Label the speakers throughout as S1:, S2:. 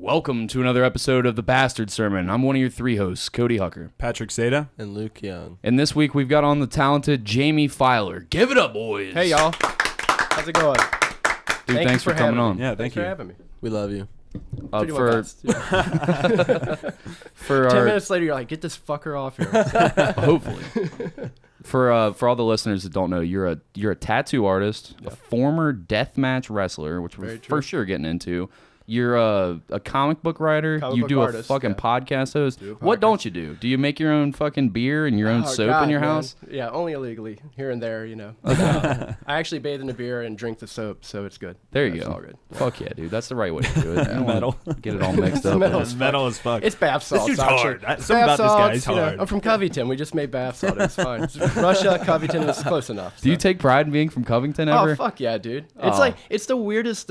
S1: Welcome to another episode of The Bastard Sermon. I'm one of your three hosts, Cody Hucker.
S2: Patrick Seta.
S3: And Luke Young.
S1: And this week we've got on the talented Jaimie Filer. Give it up, boys.
S4: Hey, y'all. How's it going?
S1: Dude, thanks for coming on.
S2: Yeah,
S4: Thanks for having me.
S3: We love you.
S1: For
S4: 10 minutes later, you're like, get this fucker off here.
S1: hopefully. For all the listeners that don't know, you're a tattoo artist, a former deathmatch wrestler, which we're for sure getting into. You're a comic book writer. You do a fucking podcast host. What don't you do? Do you make your own fucking beer and your own soap in your house?
S4: Yeah, only illegally, here and there, you know. I actually bathe in the beer and drink the soap, so it's good.
S1: There you
S4: It's
S1: go.
S4: all good.
S1: Fuck yeah, dude. That's the right way to do it.
S2: Metal.
S1: Get it all mixed up.
S2: Metal as fuck.
S4: It's bath salts.
S2: This dude's hard.
S4: actually.
S2: Something about this guy is
S4: you know,
S2: hard.
S4: I'm from Covington. We just made bath salt. It's fine. Russia, Covington is close enough.
S1: Do you take pride in being from Covington ever?
S4: Oh, fuck yeah, dude. It's it's the weirdest,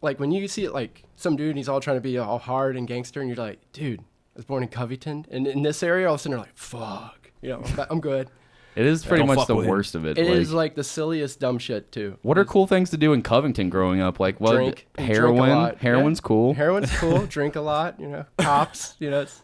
S4: like when you see it, like some dude and he's all trying to be all hard and gangster and you're like, dude, I was born in Covington. And in this area, all of a sudden they're like, fuck, you know, I'm good.
S1: It is pretty
S2: Don't
S1: much
S2: fuck
S1: the
S2: with
S1: worst of it.
S4: It is like the silliest dumb shit too.
S1: What are cool things to do in Covington growing up? Like what?
S4: Drink a
S1: Heroin.
S4: lot.
S1: Heroin's
S4: Yeah.
S1: cool.
S4: Heroin's cool. Drink a lot. You know, cops. You know, it's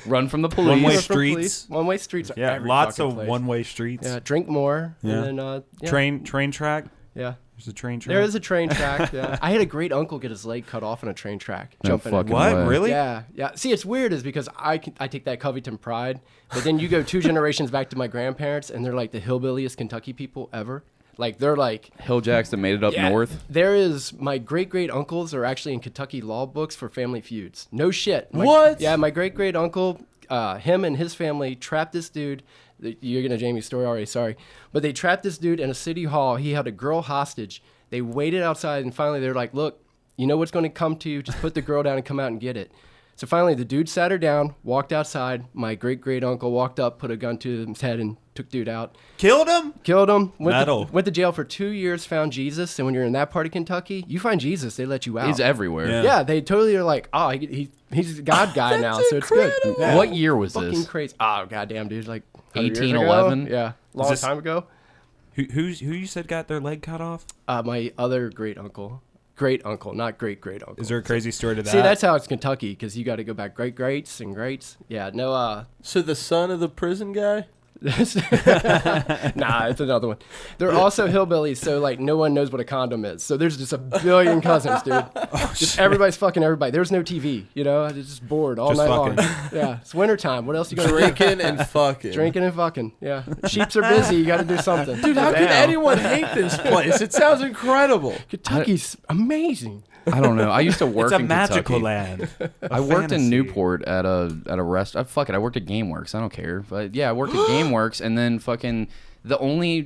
S1: Run from the police.
S2: One-way
S4: Run from
S2: streets.
S4: police. One-way streets. Are
S2: Yeah,
S4: every
S2: lots
S4: fucking
S2: of
S4: place.
S2: one-way streets.
S4: Yeah, drink more.
S2: Yeah.
S4: And then, yeah.
S2: Train track.
S4: Yeah.
S2: There's a train track.
S4: There is a train track. Yeah. I had a great uncle get his leg cut off on a train track.
S1: No
S4: Jumping
S1: fucking
S4: in.
S2: What?
S1: way.
S2: Really?
S4: Yeah, yeah. See, it's weird is because I take that Covington pride, but then you go 2 generations back to my grandparents, and they're like the hillbilliest Kentucky people ever. Like they're like
S1: Hill Jacks that made it up north.
S4: There is my great uncles are actually in Kentucky law books for family feuds. No shit.
S3: What?
S4: Yeah, my great uncle, him and his family trapped this dude. You're gonna Jamie's story already. Sorry, but they trapped this dude in a city hall. He had a girl hostage. They waited outside, and finally they're like, "Look, you know what's going to come to you. Just put the girl down and come out and get it." So finally, the dude sat her down, walked outside. My great uncle walked up, put a gun to his head, and took dude out.
S2: Killed him?
S4: Killed him.
S2: Metal.
S4: Went to jail for 2 years. Found Jesus, and when you're in that part of Kentucky, you find Jesus, they let you out.
S1: He's everywhere.
S2: Yeah.
S4: Yeah, they totally are like, oh, he's a God guy now, so it's good. Yeah.
S1: What year was
S4: Fucking
S1: this?
S4: crazy. Oh, goddamn, dude, like 100 years
S1: 1811?
S4: ago? Yeah, long
S2: this-
S4: time ago.
S2: Who you said got their leg cut off?
S4: My other great uncle, not great uncle.
S2: Is there a crazy story to that?
S4: See, that's how it's Kentucky, because you got to go back greats and greats. Yeah, no,
S3: So the son of the prison guy?
S4: nah, it's another one. They're also hillbillies, so like no one knows what a condom is. So there's just a billion cousins, dude. Just everybody's fucking everybody. There's no TV, you know. It's just bored all
S2: Just
S4: night
S2: fucking.
S4: long. Yeah, it's wintertime. What else you gonna do?
S3: Drinking and fucking.
S4: Drinking and fucking. Yeah, sheeps are busy. You got to do something.
S3: Dude, how can anyone hate this place? It sounds incredible.
S4: Kentucky's amazing.
S1: I don't know. I used to work
S2: It's a
S1: in
S2: magical
S1: Kentucky.
S2: land.
S1: I worked in Newport at a restaurant. Fuck it, I worked at GameWorks. I don't care, but yeah, I worked at GameWorks, and then fucking the only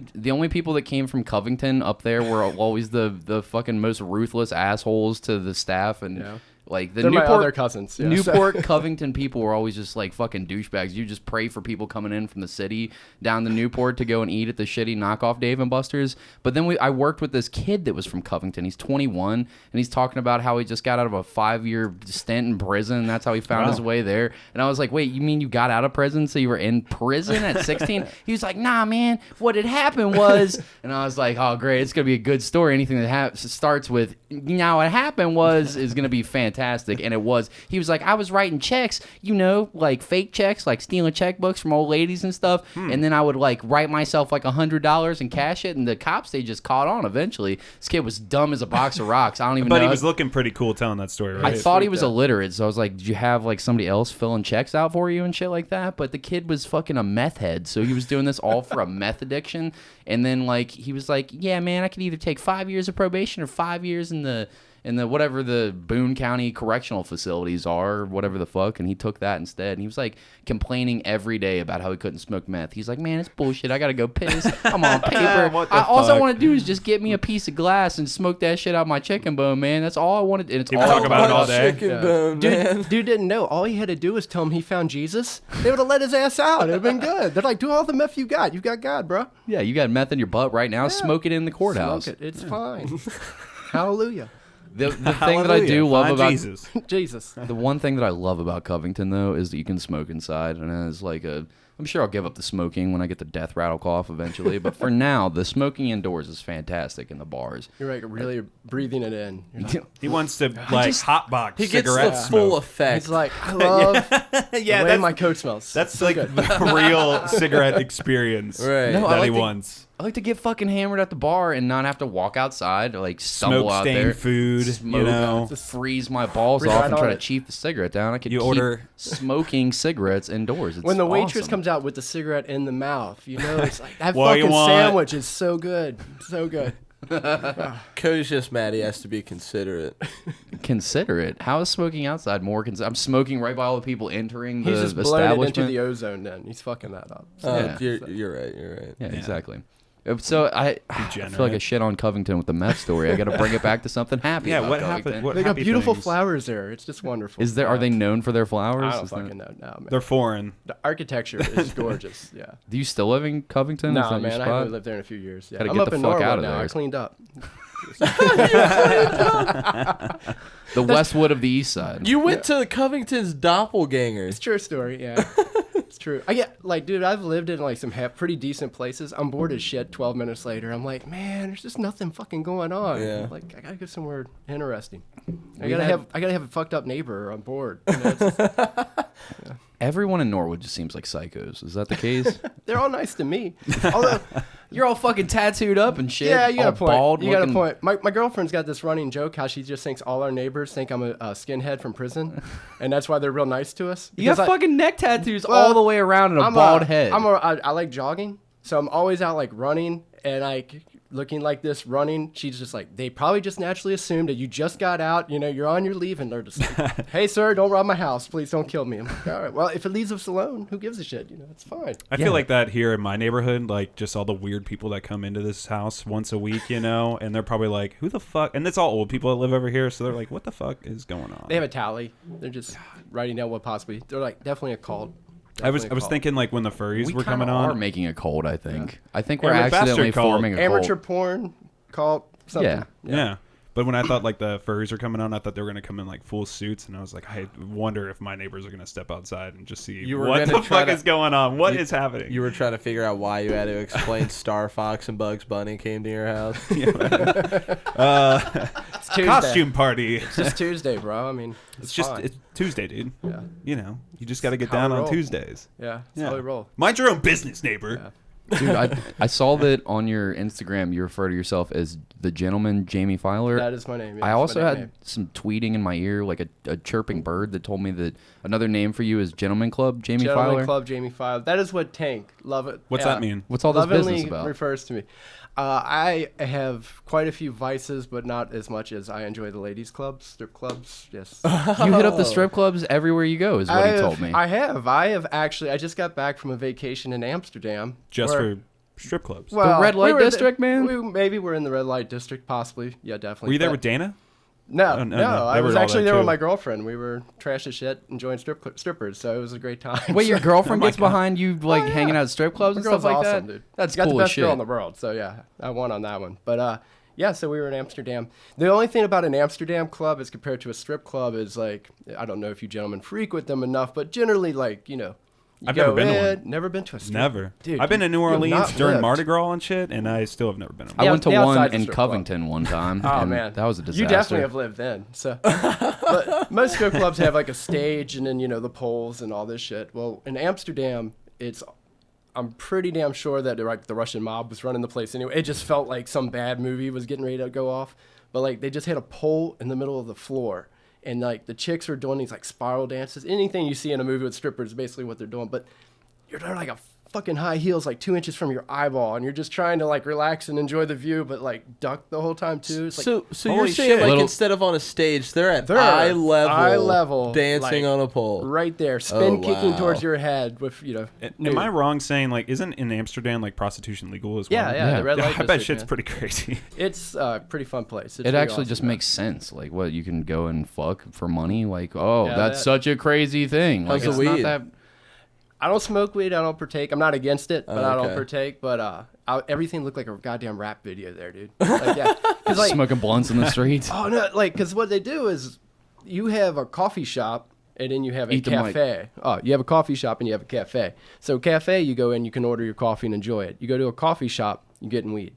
S1: people that came from Covington up there were always the fucking most ruthless assholes to the staff, and like the
S4: They're
S1: Newport
S4: my other cousins. Yeah,
S1: Newport Covington people were always just like fucking douchebags. You just pray for people coming in from the city down to Newport to go and eat at the shitty knockoff Dave and Buster's. But then I worked with this kid that was from Covington. He's 21, and he's talking about how he just got out of a 5-year stint in prison. And that's how he found his way there. And I was like, wait, you mean you got out of prison so you were in prison at 16? He was like, nah, man, what had happened was, and I was like, oh, great, it's gonna be a good story. Anything that starts with now what happened was is gonna be fantastic. And it was. He was like, I was writing checks, you know, like fake checks, like stealing checkbooks from old ladies and stuff. And then I would like write myself like $100 and cash it. And the cops, they just caught on eventually. This kid was dumb as a box of rocks. I don't even know.
S2: But he was looking pretty cool telling that story, right?
S1: I thought he was illiterate, so I was like, did you have like somebody else filling checks out for you and shit like that? But the kid was fucking a meth head, so he was doing this all for a meth addiction. And then like he was like, yeah, man, I could either take 5 years of probation or 5 years in the whatever the Boone County correctional facilities are, or whatever the fuck, and he took that instead. And he was like complaining every day about how he couldn't smoke meth. He's like, man, it's bullshit. I gotta go piss. I'm on paper. All I want to do is just get me a piece of glass and smoke that shit out my chicken bone, man. That's all I wanted. And it's all
S2: talk about it all day.
S3: Chicken bone, man.
S4: Dude didn't know. All he had to do was tell him he found Jesus. They would have let his ass out. It'd have been good. They're like, do all the meth you got. You got God, bro.
S1: Yeah, you got meth in your butt right now. Smoke it in the courthouse.
S4: Smoke it. It's fine. Hallelujah.
S1: The thing that I do love
S2: Find
S1: about
S2: Jesus.
S4: Jesus.
S1: the one thing that I love about Covington though is that you can smoke inside, and it's like a I'm sure I'll give up the smoking when I get the death rattle cough eventually. But for now, the smoking indoors is fantastic in the bars.
S4: You're like really breathing it in. You're like,
S2: He wants to like hotbox
S3: He gets the
S2: cigarette
S3: full
S2: smoke.
S3: effect.
S4: it's like, I love
S2: Yeah,
S4: the way my coat smells.
S2: that's
S4: So
S2: like
S4: good.
S2: the real cigarette experience
S3: Right.
S1: No, I
S2: that he
S1: like to-
S2: wants.
S1: I like to get fucking hammered at the bar and not have to walk outside or like stumble
S2: Smoke
S1: out
S2: stained
S1: there.
S2: food,
S1: smoke,
S2: you know.
S1: just freeze my balls
S4: Breathe
S1: off
S4: right
S1: and
S4: on
S1: try to
S4: it.
S1: cheap the cigarette down. I could
S2: You
S1: keep
S2: order-
S1: smoking cigarettes indoors. It's
S4: When the waitress
S1: awesome.
S4: comes out with the cigarette in the mouth, you know, it's like that
S2: What you
S4: fucking
S2: want?
S4: sandwich is so good, so good.
S3: Cody's just mad. He has to be considerate.
S1: Consider it. How is smoking outside more? I'm smoking right by all the people entering the
S4: He's just blown it
S1: establishment.
S4: into the ozone. Then he's fucking that up.
S1: Yeah.
S3: You're right. You're right.
S1: Yeah, exactly. So I feel like a shit on Covington with the meth story. I got to bring it back to something happy.
S2: Yeah,
S1: about
S2: what
S1: Covington.
S2: happened? What
S4: They got
S2: happy
S4: beautiful
S2: things?
S4: flowers there. It's just wonderful.
S1: Is there? Are they known for their flowers?
S4: I don't
S1: Is that-
S4: fucking know. No, man.
S2: They're foreign.
S4: The architecture is gorgeous. Yeah.
S1: Do you still live in Covington? Is
S4: No,
S1: that your
S4: man, I
S1: spot?
S4: haven't lived there in a few years. Yeah.
S1: Gotta
S4: I'm
S1: get
S4: up
S1: the
S4: in
S1: fuck
S4: Norwood
S1: out of
S4: now.
S1: there.
S4: I cleaned up.
S1: The Westwood of the East Side.
S3: You went to Covington's doppelganger.
S4: It's a true story. Yeah. It's true. I get like, dude, I've lived in like some pretty decent places. I'm bored as shit 12 minutes later. I'm like, man, there's just nothing fucking going on.
S3: Yeah.
S4: Like, I gotta go somewhere interesting. I
S1: We
S4: gotta
S1: had-
S4: have a fucked up neighbor on board. You know, it's just-
S1: Everyone in Norwood just seems like psychos. Is that the case?
S4: they're all nice to me. Although,
S1: You're all fucking tattooed up and shit.
S4: yeah, you got
S1: all
S4: a point.
S1: bald
S4: You got a
S1: looking.
S4: point. My girlfriend's got this running joke how she just thinks all our neighbors think I'm a skinhead from prison, and that's why they're real nice to us.
S1: You have
S4: Because I-
S1: fucking neck tattoos
S4: Well,
S1: all the way around and a bald head.
S4: I like jogging, so I'm always out like running and like looking like this running. She's just like, they probably just naturally assume that you just got out, you know, you're on your leave, and they're just like, hey sir, don't rob my house, please don't kill me. I'm like, all right, well, if it leaves us alone, who gives a shit, you know, it's fine.
S2: I feel like that here in my neighborhood, like just all the weird people that come into this house once a week, you know, and they're probably like, who the fuck? And it's all old people that live over here, so they're like, what the fuck is going on?
S4: They have a tally. They're just writing down what possibly. They're like, definitely a cult.
S2: I was
S4: Definitely a cult.
S2: thinking like when the furries
S1: we
S2: were coming
S1: kinda are
S2: on.
S1: making a cult, I think. I think
S2: Yeah,
S1: we're
S2: we're a
S1: accidentally
S2: bastard cult.
S1: forming a
S4: Amateur
S1: cult.
S4: porn cult, something.
S1: Yeah.
S2: Yeah. But when I thought like the furries were coming on, I thought they were gonna come in like full suits, and I was like, I wonder if my neighbors are gonna step outside and just see
S3: You were
S2: what
S3: gonna
S2: the
S3: try
S2: fuck
S3: to-
S2: is going on. What is happening?
S3: You were trying to figure out why you had to explain Star Fox and Bugs Bunny came to your house.
S4: It's Tuesday.
S2: Costume party.
S4: It's just Tuesday, bro. I mean,
S2: It's just
S4: fine.
S2: it's Tuesday, dude.
S4: Yeah.
S2: You know, you just got to get
S4: how
S2: down
S4: we
S2: on
S4: roll.
S2: Tuesdays.
S4: Yeah, that's
S2: Yeah.
S4: how we roll.
S2: Mind your own business, neighbor.
S4: Yeah.
S1: Dude, I saw that on your Instagram you refer to yourself as the gentleman Jaimie Filer.
S4: That is my name. Yeah,
S1: I
S4: that's my
S1: also had
S4: nickname.
S1: some tweeting in my ear, like a chirping bird that told me that another name for you is Gentleman Club Jaimie
S4: Gentleman
S1: Filer.
S4: Club Jaimie Filer. That is what Tank love it.
S2: What's that mean?
S1: What's all this
S4: Lovingly
S1: business about?
S4: refers to me. I have quite a few vices, but not as much as I enjoy the ladies' clubs, strip clubs. Yes,
S1: You hit up the strip clubs everywhere you go, is what he told me.
S4: I have actually. I just got back from a vacation in Amsterdam.
S2: Just
S4: where-
S2: for strip clubs.
S4: well,
S1: red light
S4: were
S1: district, man?
S4: Maybe we're in the red light district, possibly. Yeah, definitely.
S2: Were you there
S4: but-
S2: with Dana?
S4: No,
S2: Oh, no,
S4: no.
S2: no.
S4: I
S2: They were
S4: was
S2: all
S4: actually
S2: there
S4: there with
S2: too.
S4: my girlfriend. We were trash as shit, enjoying strippers, so it was a great time.
S1: Wait, your girlfriend
S2: Oh my
S1: gets
S2: God.
S1: behind you like hanging out at strip clubs
S4: My
S1: and
S4: girl's
S1: stuff like
S4: awesome,
S1: that?
S4: dude.
S1: That's
S4: got
S1: cool
S4: the
S1: as
S4: best girl
S1: shit.
S4: in the world, so yeah, I won on that one. But yeah, so we were in Amsterdam. The only thing about an Amsterdam club as compared to a strip club is like, I don't know if you gentlemen frequent them enough, but generally like, you know, you
S2: I've never
S4: go
S2: been to
S4: in-
S2: one.
S4: Never been to a strip.
S2: Never.
S4: Dude,
S2: I've been to New
S4: you have
S2: Orleans
S4: not
S2: during
S4: lived.
S2: Mardi Gras and shit, and I still have never been to one.
S1: I
S4: Yeah,
S1: went to
S4: the
S1: one
S4: outside's a
S1: in
S4: strip club.
S1: Covington one time.
S4: Oh
S1: and
S4: man,
S1: that was a disaster.
S4: You definitely have lived then. So, but most strip clubs have like a stage and then you know the poles and all this shit. Well, in Amsterdam, I'm pretty damn sure that like the Russian mob was running the place anyway. It just felt like some bad movie was getting ready to go off. But like they just had a pole in the middle of the floor, and like the chicks were doing these like spiral dances. Anything you see in a movie with strippers is basically what they're doing. But you're there like a fucking high heels like 2 inches from your eyeball, and you're just trying to like relax and enjoy the view, but like duck the whole time too. It's like,
S3: So you're
S2: holy
S3: saying
S2: shit.
S3: like
S1: Little-
S3: instead of on a stage, they're at
S4: They're
S3: eye level, dancing
S4: like,
S3: on a pole.
S4: right there, spin
S3: Oh,
S4: kicking
S3: wow.
S4: towards your head with you know.
S2: Am I wrong saying like isn't in Amsterdam like prostitution legal as well?
S4: Yeah, yeah. The red
S2: Yeah,
S4: light
S2: I bet
S4: district,
S2: shit's
S4: man.
S2: pretty crazy.
S4: It's a pretty fun place. It's
S1: It
S4: really
S1: actually
S4: awesome,
S1: just
S4: man.
S1: makes sense. Like, what, you can go and fuck for money? Like, oh,
S4: Yeah,
S1: that's
S4: that-
S1: such a crazy thing. Like,
S3: How's
S1: it's
S3: the
S1: not
S3: weed?
S1: that.
S4: I don't smoke weed. I don't partake. I'm not against it, but I don't
S3: okay.
S4: partake. But everything looked like a goddamn rap video there, dude. Like, yeah, 'cause, like,
S1: Smoking blunts in the streets.
S4: oh no, like because what they do is you have a coffee shop and then you have a
S1: Eat the mic.
S4: cafe. Oh, you have a coffee shop and you have a cafe. So cafe, you go in, you can order your coffee and enjoy it. You go to a coffee shop, you're getting weed.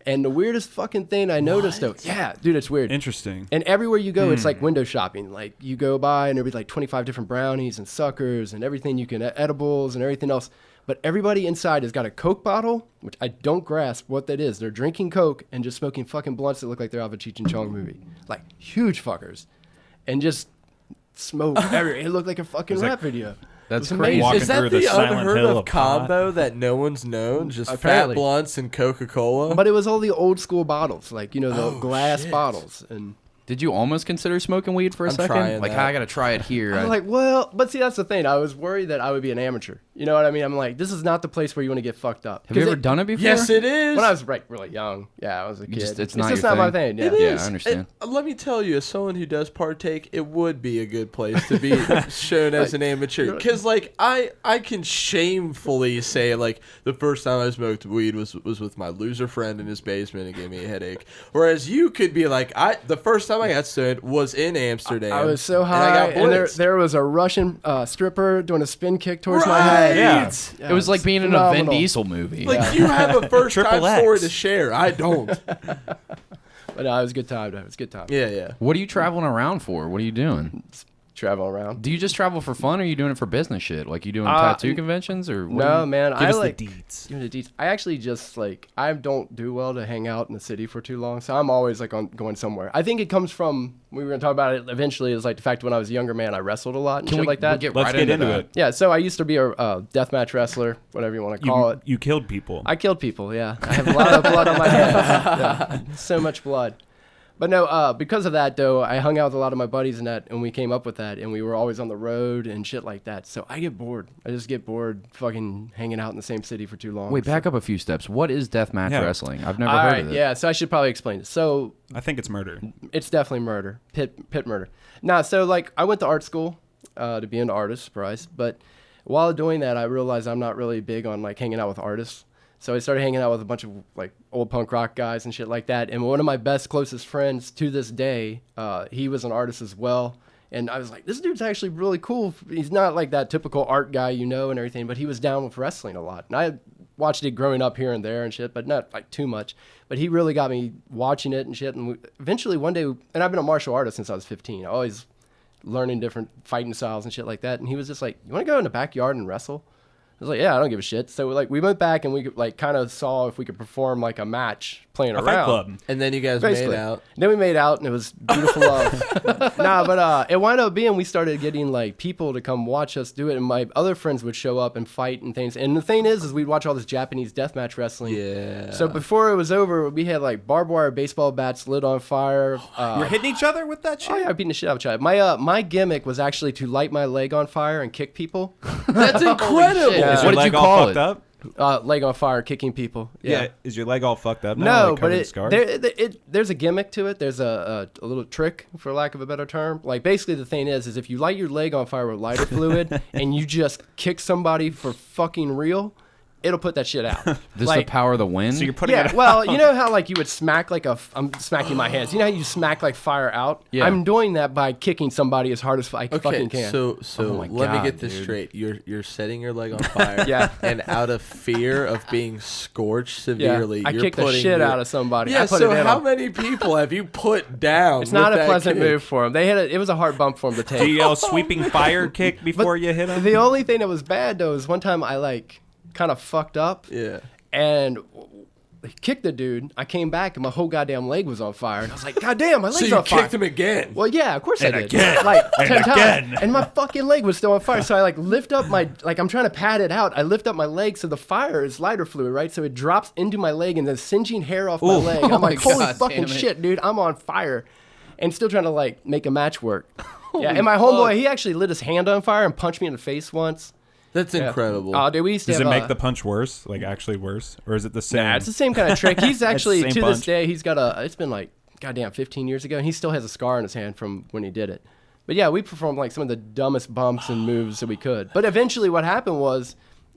S4: And the weirdest fucking thing I noticed though, yeah, dude, it's weird.
S2: Interesting.
S4: And everywhere you go, it's like window shopping. Like you go by and there'll be like 25 different brownies and suckers and everything you can, edibles and everything else. But everybody inside has got a Coke bottle, which I don't grasp what that is. They're drinking Coke and just smoking fucking blunts that look like they're out of a Cheech and Chong movie. Like huge fuckers. And just smoke everywhere. It looked like a fucking rap video.
S1: That's
S4: It was
S1: crazy.
S4: amazing.
S2: Walking
S3: Is that
S2: through the
S3: the
S2: silent
S3: unheard
S2: hill
S3: of
S2: of pot.
S3: combo that no one's known? Just
S4: Apparently.
S3: fat blunts and Coca-Cola?
S4: But it was all the old school bottles, like, you know, the glass
S3: shit.
S4: bottles. And
S1: Did you almost consider smoking weed for a
S3: I'm
S1: second?
S3: trying
S1: Like,
S3: that.
S1: I gotta try it here.
S4: I was like, well, but see, that's the thing. I was worried that I would be an amateur. You know what I mean? I'm like, this is not the place where you want to get fucked up.
S1: have you
S4: 'Cause
S1: ever done it before?
S3: Yes, it is.
S4: When I was really young, yeah, I was a kid.
S1: just- it's
S4: it's
S1: not
S4: just
S1: your
S4: not my
S1: thing.
S4: thing. Yeah.
S3: It
S1: Yeah,
S3: is.
S1: I understand.
S3: Let me tell you, as someone who does partake, it would be a good place to be shown as an amateur. Because, like, I can shamefully say, like, the first time I smoked weed was with my loser friend in his basement and gave me a headache. Whereas you could be like, the first time I got stoned was in Amsterdam.
S4: I was so
S3: and
S4: high,
S3: I got
S4: and
S3: blitzed.
S4: there was a Russian stripper doing a spin kick towards my head.
S2: Yeah.
S1: It was like being in a Vin
S4: phenomenal.
S1: Diesel movie.
S3: Like, you have a first time
S2: Triple X.
S3: story to share. I don't.
S4: But no, it was a good time. It was a good time.
S3: Yeah, yeah.
S1: What are you traveling around for? What are you doing?
S4: Travel around.
S1: Do you just travel for fun, or are you doing it for business shit? Like you doing tattoo conventions, or what
S4: No, man.
S2: Give
S4: I
S2: us
S4: like
S2: the deets.
S4: Give me the deets. I actually just like I don't do well to hang out in the city for too long, so I'm always like going somewhere. I think it comes from we were gonna talk about it eventually. Is like the fact when I was a younger man, I wrestled a lot and
S1: Can
S4: shit
S1: we
S4: like that.
S1: We'll
S2: Let's
S1: right
S2: get into
S1: that.
S2: it.
S4: Yeah, so I used to be a deathmatch wrestler, whatever you want to call it.
S2: You killed people.
S4: I killed people. Yeah, I have a lot of blood on my hands. Yeah, so much blood. But no, because of that, though, I hung out with a lot of my buddies and that, and we came up with that, and we were always on the road and shit like that. So I get bored. I just get bored fucking hanging out in the same city for too long.
S1: Wait, back up a few steps. What is deathmatch
S2: Yeah.
S1: wrestling? I've never
S4: All
S1: heard
S4: right,
S1: of it.
S4: yeah, so I should probably explain it. So
S2: I think it's murder.
S4: it's definitely murder, pit murder. Nah, so like I went to art school to be an artist, surprise. But while doing that, I realized I'm not really big on like hanging out with artists. So I started hanging out with a bunch of like old punk rock guys and shit like that. And one of my best, closest friends to this day, he was an artist as well. And I was like, this dude's actually really cool. He's not like that typical art guy, you know, and everything, but he was down with wrestling a lot. And I watched it growing up here and there and shit, but not like too much. But he really got me watching it and shit. And eventually one day, and I've been a martial artist since I was 15. I always learning different fighting styles and shit like that. And he was just like, you want to go in the backyard and wrestle? I was like, yeah, I don't give a shit. So like we went back and we like kind of saw if we could perform like a match playing
S2: A
S4: around.
S2: fight club.
S3: And then you guys
S4: Basically.
S3: made out.
S4: And then we made out and it was beautiful love. But it wound up being we started getting like people to come watch us do it, and my other friends would show up and fight and things. And the thing is we'd watch all this Japanese deathmatch wrestling.
S3: Yeah.
S4: So before it was over, we had like barbed wire baseball bats lit on fire.
S2: You're hitting each other with that shit?
S4: Oh yeah, beating the shit out of each other. My gimmick was actually to light my leg on fire and kick people.
S3: That's incredible.
S4: shit.
S2: Is
S1: What
S2: your
S1: did you
S2: leg all
S1: call
S2: fucked
S1: it?
S2: up?
S4: Leg on fire, kicking people.
S2: Yeah. Is your leg all fucked up now?
S4: No,
S2: like,
S4: but
S2: covered in scars?
S4: there's a gimmick to it. There's a little trick, for lack of a better term. Like basically the thing is if you light your leg on fire with lighter fluid and you just kick somebody for fucking real, it'll put that shit out.
S1: This is
S4: like,
S1: the power of the wind.
S2: So you're putting
S4: yeah,
S2: it
S4: well, you know how like you would smack like I'm smacking my hands. You know how you smack like fire out?
S1: Yeah.
S4: I'm doing that by kicking somebody as hard as I
S3: Okay,
S4: fucking can.
S3: so
S1: Oh my
S3: let me
S1: God,
S3: get this
S1: dude.
S3: straight. You're setting your leg on fire.
S4: Yeah.
S3: And out of fear of being scorched severely,
S4: I
S3: you're
S4: kicked the
S3: putting
S4: shit
S3: your-
S4: out of somebody.
S3: Yeah.
S4: I put
S3: So
S4: it in
S3: how
S4: them.
S3: many people have you put down?
S4: It's not
S3: with
S4: a
S3: that
S4: pleasant
S3: kick?
S4: move for them. It was a hard bump for them to
S2: Do
S4: take.
S2: you yell sweeping fire kick before you hit him?
S4: The only thing that was bad though is one time I like kind of fucked up
S3: Yeah.
S4: and kicked the dude. I came back and my whole goddamn leg was on fire, and I was like, God damn, my leg's
S3: So you
S4: on fire.
S3: kicked him again.
S4: Well, yeah, of course I did.
S2: again,
S4: Like
S2: and
S4: 10
S2: again.
S4: times, and my fucking leg was still on fire. So I like lift up my I'm trying to pat it out. I lift up my leg so the fire is lighter fluid, right? So it drops into my leg and then singeing hair off my leg. I'm like,
S1: my
S4: holy
S1: God,
S4: fucking
S1: damn it.
S4: shit, dude, I'm on fire, and still trying to like make a match work. Yeah, and my homeboy, he actually lit his hand on fire and punched me in the face once.
S3: That's
S4: Yeah.
S3: incredible.
S4: Oh, dude, we used to
S2: Does it
S4: have,
S2: make the punch worse? Like actually worse? Or is it the same?
S4: Nah, it's the same kind of trick. He's actually,
S2: same
S4: to
S2: punch.
S4: this day, he's got it's been like, goddamn, 15 years ago, and he still has a scar on his hand from when he did it. But yeah, we performed like some of the dumbest bumps and moves that we could. But eventually what happened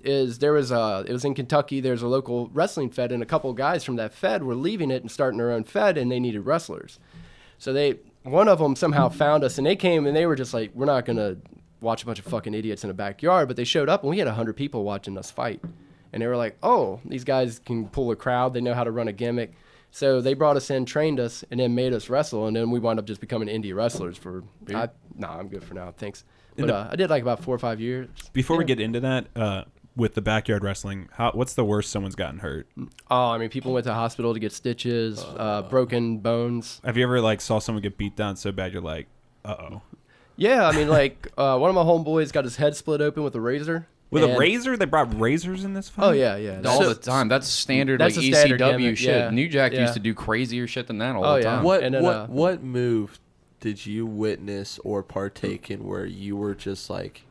S4: is there was it was in Kentucky, there's a local wrestling fed, and a couple guys from that fed were leaving it and starting their own fed, and they needed wrestlers. So one of them somehow found us, and they came and they were just like, we're not going to watch a bunch of fucking idiots in a backyard, but they showed up and we had 100 people watching us fight. And they were like, oh, these guys can pull a crowd. They know how to run a gimmick. So they brought us in, trained us, and then made us wrestle. And then we wound up just becoming indie wrestlers for, I'm good for now. Thanks. But I did like about 4 or 5 years.
S2: Before we get into that, with the backyard wrestling, what's the worst someone's gotten hurt?
S4: Oh, I mean, people went to the hospital to get stitches, broken bones.
S2: Have you ever like saw someone get beat down so bad you're like, uh-oh?
S4: Yeah, I mean, like one of my homeboys got his head split open with a razor.
S2: With a razor? They brought razors in this fight?
S4: Oh, yeah.
S1: All the time. That's standard,
S4: that's
S1: like
S4: a standard
S1: ECW
S4: gimmick,
S1: shit.
S4: yeah.
S1: New Jack
S4: Yeah.
S1: used to do crazier shit than that all the time.
S3: What move did you witness or partake in where you were just like,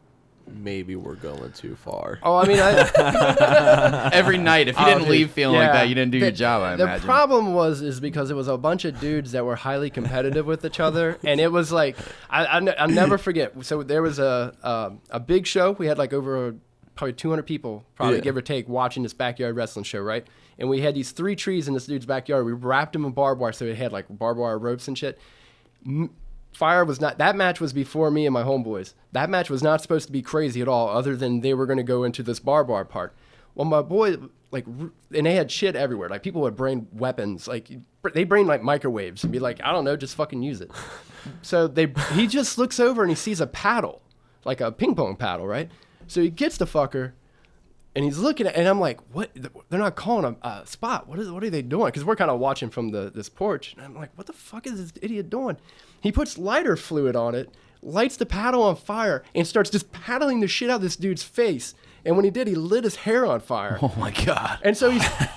S3: maybe we're going too far?
S4: Oh, I mean,
S1: Every night, if you didn't leave feeling like
S4: yeah.
S1: that, you didn't do your job, I
S4: The
S1: imagine.
S4: problem is because it was a bunch of dudes that were highly competitive with each other, and it was like, I'll never forget. So there was a big show. We had like over probably 200 people, probably give or take, watching this backyard wrestling show, right? And we had these 3 trees in this dude's backyard. We wrapped them in barbed wire, so it had like barbed wire ropes and shit. Fire was not, that match was before me and my homeboys. That match was not supposed to be crazy at all, other than they were going to go into this barbed wire part. Well, my boy, like, and they had shit everywhere. Like, people would bring weapons. Like, they bring, like, microwaves and be like, I don't know, just fucking use it. So he just looks over and he sees a paddle, like a ping pong paddle, right? So he gets the fucker and he's looking at, and I'm like, what? They're not calling a spot. What are they doing? Because we're kind of watching from this porch. And I'm like, what the fuck is this idiot doing? He puts lighter fluid on it, lights the paddle on fire, and starts just paddling the shit out of this dude's face. And when he did, he lit his hair on fire.
S1: Oh my God.
S4: And so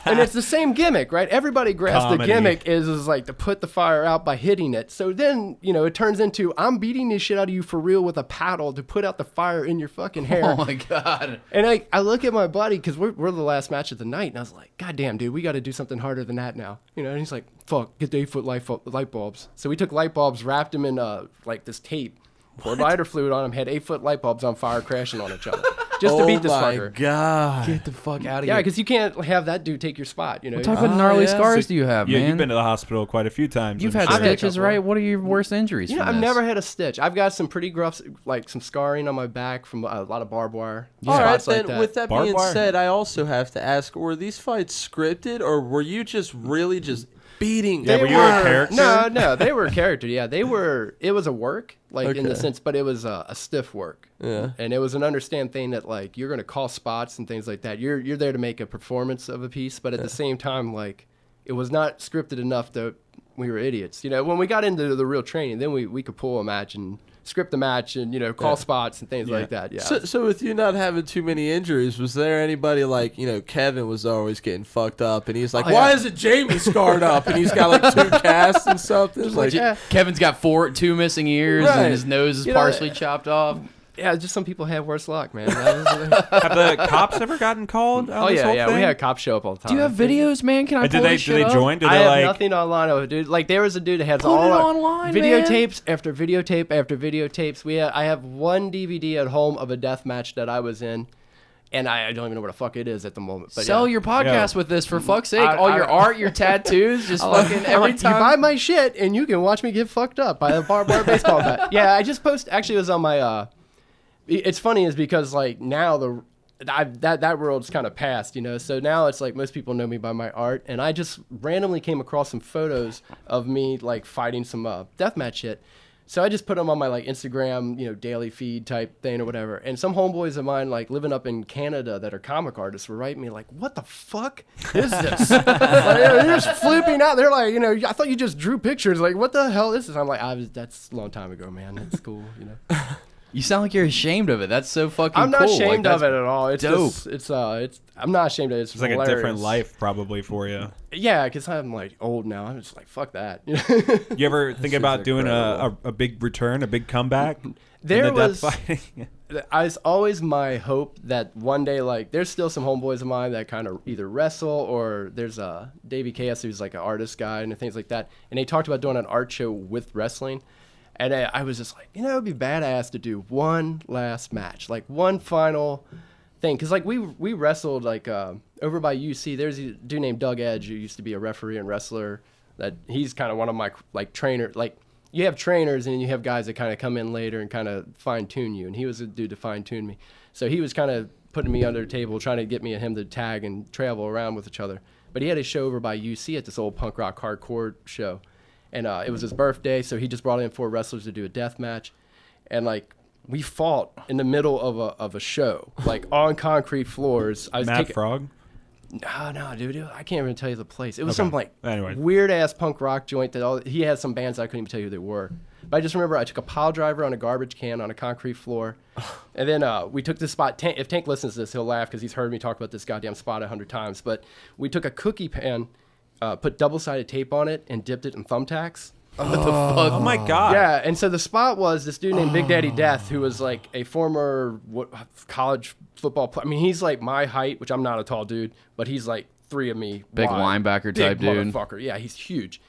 S4: and it's the same gimmick, right? Everybody grasps the gimmick is like to put the fire out by hitting it. So then, it turns into, I'm beating this shit out of you for real with a paddle to put out the fire in your fucking hair.
S1: Oh my God.
S4: And I look at my buddy, because we're the last match of the night, and I was like, God damn, dude, we got to do something harder than that now. And he's like, fuck, get the 8-foot light bulbs. So we took light bulbs, wrapped them in like this tape, poured lighter fluid on them, had 8-foot light bulbs on fire crashing on each other. Just to beat this fucker.
S3: Oh my God.
S1: Get the fuck out of
S4: Yeah,
S1: here.
S4: because you can't have that dude take your spot,
S1: What type of gnarly scars do you have,
S2: Yeah,
S1: man?
S2: you've been to the hospital quite a few times.
S1: You've
S2: I'm
S1: had
S2: sure.
S1: stitches, right? What are your worst injuries from
S4: I've
S1: this?
S4: never had a stitch. I've got some pretty gruff, like some scarring on my back from a lot of barbed wire.
S3: All right,
S4: Spots like
S3: then,
S4: that.
S3: with that
S2: Barbed
S3: being
S2: wire.
S3: said, I also have to ask, were these fights scripted, or were you just really just beating?
S2: Yeah, were you a character?
S4: No, they were character. Yeah, they were. It was a work, like in the
S3: Okay.
S4: sense, but it was a stiff work.
S3: Yeah.
S4: And it was an understand thing that like you're gonna call spots and things like that. You're there to make a performance of a piece, but at the same time, like it was not scripted enough that we were idiots. When we got into the real training, then we could pull a match and script the match and call spots and things like that. Yeah.
S3: So with you not having too many injuries, was there anybody like, Kevin was always getting fucked up, and he's like, why isn't Jaimie scarred up? And he's got like 2 casts and something. Like,
S4: yeah.
S1: Kevin's got 2 missing ears,
S3: Right.
S1: and his nose is partially chopped off.
S4: Yeah, just some people have worse luck, man.
S2: Have the cops ever gotten called on this whole thing?
S4: We had cops show up all the time.
S1: Do you have videos, man? Can I pull
S2: Did
S1: this
S2: they
S1: shit up?
S2: join? Did
S4: I
S2: they
S4: have
S2: like?
S4: nothing online of it, dude. Like there was a dude that has
S1: Put
S4: all
S1: it
S4: our
S1: online, man.
S4: videotapes after videotape after videotapes. I have one DVD at home of a death match that I was in, and I don't even know where the fuck it is at the moment. But
S1: Sell
S4: yeah.
S1: your podcast with this, for fuck's sake.
S4: I-
S1: All your
S4: I-
S1: art, your tattoos, just fucking every
S4: You
S1: time.
S4: buy my shit and you can watch me get fucked up by a barbed wire baseball bat. Yeah, I just posted. Actually, it was on my. It's funny is because like now that world's kind of past, So now it's like most people know me by my art, and I just randomly came across some photos of me like fighting some deathmatch shit. So I just put them on my like Instagram, daily feed type thing or whatever. And some homeboys of mine like living up in Canada that are comic artists were writing me like, "What the fuck is this?" Like, they're just flipping out. They're like, I thought you just drew pictures. Like, what the hell is this? I'm like, that's a long time ago, man. That's cool,
S1: You sound like you're ashamed of it. That's so fucking
S4: I'm not
S1: cool.
S4: ashamed
S1: Like,
S4: of it at all. It's
S1: dope.
S4: just, I'm not ashamed of it. It's
S2: It's like
S4: hilarious.
S2: a different life probably for you.
S4: Yeah, because I'm like old now. I'm just like, fuck that.
S2: You ever think about doing a big return, a big comeback?
S4: There
S2: in the
S4: was,
S2: death fighting?
S4: it's always my hope that one day, like, there's still some homeboys of mine that kind of either wrestle or there's Davey KS who's like an artist guy and things like that. And they talked about doing an art show with wrestling. And I was just like, it'd be badass to do one last match, like one final thing. Because, like, we wrestled, like, over by UC. There's a dude named Doug Edge who used to be a referee and wrestler. That he's kind of one of my, like, trainer. Like, you have trainers and you have guys that kind of come in later and kind of fine tune you. And he was a dude to fine tune me. So he was kind of putting me under the table, trying to get me and him to tag and travel around with each other. But he had a show over by UC at this old punk rock hardcore show. And it was his birthday, so he just brought in 4 wrestlers to do a death match. And, like, we fought in the middle of a show, like, on concrete floors.
S2: Mad Frog?
S4: No, dude. I can't even tell you the place. It was some, like,
S2: Anyway.
S4: weird-ass punk rock joint that he had some bands I couldn't even tell you who they were. But I just remember I took a pile driver on a garbage can on a concrete floor. And then we took this spot. If Tank listens to this, he'll laugh because he's heard me talk about this goddamn spot 100 times. But we took a cookie pan, put double-sided tape on it, and dipped it in thumbtacks.
S1: What the fuck?
S2: Oh my god.
S4: Yeah, and so the spot was this dude named Big Daddy Death, who was like a former college football player. I mean, he's like my height, which I'm not a tall dude, but he's like 3 of me.
S1: Big
S4: wide.
S1: linebacker
S4: Big
S1: type dude.
S4: Motherfucker. Yeah, he's huge.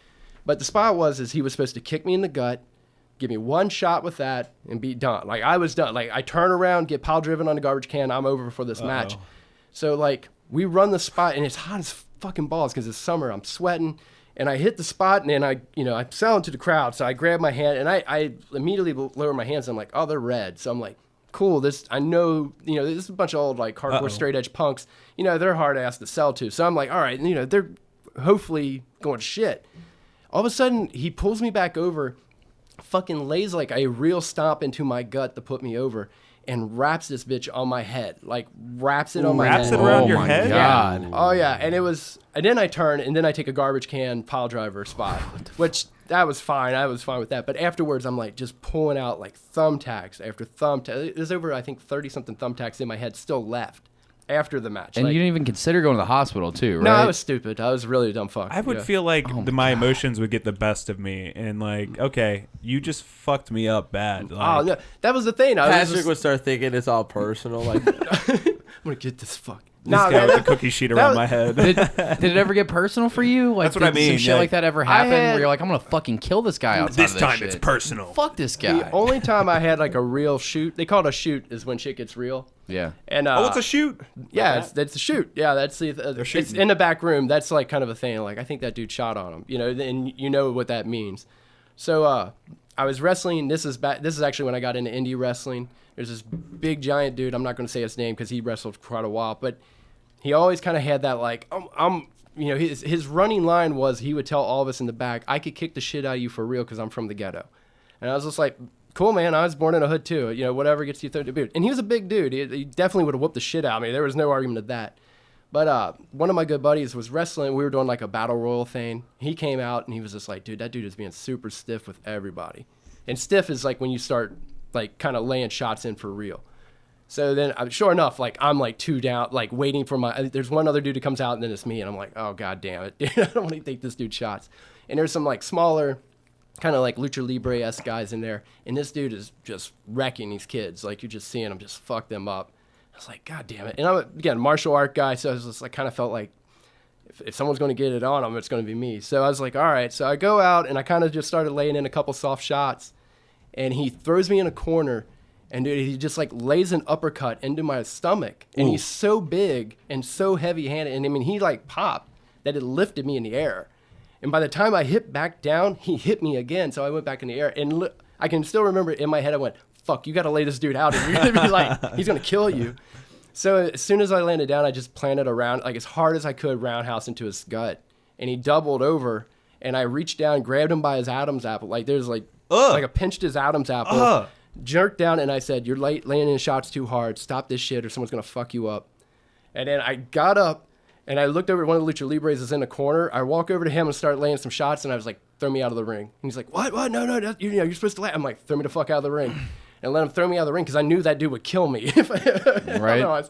S4: But the spot was he was supposed to kick me in the gut, give me 1 shot with that, and be done. Like, I was done. Like, I turn around, get pile driven on the garbage can, I'm over for this match. So, like, we run the spot, and it's hot as fucking balls because it's summer. I'm sweating. And I hit the spot, and then I sound to the crowd. So I grab my hand, and I immediately lower my hands. I'm like, oh, they're red. So I'm like, cool. I know, this is a bunch of old, like, hardcore straight edge punks. They're hard ass to sell to. So I'm like, all right, they're hopefully going to shit. All of a sudden, he pulls me back over, fucking lays like a real stomp into my gut to put me over, and wraps this bitch on my head. Like, wraps it on my head.
S2: Wraps it around your
S1: my
S2: head?
S1: God.
S4: Yeah. Oh, yeah. And then I turn, and then I take a garbage can pile driver spot, which that was fine. I was fine with that. But afterwards, I'm like just pulling out like thumbtacks after thumbtacks. There's over, I think, 30-something thumbtacks in my head still left after the match.
S1: And you didn't even consider going to the hospital, too, right?
S4: No, I was stupid. I was really a dumb fuck.
S2: I would feel like my emotions would get the best of me, and like, okay, you just fucked me up bad. Like,
S4: Oh, no. That was the thing.
S3: Patrick would start thinking it's all personal. Like,
S4: I'm going to get this fuck.
S2: this guy with the cookie sheet around my head.
S1: Did it ever get personal for you? Like,
S2: That's what I
S1: did
S2: mean,
S1: some shit like that ever happen where you're like, I'm gonna fucking kill this guy outside
S2: This
S1: of
S2: time
S1: shit.
S2: it's personal.
S1: Fuck this guy.
S4: The only time I had like a real shoot, they call it a shoot, is when shit gets real.
S1: Yeah.
S4: And
S2: Oh, it's a shoot.
S4: yeah, that's a shoot. Yeah, that's it's in the back room. That's like kind of a thing. Like, I think that dude shot on him. And you know what that means. So I was wrestling. This is actually when I got into indie wrestling. There's this big giant dude. I'm not going to say his name because he wrestled for quite a while, but he always kind of had that like his running line was he would tell all of us in the back, I could kick the shit out of you for real because I'm from the ghetto. And I was just like, cool, man. I was born in a hood too. Whatever gets you through the boot. And he was a big dude. He definitely would have whooped the shit out of me. There was no argument of that. But one of my good buddies was wrestling. We were doing like a battle royal thing. He came out and he was just like, dude, that dude is being super stiff with everybody. And stiff is like when you start like kind of laying shots in for real. So then, sure enough, like I'm like 2 down, like waiting for there's one other dude who comes out and then it's me. And I'm like, oh, God damn it. Dude, I don't want to take this dude shots. And there's some like smaller, kind of like Lucha Libre-esque guys in there. And this dude is just wrecking these kids. Like, you're just seeing him just fuck them up. I was like, God damn it. And I'm, again, martial art guy. So I was just like, kind of felt like if someone's going to get it on them, it's going to be me. So I was like, all right. So I go out and I kind of just started laying in a couple soft shots. And he throws me in a corner. And dude, he just like lays an uppercut into my stomach. And he's so big and so heavy-handed. And I mean, he like popped that it lifted me in the air. And by the time I hit back down, he hit me again. So I went back in the air. And I can still remember in my head, I went, fuck, you got to lay this dude out. You're going to be like, he's going to kill you. So as soon as I landed down, I just planted around, like as hard as I could, roundhouse into his gut. And he doubled over. And I reached down, grabbed him by his Adam's apple. Like there's like I pinched his Adam's apple. Jerked down, and I said, you're laying in shots too hard. Stop this shit or someone's going to fuck you up. And then I got up, and I looked over at one of the Lucha Libres is in the corner. I walk over to him and start laying some shots, and I was like, throw me out of the ring. And he's like, what? No, you're supposed to lay. I'm like, throw me the fuck out of the ring. And let him throw me out of the ring because I knew that dude would kill me.
S1: Right.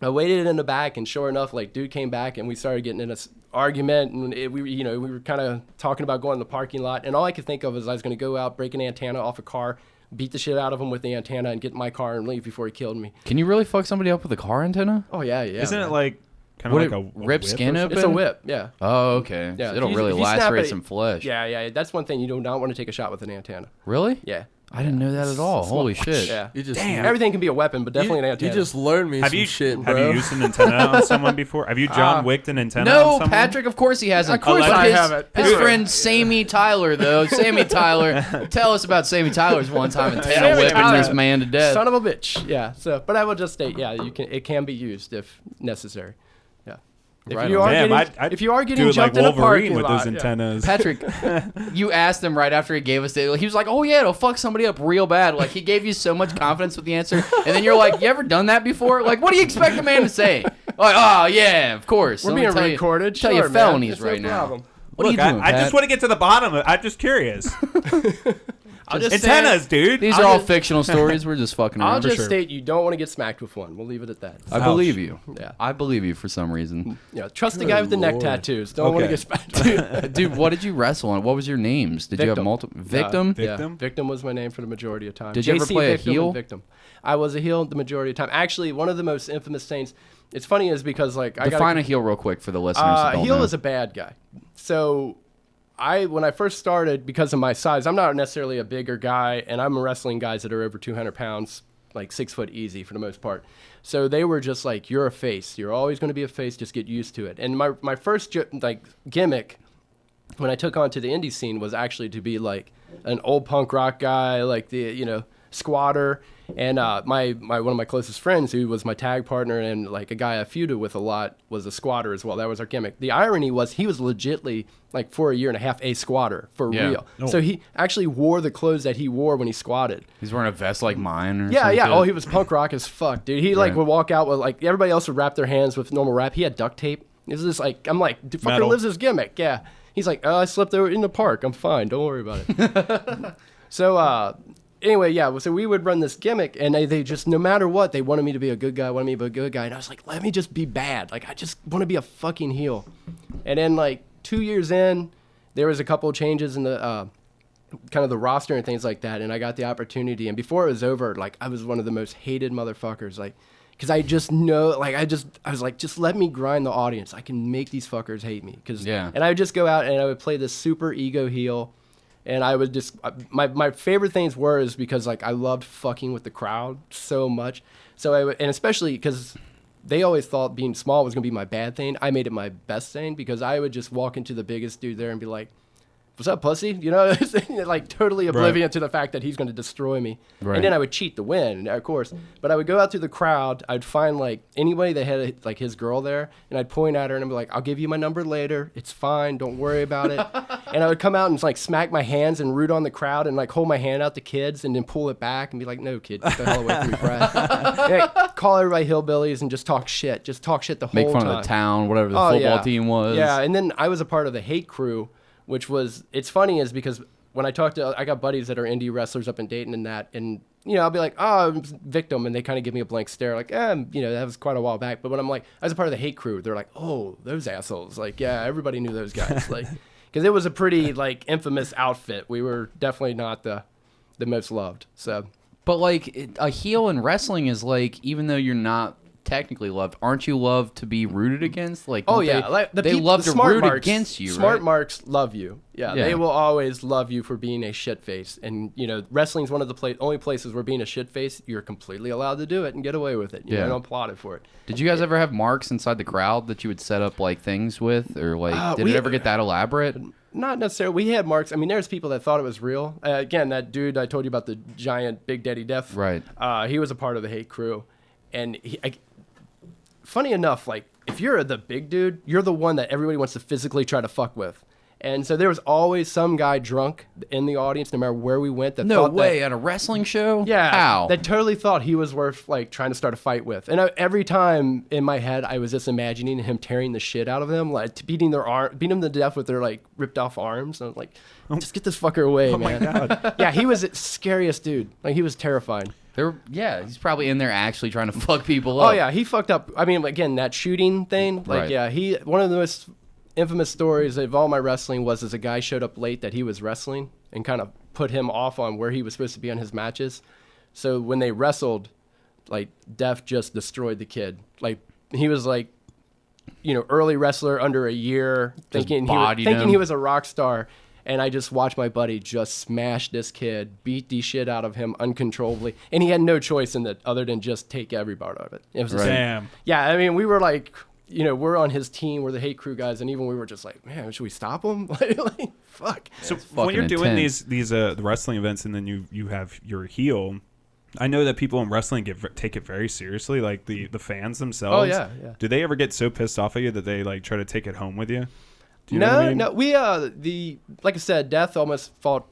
S4: I waited in the back, and sure enough, like, dude came back, and we started getting in an argument, and we were kind of talking about going in the parking lot, and all I could think of is I was going to go out, break an antenna off a car, beat the shit out of him with the antenna, and get in my car and leave before he killed me.
S1: Can you really fuck somebody up with a car antenna?
S4: Oh, yeah.
S2: Isn't it like kind of like a
S1: rip
S2: whip
S1: skin
S2: or
S1: open?
S4: It's a whip, yeah.
S1: Oh, okay.
S4: Yeah.
S1: So it'll really
S4: if you snap
S1: lacerate
S4: it-
S1: some flesh.
S4: Yeah. That's one thing. You do not want to take a shot with an antenna.
S1: Really?
S4: Yeah.
S1: I didn't know that at all. Holy shit.
S4: Yeah.
S3: You just
S4: Everything can be a weapon, but definitely an
S3: You
S4: antenna.
S3: just learned me
S2: Have
S3: some
S2: you
S3: shit,
S2: have
S3: bro.
S2: you used an antenna on someone before? Have you John Wicked an antenna on
S1: No,
S2: someone?
S1: Patrick, of course he hasn't.
S4: Of course
S1: But
S4: I
S1: his,
S4: haven't.
S1: His friend Sammy Tyler, though. Sammy Tyler. Tell us about Sammy Tyler's one time antenna
S4: Sammy
S1: whipping
S4: Tyler.
S1: this man to death.
S4: Son of a bitch. Yeah. So, but I will just state, yeah, you can. It can be used if necessary. Yeah. If
S1: Right
S4: you
S1: on.
S4: are
S2: Damn,
S4: getting,
S2: I'd
S4: if you are getting
S2: do it like
S4: jumped in a
S2: Wolverine
S4: parking
S2: with
S4: lot,
S2: those antennas.
S1: Patrick, you asked him right after he gave us the. He was like, "Oh yeah, it'll fuck somebody up real bad." Like he gave you so much confidence with the answer, and then you're like, "You ever done that before?" Like, what do you expect a man to say? Like, "Oh yeah, of course."
S4: We're
S1: Let me
S4: being
S1: tell you-
S4: recorded.
S1: Tell
S4: Sure,
S1: you
S4: man.
S1: felonies
S4: It's no
S1: right now.
S4: problem.
S1: What are you
S2: Look,
S1: doing,
S2: I just
S1: Pat?
S2: want to get to the bottom of it. I'm just curious.
S4: I'll just
S2: Antennas, dude.
S1: These
S4: I'll
S1: are all
S4: just-
S1: fictional stories. We're just fucking around.
S4: I'll just
S2: sure.
S4: state you don't want to get smacked with one. We'll leave it at that.
S1: I believe you.
S4: Yeah.
S1: I believe you for some reason.
S4: Yeah. Trust the guy with the neck
S3: Lord.
S4: tattoos. Don't want to
S2: Okay.
S4: get smacked.
S1: Dude, what did you wrestle on? What was your names? Did you have
S4: Victim.
S1: multiple Victim?
S2: Victim?
S4: Yeah. Victim was my name for the majority of time.
S1: Did you ever
S4: JC
S1: play a
S4: Victim and
S1: heel?
S4: Victim. I was a heel the majority of time. Actually, one of the most infamous things. It's funny is because like I
S1: Define
S4: got
S1: a heel real quick for the listeners. that don't
S4: heel
S1: know.
S4: is a bad guy. So when I first started, because of my size, I'm not necessarily a bigger guy, and I'm wrestling guys that are over 200 pounds, like 6 foot easy for the most part. So they were just like, you're a face. You're always going to be a face. Just get used to it. And my first gimmick when I took on to the indie scene was actually to be like an old punk rock guy, like the squatter. And one of my closest friends, who was my tag partner and like a guy I feuded with a lot, was a squatter as well. That was our gimmick. The irony was he was legitly, like for a year and a half, a squatter for
S1: Yeah.
S4: real.
S2: Oh.
S4: So he actually wore the clothes that he wore when he squatted.
S1: He's wearing a vest like mine. Or
S4: Yeah,
S1: some
S4: yeah.
S1: shit.
S4: Oh, he was punk rock as fuck, dude. He like
S1: Right.
S4: would walk out with like everybody else would wrap their hands with normal wrap. He had duct tape. It was just like I'm like, dude, fucker
S2: Metal.
S4: lives his gimmick. Yeah. He's like, oh, I slept over in the park. I'm fine. Don't worry about it. So anyway, yeah. So we would run this gimmick, and they just no matter what, they wanted me to be a good guy. Wanted me to be a good guy, and I was like, let me just be bad. Like I just want to be a fucking heel. And then like 2 years in, there was a couple of changes in the kind of the roster and things like that, and I got the opportunity. And before it was over, like I was one of the most hated motherfuckers, like because I just know, like I was like, just let me grind the audience. I can make these fuckers hate me.
S1: Yeah.
S4: And I would just go out and I would play this super ego heel, and I would just my favorite things were is because like I loved fucking with the crowd so much. So I would, and especially because they always thought being small was gonna be my bad thing. I made it my best thing because I would just walk into the biggest dude there and be like, what's up, pussy? You know, like totally oblivious to the fact that he's going to destroy me.
S1: Right.
S4: And then I would cheat to win, of course. But I would go out to the crowd. I'd find like anybody that had like his girl there, and I'd point at her and I'd be like, I'll give you my number later. It's fine. Don't worry about it. And I would come out and like smack my hands and root on the crowd and like hold my hand out to kids and then pull it back and be like, no, kid, get the hell away from me, Brad. And I'd call everybody hillbillies and just talk shit. Just talk shit the whole
S1: Make
S4: time.
S1: fun of the town, whatever the
S4: Oh,
S1: football
S4: yeah.
S1: team was.
S4: Yeah, and then I was a part of the hate crew, which was, it's funny is because when I talk to, I got buddies that are indie wrestlers up in Dayton and that, and, you know, I'll be like, oh, I'm Victim, and they kind of give me a blank stare, like, you know, that was quite a while back. But when I'm like, I was a part of the hate crew, they're like, oh, those assholes. Like, yeah, everybody knew those guys. Like, because it was a pretty, like, infamous outfit. We were definitely not the most loved, so.
S1: But like a heel in wrestling is like, even though you're not technically loved, aren't you loved to be rooted against? Like,
S4: Oh
S1: don't
S4: yeah,
S1: they,
S4: like
S1: they
S4: peop-
S1: love
S4: the
S1: to
S4: smart
S1: root
S4: marks,
S1: against you.
S4: Smart
S1: right?
S4: marks love you. Yeah,
S1: Yeah.
S4: they will always love you for being a shit face. And you know, wrestling's one of the only places where being a shit face, you're completely allowed to do it and get away with it. You
S1: Yeah.
S4: know, don't applaud it for it.
S1: Did you guys ever have marks inside the crowd that you would set up like things with, or like did it ever get that elaborate?
S4: Not necessarily. We had marks. I mean, there's people that thought it was real. Again, that dude I told you about, the giant Big Daddy Death.
S1: Right.
S4: He was a part of the hate crew, and funny enough, like if you're the big dude, you're the one that everybody wants to physically try to fuck with. And so there was always some guy drunk in the audience, no matter where we went. That
S1: No
S4: thought
S1: way,
S4: That,
S1: at a wrestling show?
S4: yeah,
S1: How?
S4: that totally thought he was worth like trying to start a fight with. And every time in my head, I was just imagining him tearing the shit out of them, like beating them to death with their like ripped off arms. And I was like, just get this fucker away, man.
S2: my God.
S4: Yeah, he was the scariest dude. Like he was terrifying.
S1: Yeah, he's probably in there actually trying to fuck people up.
S4: Oh yeah, he fucked up. I mean, again, that shooting thing. Like,
S1: Right.
S4: yeah, one of the most infamous stories of all my wrestling was as a guy showed up late that he was wrestling and kind of put him off on where he was supposed to be on his matches. So when they wrestled, like Def just destroyed the kid. Like he was like, you know, early wrestler under a year, thinking
S1: bodied
S4: he
S1: him.
S4: was a rock star. And I just watched my buddy just smash this kid, beat the shit out of him uncontrollably. And he had no choice in that other than just take every part of it. It was just,
S2: Damn.
S4: yeah, I mean, we were like, we're on his team. We're the hate crew guys. And even we were just like, man, should we stop him? like fuck.
S2: So
S1: It's
S2: when you're
S1: fucking
S2: doing
S1: intense.
S2: these the wrestling events and then you have your heel, I know that people in wrestling take it very seriously, like the fans themselves.
S4: Oh, yeah.
S2: Do they ever get so pissed off at you that they like try to take it home with you? Do you know what I mean?
S4: No, we like I said, Death almost fought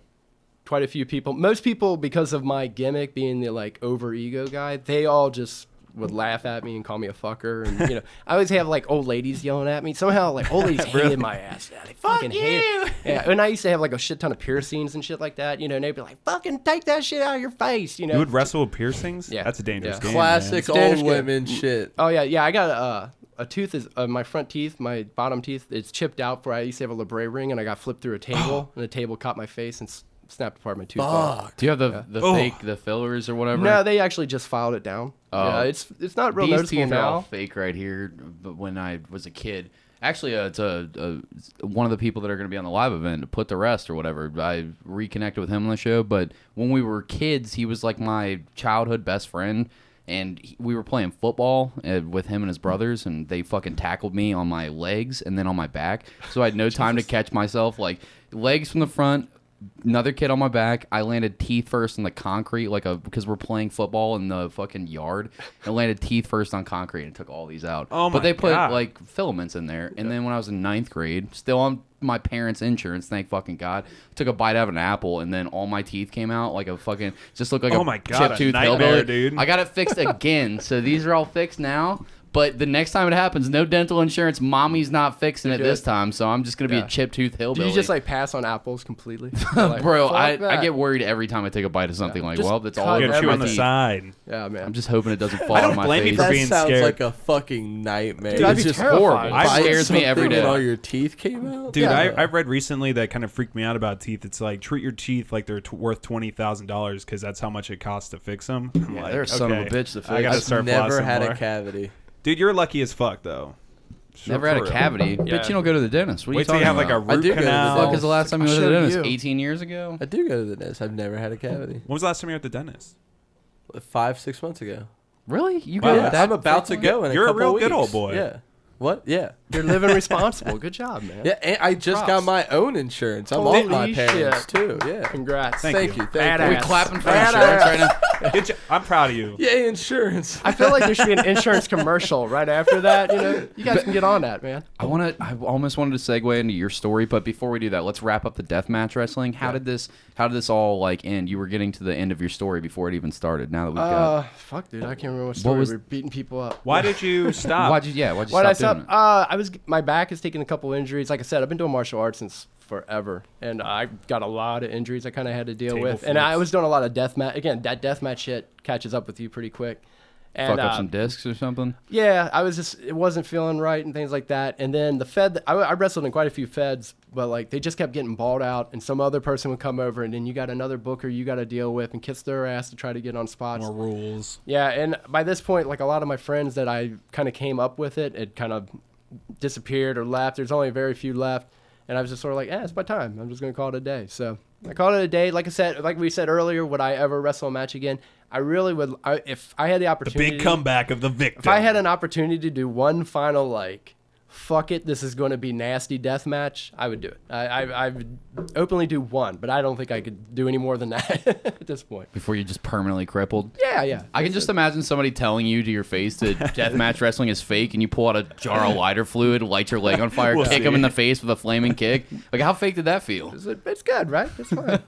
S4: quite a few people. Most people, because of my gimmick being the like over ego guy, they all just would laugh at me and call me a fucker. And I always have like old ladies yelling at me. Somehow like old ladies hated my ass. Yeah, they fucking hate it. Yeah, and I used to have like a shit ton of piercings and shit like that. And they'd be like, "Fucking take that shit out of your face."
S2: You would wrestle with piercings?
S4: Yeah.
S2: That's a dangerous
S4: Yeah.
S2: game.
S3: Classic
S2: Man.
S3: old
S4: Standard
S3: women shit.
S4: Oh yeah. I got a tooth is my front teeth, my bottom teeth. It's chipped out. I used to have a labrae ring, and I got flipped through a table, and the table caught my face and snapped apart my tooth.
S3: Fuck.
S1: Do you have the fillers or whatever?
S4: No, they actually just filed it down.
S1: Oh.
S4: Yeah, it's not real
S1: These
S4: noticeable
S1: teeth are all
S4: now.
S1: fake right here. But when I was a kid, actually, it's one of the people that are going to be on the live event to put the rest or whatever. I reconnected with him on the show. But when we were kids, he was like my childhood best friend. And we were playing football with him and his brothers, and they fucking tackled me on my legs and then on my back. So I had no time to catch myself. Like, legs from the front, another kid on my back. I landed teeth first in the concrete, because we're playing football in the fucking yard. I landed teeth first on concrete and took all these out.
S2: Oh, my
S1: But they put
S2: God.
S1: like filaments in there. And then when I was in 9th grade, still on my parents' insurance, thank fucking God, took a bite out of an apple, and then all my teeth came out like a fucking, just looked like
S2: Oh
S1: a
S2: my God,
S1: chipped
S2: a
S1: tooth
S2: nightmare,
S1: hillbilly.
S2: dude.
S1: I got it fixed again. So these are all fixed now. But the next time it happens, no dental insurance. Mommy's not fixing it
S4: good.
S1: this time, so I'm just gonna be
S4: Yeah.
S1: a chipped tooth
S4: Do
S1: hillbilly.
S4: you just like pass on apples completely? Like,
S1: Bro,
S4: fuck
S1: I
S4: that.
S1: get worried every time I take a bite of something. Like,
S4: Just
S1: well, that's all
S4: cut
S2: You
S1: over
S2: gotta chew
S1: my
S2: on the
S1: teeth.
S2: side.
S4: Yeah, man.
S1: I'm just hoping it doesn't fall
S2: I don't
S1: on my
S2: blame you
S1: face.
S2: for
S3: That
S2: being
S3: sounds
S2: scared.
S3: like a fucking nightmare.
S4: Dude, I'd
S1: It's
S4: be
S1: just
S4: terrified.
S1: horrible. It
S3: Bite
S1: scares me every
S3: something and
S1: day.
S3: all your teeth came out.
S2: Dude,
S4: Yeah.
S2: I read recently that kind of freaked me out about teeth. It's like treat your teeth like they're worth $20,000 because that's how much it costs to fix them. I'm
S1: Yeah,
S2: like,
S1: they're a son of a
S2: okay,
S1: bitch to
S2: I
S1: fix.
S2: gotta
S3: I've
S2: start
S3: never
S2: flossing
S3: had
S2: more.
S3: a cavity.
S2: Dude, you're lucky as fuck though.
S1: Never had a
S2: For real.
S1: cavity.
S4: Yeah.
S1: But you don't go to the dentist. What are
S2: Wait
S1: you
S2: till you
S1: talking
S2: have like a
S1: about?
S2: root
S3: do go to the
S2: canal.
S1: Fuck is the last time you went to the
S4: I'll show
S1: dentist?
S4: you.
S1: 18 years ago?
S3: I do go to the dentist. I've never had a cavity.
S2: When was the last time you were at the dentist?
S3: 5-6 months ago.
S1: Really? You
S2: Wow.
S1: go
S2: Yeah,
S1: that
S3: I'm about to go in a
S2: You're a
S3: couple
S2: real
S3: weeks.
S2: good old boy.
S3: Yeah. What? Yeah.
S4: You're living responsible. Good job, man.
S3: Yeah, and I just
S4: Props.
S3: got my own insurance. I'm
S4: Holy
S3: on my parents
S4: shit.
S3: too. Yeah.
S4: Congrats.
S3: Thank you. Thank
S4: Badass.
S3: you.
S1: We clapping for
S4: Badass.
S1: insurance right now?
S2: Good I'm proud of you.
S3: Yay, insurance.
S4: I feel like there should be an insurance commercial right after that. You guys can get on that, man.
S1: I almost wanted to segue into your story, but before we do that, let's wrap up the deathmatch wrestling. How did this all like end? You were getting to the end of your story before it even started. Now that we've got,
S4: Fuck, dude, I can't remember what story.
S1: was-
S4: We're beating people up.
S2: Why did you stop?
S1: why'd you
S4: Why did
S1: stop
S4: I stop?
S1: doing it?
S4: My back has taken a couple injuries. Like I said, I've been doing martial arts since forever, and I got a lot of injuries I kind of had to deal
S2: Table
S4: with. And
S2: flips.
S4: I was doing a lot of deathmatch. Again, that deathmatch shit catches up with you pretty quick. And,
S1: Fuck up some discs or something?
S4: yeah, it wasn't feeling right and things like that. And then the Fed, I wrestled in quite a few Feds, but like they just kept getting balled out, and some other person would come over, and then you got another booker you got to deal with and kiss their ass to try to get on spots.
S2: More rules.
S4: Yeah, and by this point, like a lot of my friends that I kind of came up with it kind of disappeared or left. There's only very few left, and I was just sort of like, it's my time. I'm just gonna call it a day. So I called it a day. Like I said, like we said earlier, would I ever wrestle a match again? I really would. If I had the
S2: The
S4: opportunity,
S2: big comeback of the victim.
S4: if I had an opportunity to do one final like, fuck it, this is going to be nasty death match, I would do it. I would openly do one, but I don't think I could do any more than that at this point.
S1: Before you just permanently crippled?
S4: Yeah.
S1: I can just imagine somebody telling you to your face that deathmatch wrestling is fake, and you pull out a jar of lighter fluid, light your leg on fire,
S2: We'll
S1: kick
S2: see.
S1: him in the face with a flaming kick. Like, how fake did that feel?
S4: It's good, right? It's fine.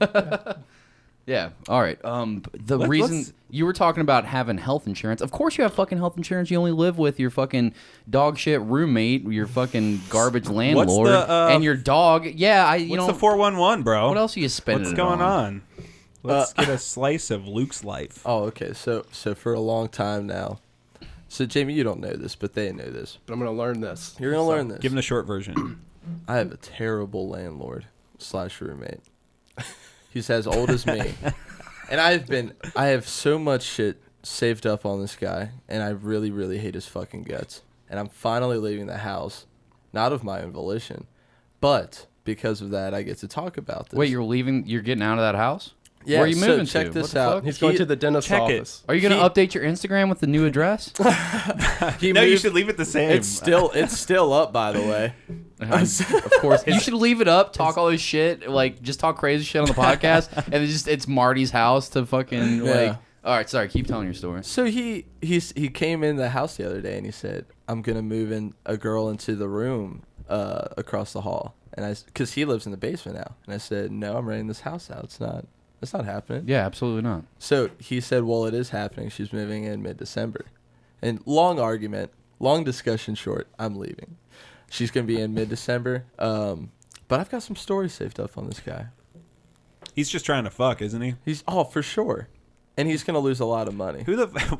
S1: Yeah. All right. The reason you were talking about having health insurance, of course you have fucking health insurance. You only live with your fucking dog shit roommate, your fucking garbage landlord, and your dog. Yeah.
S2: What's the 411, bro?
S1: What else are you spending?
S2: What's
S1: it
S2: going on? Let's get a slice of Luke's life.
S3: Oh, okay. So for a long time now. So Jaimie, you don't know this, but they know this.
S4: But I'm going to learn this.
S3: You're gonna learn this.
S2: Give him the short version.
S3: I have a terrible landlord / roommate. He's as old as me. And I have so much shit saved up on this guy, and I really, really hate his fucking guts. And I'm finally leaving the house, not of my own volition, but because of that, I get to talk about this.
S1: Wait, you're leaving? You're getting out of that house?
S3: Yeah,
S1: Where are you
S3: so
S1: moving
S3: check
S1: to?
S3: this
S1: What the
S3: out.
S1: fuck?
S4: He's going to the dentist's
S2: check it.
S4: office.
S1: Are you gonna update your Instagram with the new address?
S3: He
S2: No, you
S3: moved-
S2: should leave it the same.
S3: It's still up, by the way.
S1: Of course, you should leave it up. Talk all this shit, like just talk crazy shit on the podcast, and it's Marty's house to fucking
S3: Yeah.
S1: like. All right, sorry. Keep telling your story.
S3: So he came in the house the other day and he said, "I'm gonna move in a girl into the room across the hall," and because he lives in the basement now, and I said, "No, I'm renting this house out. It's not happening."
S1: Yeah, absolutely not.
S3: So he said, "Well, it is happening. She's moving in mid-December," and long argument, long discussion short, I'm leaving. She's gonna be in mid-December, but I've got some stories saved up on this guy.
S2: He's just trying to fuck, isn't he?
S3: He's for sure. And he's going to lose a lot of money.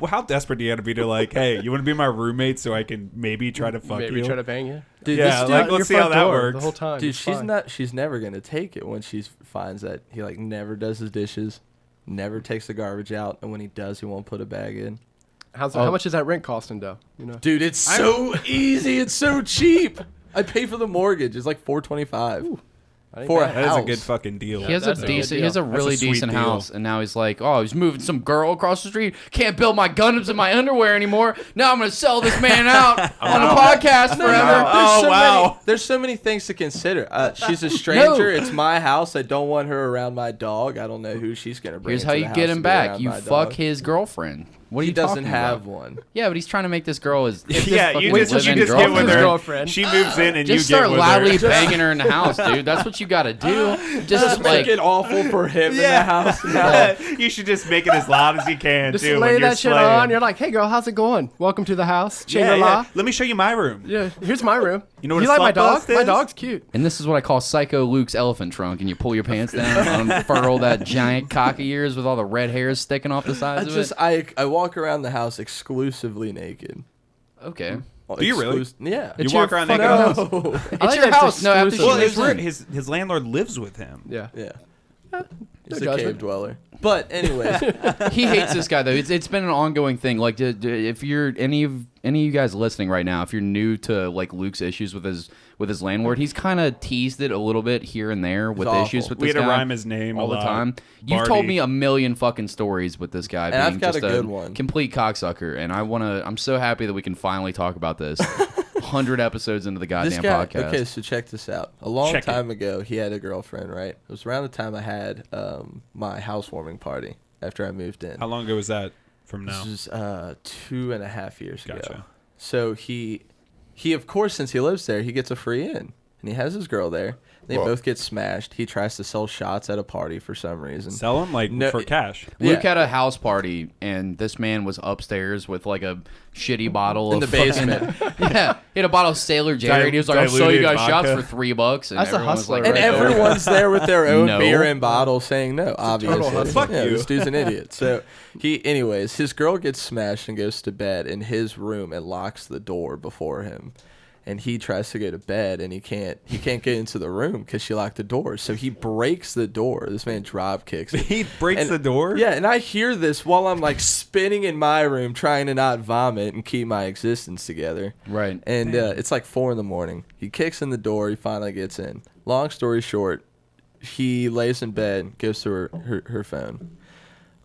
S2: How desperate do you have to be to like, hey, you want to be my roommate so I can maybe try to fuck
S4: Maybe
S2: you?
S4: try to bang you.
S3: Dude,
S2: yeah,
S3: this dude,
S2: like
S4: Your
S2: let's see how
S4: front
S2: that
S4: door
S2: works.
S4: The whole time.
S3: dude,
S4: It's
S3: she's
S4: fine.
S3: she's never going to take it when she finds that he like never does his dishes, never takes the garbage out, and when he does, he won't put a bag in.
S4: How much is that rent costing, though? You know.
S3: Dude, it's so easy. It's so cheap. I pay for the mortgage. It's like $425 for a
S2: That is
S3: house.
S2: a good fucking deal.
S1: He has a
S4: that's a good
S1: decent. He has a
S4: deal.
S2: That's
S1: really
S2: a sweet
S1: decent
S2: deal.
S1: house, and now he's like, oh, he's moving some girl across the street. Can't build my Gundams in my underwear anymore. Now I'm gonna sell this man out on a podcast forever.
S2: Oh, wow.
S3: There's so many things to consider. She's a stranger.
S1: No.
S3: It's my house. I don't want her around my dog. I don't know who she's gonna bring.
S1: Here's
S3: into
S1: how
S3: the
S1: you
S3: house
S1: get
S3: to
S1: him
S3: be
S1: back.
S3: around
S1: You
S3: my
S1: fuck
S3: dog.
S1: his girlfriend. What are
S3: He
S1: you
S3: doesn't
S1: talking
S3: have
S1: about?
S3: one.
S1: Yeah, but he's trying to make this girl his.
S2: Yeah, you
S1: fucking
S2: just
S1: live-in
S2: get with
S1: girlfriend.
S2: her.
S4: Girlfriend.
S2: She moves in and
S1: Just
S2: you get
S1: start
S2: with
S1: loudly
S2: her.
S1: banging her in the house, dude. That's what you gotta do. Just
S3: Make
S1: like
S3: it awful for him in the house.
S2: You should just make it as loud as you can.
S4: Just
S2: too, when
S4: lay
S2: you're
S4: that shit
S2: slaying.
S4: on. You're like, hey, girl, how's it going? Welcome to the house.
S2: Yeah,
S4: Shangri-La.
S2: yeah. Let me show you my room.
S4: Yeah, here's my room.
S2: You know what
S4: you
S2: a
S4: like my
S2: slut
S4: dog?
S2: bust
S4: My
S2: is?
S4: dog's cute.
S1: And this is what I call Psycho Luke's elephant trunk. And you pull your pants down, unfurl that giant cock of yours with all the red hairs sticking off the sides of it.
S3: I walk around the house exclusively naked.
S1: Okay.
S2: Do you really?
S3: Yeah.
S2: You
S4: It's
S2: walk
S4: your
S2: around naked.
S4: fucking
S3: No.
S4: house.
S1: It's your house. No, after she
S2: Well,
S1: moves in.
S2: his landlord lives with him.
S4: Yeah.
S3: Yeah.
S4: No
S3: He's a
S4: judgment.
S3: cave dweller. But anyways,
S1: He hates this guy though. It's been an ongoing thing. Like, if you're any of you guys listening right now, if you're new to like Luke's issues with his landlord, he's kind of teased it a little bit here and there with
S3: awful.
S1: issues with
S2: We
S1: this
S2: had to
S1: guy
S2: rhyme his name
S1: all
S2: a
S1: the
S2: lot.
S1: time. You've
S2: Barty.
S1: told me a million fucking stories with this guy being
S3: I've got
S1: just
S3: a good one.
S1: complete cocksucker, and I'm so happy that we can finally talk about this. 100 episodes into the
S3: this
S1: goddamn
S3: guy.
S1: podcast.
S3: Okay, so check this out. A long
S2: Check it.
S3: time ago, he had a girlfriend. Right. It was around the time I had my housewarming party after I moved in.
S2: How long ago was that from now?
S3: This was 2.5 years ago.
S2: Gotcha.
S3: So he of course, since he lives there, he gets a free in, and he has his girl there. They both get smashed. He tries to sell shots at a party for some reason.
S2: Sell him like
S3: No,
S2: for cash.
S1: Luke
S3: Yeah.
S1: had a house party, and this man was upstairs with like a shitty bottle
S3: In
S1: of
S3: the basement.
S1: yeah, he had a bottle of Sailor Jerry, and he was like, "I'll sell you
S2: Diluted
S1: guys shots
S2: vodka.
S1: for $3." And
S4: That's a
S1: everyone was
S4: hustler
S1: like,
S3: And
S4: right there.
S3: everyone's there with their own
S1: No.
S3: beer and bottle saying no, obviously.
S4: hustler.
S2: Fuck
S3: Yeah,
S2: you.
S3: This dude's an idiot. So anyways, his girl gets smashed and goes to bed in his room and locks the door before him. And he tries to go to bed and he can't get into the room because she locked the door. So he breaks the door. This man drop kicks it.
S2: He breaks
S3: And-
S2: the door.
S3: Yeah, and I hear this while I'm like spinning in my room trying to not vomit and keep my existence together.
S1: Right.
S3: And it's like 4 a.m. He kicks in the door. He finally gets in. Long story short, he lays in bed, goes to her phone.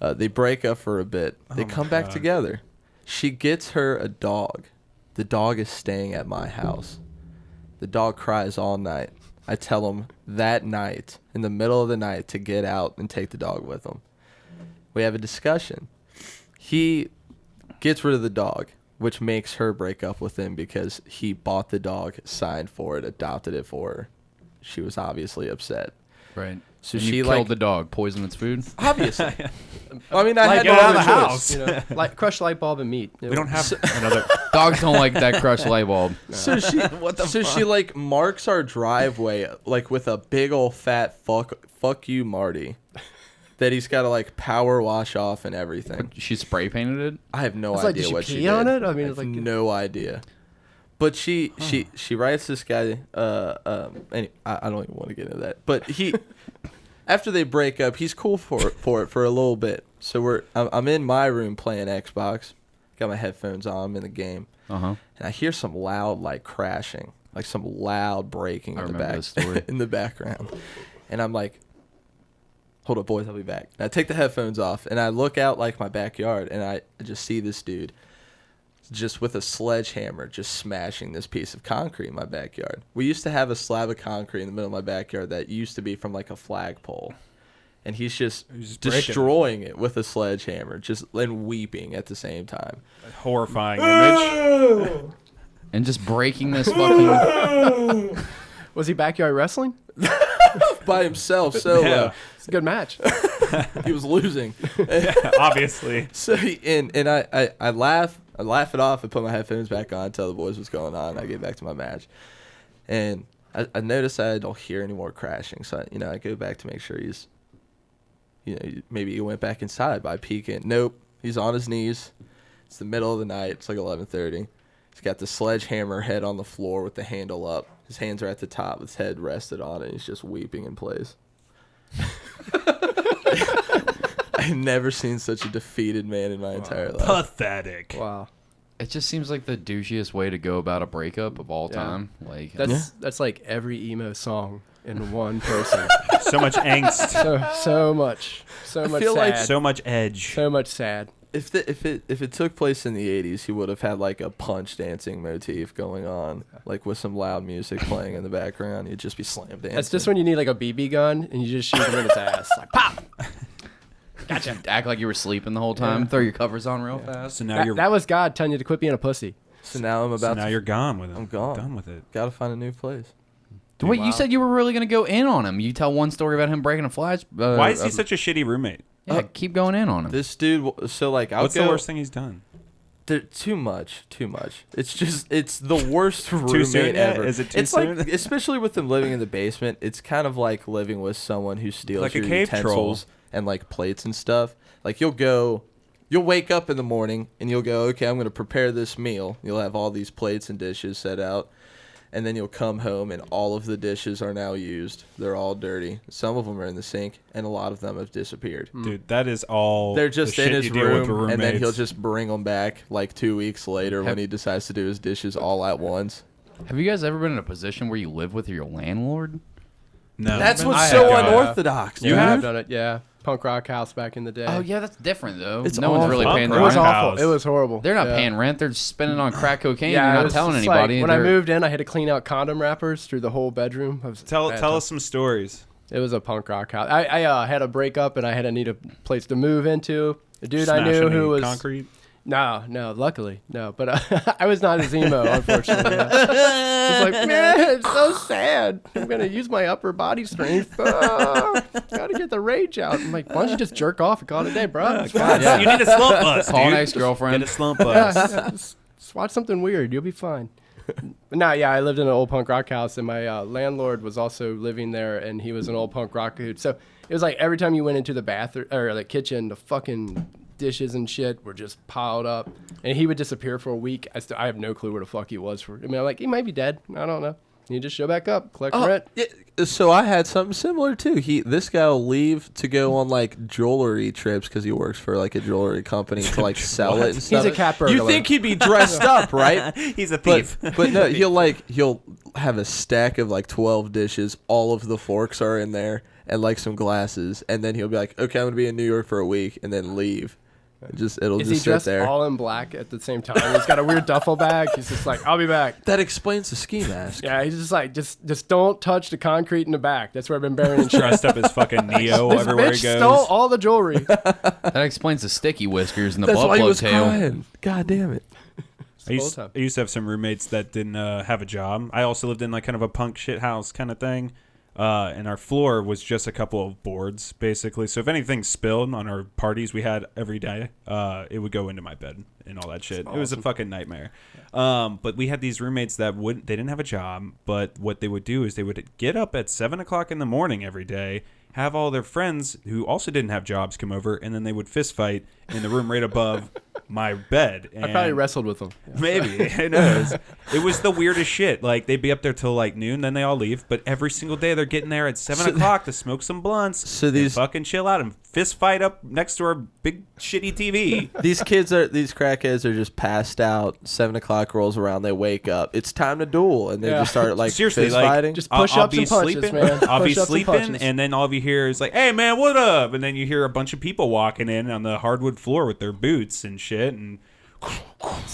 S3: They break up for a bit. They come back together. She gets her a dog. The dog is staying at my house. The dog cries all night. I tell him that night, in the middle of the night, to get out and take the dog with him. We have a discussion. He gets rid of the dog, which makes her break up with him because he bought the dog, signed for it, adopted it for her. She was obviously upset.
S1: Right.
S3: So
S1: And
S3: she
S1: you killed
S3: like
S1: the dog, poisoned its food.
S3: obviously. I mean, I
S4: Like,
S3: had
S2: get
S3: no
S2: out of
S3: other
S2: the
S3: choice.
S2: house.
S4: You know, like crushed light bulb and meat.
S2: We don't have another.
S1: Dogs don't like that crushed light bulb.
S3: So she like marks our driveway like with a big old fat fuck you Marty that he's got to like power wash off and everything.
S1: She spray painted it.
S3: I have no
S4: It's like,
S3: idea
S4: did she
S3: what
S4: pee
S3: she did.
S4: on it? I mean,
S3: I
S4: it's
S3: have
S4: like-
S3: no idea. But she writes this guy. Anyway, I don't even want to get into that. But he, after they break up, he's cool for it for a little bit. So I'm in my room playing Xbox, got my headphones on, I'm in the game,
S1: Uh huh.
S3: and I hear some loud like crashing. like some loud breaking in the back in the background, and I'm like, hold up, boys, I'll be back. And I take the headphones off, and I look out like my backyard, and I just see this dude just with a sledgehammer just smashing this piece of concrete in my backyard. We used to have a slab of concrete in the middle of my backyard that used to be from like a flagpole, and he's just destroying it with a sledgehammer, and weeping at the same time.
S2: A horrifying image.
S1: And just breaking this fucking...
S4: Was he backyard wrestling?
S3: By himself, so
S2: Yeah.
S4: It's a good match.
S3: he was losing.
S2: Obviously.
S3: So I laugh it off and put my headphones back on, tell the boys what's going on. I get back to my match, and I notice I don't hear any more crashing. So I go back to make sure he's, maybe he went back inside by peeking. Nope, he's on his knees. It's the middle of the night. It's like 11:30. He's got the sledgehammer head on the floor with the handle up. His hands are at the top. His head rested on it. He's just weeping in place. I've never seen such a defeated man in my entire life.
S2: Pathetic.
S4: Wow.
S1: It just seems like the douchiest way to go about a breakup of all time. Like
S4: That's like every emo song in one person.
S2: So much angst.
S4: so much
S3: feel
S4: sad.
S3: like
S2: So much edge.
S4: So much sad.
S3: If it took place in the 80s, he would have had like a punch dancing motif going on, like with some loud music playing in the background. He'd just be slam dancing.
S4: That's just when you need like a BB gun and you just shoot him in his ass. Like pop. Gotcha.
S1: act like you were sleeping the whole time. Throw your covers on real fast.
S2: So now
S4: That was God telling you to quit being a pussy.
S3: So now
S2: you're gone with it.
S3: I'm gone.
S2: Done with it.
S3: Gotta find a new place.
S1: Wait, you said you were really going to go in on him. You tell one story about him breaking a flash.
S2: Why is he such a shitty roommate?
S1: Yeah, keep going in on him.
S3: This dude. So like,
S2: What's the worst thing he's done?
S3: Too much. It's the worst roommate
S2: soon?
S3: ever.
S2: Is it too
S3: it's
S2: soon?
S3: like, especially with them living in the basement, it's kind of like living with someone who steals
S2: Like a
S3: your
S2: cave
S3: utensils and like plates and stuff. Like you'll wake up in the morning and you'll go, okay, I'm going to prepare this meal. You'll have all these plates and dishes set out. And then you'll come home and all of the dishes are now used. They're all dirty. Some of them are in the sink, and a lot of them have disappeared.
S2: Dude, that is all.
S3: They're just in his room, and then he'll
S2: roommates.
S3: just bring them back like 2 weeks later when he decides to do his dishes all at once.
S1: Have you guys ever been in a position where you live with your landlord?
S2: No.
S3: That's what's
S4: I
S3: so
S4: have.
S3: unorthodox.
S4: You
S3: dude.
S4: have done it, yeah. Punk rock house back in the day.
S1: Oh, yeah, that's different, though.
S3: It's
S1: no one's really
S3: awful.
S1: paying
S2: Punk
S1: their
S4: It was
S2: rock
S1: rent.
S4: awful.
S2: house.
S4: It was horrible.
S1: They're not
S4: Yeah.
S1: paying rent. They're spending on crack cocaine.
S4: Yeah,
S1: You're
S4: it
S1: not
S4: was
S1: telling
S4: just
S1: anybody.
S4: Like, when I
S1: They're-
S4: moved in, I had to clean out condom wrappers through the whole bedroom. It was
S2: Tell
S4: bad
S2: us
S4: time.
S2: some stories.
S4: It was a punk rock house. I had a breakup and I had to need a place to move into. The dude I knew
S2: Smashing
S4: who was
S2: concrete.
S4: No, luckily no. But I was not as emo, unfortunately. Yeah. It's like, man, it's so sad. I'm gonna use my upper body strength. Gotta get the rage out. I'm like, why don't you just jerk off and call it a day, bro? It's fine.
S1: Yeah.
S2: You need a slump bus.
S1: Call an
S2: dude.
S1: ex-girlfriend.
S2: Get a slump bus.
S4: Yeah, just watch something weird. You'll be fine. But no, yeah, I lived in an old punk rock house, and my landlord was also living there, and he was an old punk rock dude. So it was like every time you went into the bathroom or the kitchen, the fucking dishes and shit were just piled up, and he would disappear for a week. I have no clue where the fuck he was for. I mean, I'm like, he might be dead. I don't know. You just show back up, collect rent.
S3: Yeah, so I had something similar too. This guy will leave to go on like jewelry trips because he works for like a jewelry company to like sell it and stuff.
S4: He's a cat burglar.
S3: You think he'd be dressed up, right?
S2: He's a
S3: But
S2: thief.
S3: but no, he'll have a stack of like 12 dishes. All of the forks are in there and like some glasses, and then he'll be like, okay, I'm gonna be in New York for a week, and then leave. It'll
S4: Is
S3: just
S4: he
S3: sit
S4: dressed
S3: there.
S4: all in black at the same time? He's got a weird duffel bag. He's just like, I'll be back.
S3: That explains the ski mask.
S4: Yeah, he's just like, just don't touch the concrete in the back. That's where I've been burying shit.
S2: Dressed up as fucking Neo
S4: This
S2: everywhere
S4: bitch
S2: he goes.
S4: stole all the jewelry.
S1: That explains the sticky whiskers and the
S3: That's why he
S1: buffalo
S3: was
S1: tail.
S3: crying. God damn it.
S2: I
S4: whole time.
S2: used to have some roommates that didn't have a job. I also lived in like kind of a punk shit house kind of thing. And our floor was just a couple of boards, basically. So if anything spilled on our parties we had every day, it would go into my bed and all that shit. It was a fucking nightmare. But we had these roommates that they didn't have a job, but what they would do is they would get up at 7 o'clock in the morning every day, have all their friends who also didn't have jobs come over, and then they would fist fight in the room right above my bed.
S4: I probably wrestled with them. Yeah.
S2: Maybe. Who knows? It was the weirdest shit. Like, they'd be up there till like noon, then they all leave. But every single day they're getting there at 7 o'clock to smoke some blunts
S3: So
S2: and
S3: these
S2: fucking chill out and fist fight up next to our big shitty TV.
S3: These crackheads are just passed out. 7 o'clock rolls around, they wake up. It's time to duel, and they just start like
S2: seriously,
S3: fist
S2: like,
S3: fighting.
S4: Just push-ups and punches,
S2: sleeping,
S4: man.
S2: I'll be
S4: Push-ups and
S2: sleeping,
S4: punches.
S2: and then all you hear is like, "Hey man, what up?" And then you hear a bunch of people walking in on the hardwood floor with their boots and shit, and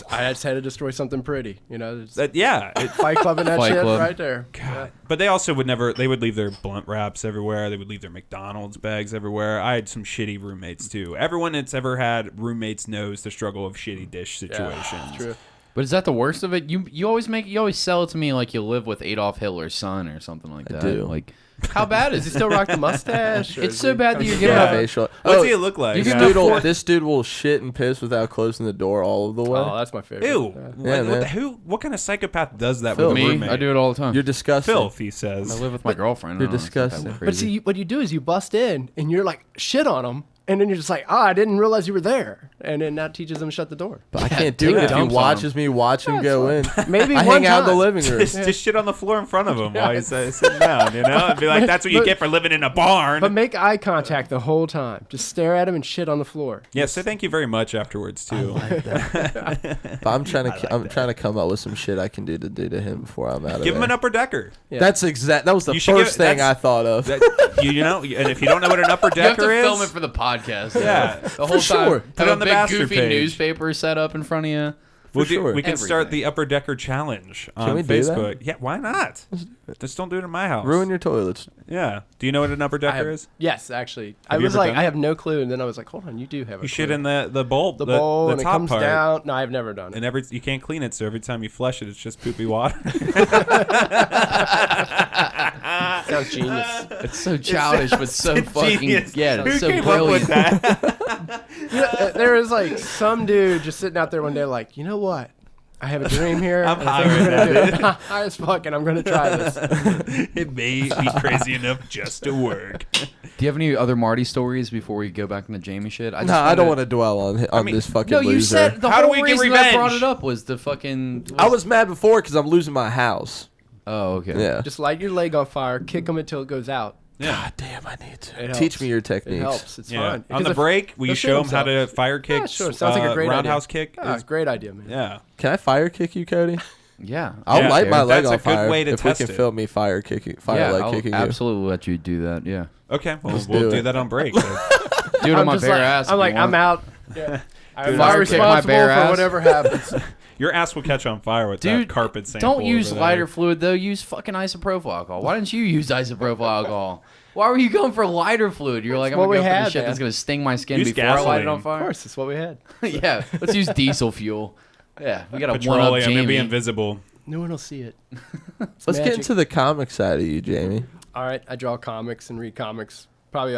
S4: I just had to destroy something pretty, you know.
S2: Fight
S4: Club and that
S1: Fight
S4: shit
S1: Club.
S4: right there.
S2: God. But they also would leave their blunt wraps everywhere. They would leave their McDonald's bags everywhere. I had some shitty roommates too. Everyone that's ever had roommates knows the struggle of shitty dish situations.
S4: True.
S1: But is that the worst of it? You always sell it to me like you live with Adolf Hitler's son or something like that.
S3: do.
S1: Like,
S4: How bad is he? Still rock the mustache? Or
S1: it's
S4: is
S1: so
S4: he-
S1: bad that you're
S3: Yeah.
S1: giving up.
S3: Facial.
S2: What's he look like?
S3: This dude will shit and piss without closing the door all of the way.
S4: Oh, that's my favorite.
S2: Ew.
S3: Yeah, man.
S2: What kind of psychopath does that
S3: Phil.
S2: with a
S1: Me,
S2: roommate?
S1: I do it all the time.
S3: You're disgusting.
S2: Filth, he
S1: I
S2: says.
S1: live with my girlfriend.
S3: You're
S1: I don't know, it's not that
S3: disgusting.
S4: But
S1: crazy.
S4: see, what you do is you bust in and you're like shit on them, and then you're just like, I didn't realize you were there, and then that teaches them to shut the door.
S3: But I can't
S1: take
S3: do it if he
S1: dumps on
S3: watches me watch him go in.
S4: Maybe
S3: I
S4: one
S3: hang out in the
S4: time.
S3: living room.
S2: Just shit on the floor in front of him while he's sitting down, you know? And be like, that's what you
S4: But-
S2: get for living in a barn.
S4: But make eye contact the whole time. Just stare at him and shit on the floor.
S2: Yeah, say thank you very much afterwards, too.
S3: But I'm trying to come up with some shit I can do to him before I'm out of
S2: Give him
S3: there.
S2: an upper decker.
S4: Yeah.
S3: That was the
S2: You should give-
S3: first thing I
S2: that's-
S3: thought of.
S2: You know, and if you don't know what an upper
S1: You have to
S2: decker is,
S1: film it for the podcast.
S2: Yeah.
S1: the whole
S3: For
S1: time.
S3: sure.
S2: Put
S1: Have
S2: it
S1: a
S2: on the
S1: big
S2: bastard
S1: goofy
S2: page.
S1: newspaper set up in front of you.
S3: sure.
S2: we can start
S1: Everything.
S2: the upper decker challenge on
S3: we do that?
S2: Facebook. Yeah, why not? Just don't do it in my house.
S3: Ruin your toilets.
S2: Yeah. Do you know what an upper
S4: I
S2: decker
S4: have-
S2: is?
S4: Yes, actually. I
S2: Have you
S4: was
S2: ever
S4: like,
S2: done
S4: I
S2: it?
S4: have no clue, and then I was like, hold on, you do have a
S2: You shit
S4: clue.
S2: in the bowl,
S4: the bowl,
S2: the
S4: and it
S2: top
S4: comes
S2: part.
S4: down. No, I've never done it.
S2: And you can't clean it, so every time you flush it, it's just poopy water.
S4: Sounds genius.
S1: It's so childish, but so fucking
S2: Genius.
S1: yeah.
S2: Who
S1: It's so
S2: came
S1: brilliant.
S2: up with that?
S4: There was like some dude just sitting out there one day, like, you know what? I have a dream here.
S2: I'm
S4: and I
S2: high
S4: think
S2: right
S4: we're gonna
S2: now,
S4: do it. High as fuck, and I'm gonna try this.
S2: It may be crazy enough just to work.
S1: Do you have any other Marty stories before we go back into Jaimie shit?
S3: No, I don't want to dwell on
S2: mean,
S3: this fucking
S1: No,
S3: loser.
S1: you said the
S2: How do
S1: whole
S2: we get
S1: reason I brought
S2: revenge?
S1: it up was the fucking.
S3: I was mad before because I'm losing my house.
S1: Oh, okay.
S3: Yeah.
S4: Just light your leg on fire, kick him until it goes out.
S2: Yeah.
S3: God damn, I need to.
S4: It
S3: Teach
S4: helps.
S3: me your
S4: It
S3: techniques.
S4: helps. It's
S2: Yeah.
S4: fun.
S2: On the
S4: Because
S2: break, will you
S4: they'll
S2: show them
S4: shoot
S2: how to
S4: themselves.
S2: fire kick?
S4: Yeah, sure. Sounds like a great
S2: roundhouse
S4: idea.
S2: kick.
S4: Ah, great idea, man.
S2: Yeah.
S3: Can I fire kick you, Cody?
S1: Yeah.
S3: I'll
S2: Yeah,
S3: light my leg
S2: that's
S3: on
S2: a good
S3: fire
S2: way to
S3: if we
S2: test
S3: can
S2: it.
S3: film me fire
S1: Yeah,
S3: leg
S1: I'll
S3: kicking you.
S1: absolutely let you do that. Yeah.
S2: Okay, well,
S3: Let's
S2: we'll
S3: do
S2: do
S3: it.
S2: that on break.
S1: Do it on
S4: I'm
S1: my
S4: just
S1: bare
S4: like,
S1: ass.
S4: I'm
S1: if
S4: like,
S1: you
S4: I'm
S1: want.
S4: out. Yeah. I'm
S1: Dude,
S4: not
S1: fire kick my
S4: responsible
S1: bare
S4: for
S1: ass.
S4: whatever happens.
S2: Your ass will catch on fire with
S1: Dude,
S2: that carpet sample.
S1: Don't use
S2: over there.
S1: lighter fluid though. Use fucking isopropyl alcohol. Why didn't you use isopropyl alcohol? Why were you going for lighter fluid? You're like, I'm
S4: what
S1: gonna
S4: we
S1: go for
S4: had,
S1: the shit
S4: man.
S1: that's gonna sting my skin
S2: Use
S1: before I light it on
S2: gasoline.
S4: Of
S1: fire.
S4: course, that's what we had.
S1: Yeah, let's use diesel fuel. Yeah, we got a one up
S2: Petroleum, it'll be
S1: Jaimie.
S2: invisible.
S4: No one will see it. It's
S3: Let's get
S4: magic.
S3: into the comic side of you, Jaimie.
S4: All right, I draw comics and read comics. Probably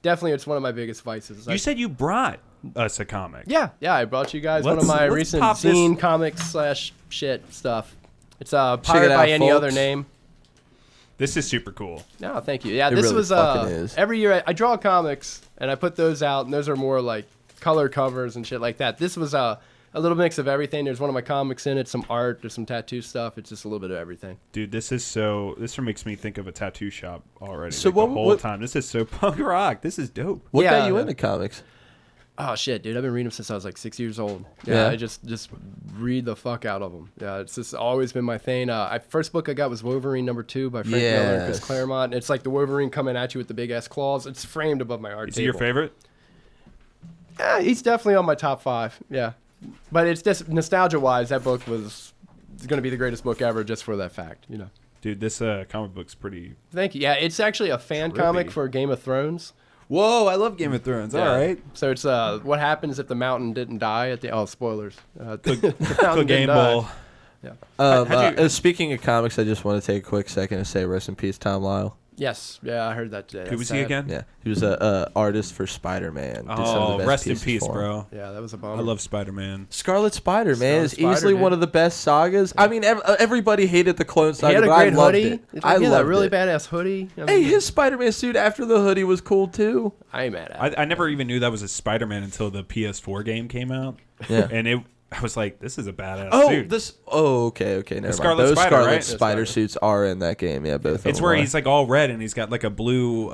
S4: definitely it's one of my biggest vices.
S2: You said you brought us a comic.
S4: Yeah, I brought you guys one
S2: Let's-
S4: of my
S2: let's
S4: recent
S2: pop this-
S4: zine comics / shit stuff. It's
S3: it
S4: Pirate
S3: out,
S4: by Any Other
S3: folks.
S4: Name.
S2: This is super cool.
S4: No, thank you. Yeah,
S3: It
S4: this
S3: really
S4: was
S3: fucking is.
S4: every year I draw comics and I put those out, and those are more like color covers and shit like that. This was a little mix of everything. There's one of my comics in it, some art, there's some tattoo stuff. It's just a little bit of everything.
S2: Dude, this makes me think of a tattoo shop already.
S3: So
S2: the
S3: what-
S2: whole
S3: what-
S2: time. This is so punk rock. This is dope.
S3: What
S4: Yeah,
S3: got you
S4: yeah.
S3: into comics?
S4: Oh shit, dude! I've been reading them since I was like 6 years old.
S3: Yeah.
S4: I just read the fuck out of them. Yeah, it's just always been my thing. First book I got was Wolverine #2 by Frank Miller and Chris
S3: Yes.
S4: Claremont. And it's like the Wolverine coming at you with the big ass claws. It's framed above my art
S2: Is
S4: table.
S2: he your favorite?
S4: Yeah, he's definitely on my top 5. Yeah, but it's just nostalgia wise, that book was going to be the greatest book ever just for that fact. You know.
S2: Dude, this comic book's pretty.
S4: Thank you. Yeah, it's actually a fan
S2: Trippy.
S4: comic for Game of Thrones.
S2: Whoa, I love Game of Thrones.
S4: Yeah.
S2: All right.
S4: So it's what happens if the mountain didn't die at the spoilers. The
S2: Cook
S4: mountain
S2: Game
S4: didn't die.
S2: Bowl.
S3: Um,
S2: how'd you-
S3: speaking of comics, I just want to take a quick second to say rest in peace, Tom Lyle.
S4: Yes, yeah, I heard that today.
S2: Who
S4: That's
S2: was he
S4: sad.
S2: again?
S3: Yeah, he was a artist for Spider-Man. Did some of the
S2: Oh,
S3: best
S2: rest in
S3: pieces
S2: peace,
S3: for him.
S2: bro.
S4: Yeah, that was a bummer.
S2: I love Spider-Man.
S3: Scarlet Spider, man,
S4: Scarlet
S3: is
S4: Spider,
S3: easily
S4: dude.
S3: one of the best sagas. I mean, everybody hated the Clone
S4: He
S3: Saga,
S4: had a
S3: but
S4: great
S3: I loved
S4: hoodie.
S3: it.
S4: He
S3: I
S4: had that
S3: loved
S4: really
S3: it.
S4: badass hoodie. I
S3: Hey,
S4: mean,
S3: his Spider-Man suit after the hoodie was cool too.
S4: I ain't mad at it.
S2: I never even knew that was a Spider-Man until the PS4 game came out.
S3: Yeah.
S2: And I was like, this is a badass
S3: Oh,
S2: suit.
S3: okay, never mind.
S2: Scarlet
S3: Those
S2: Spider,
S3: Scarlet
S2: right?
S3: Spider suits are in that game. Yeah, both.
S2: It's
S3: of
S2: where
S3: them
S2: he's like all red and he's got like a blue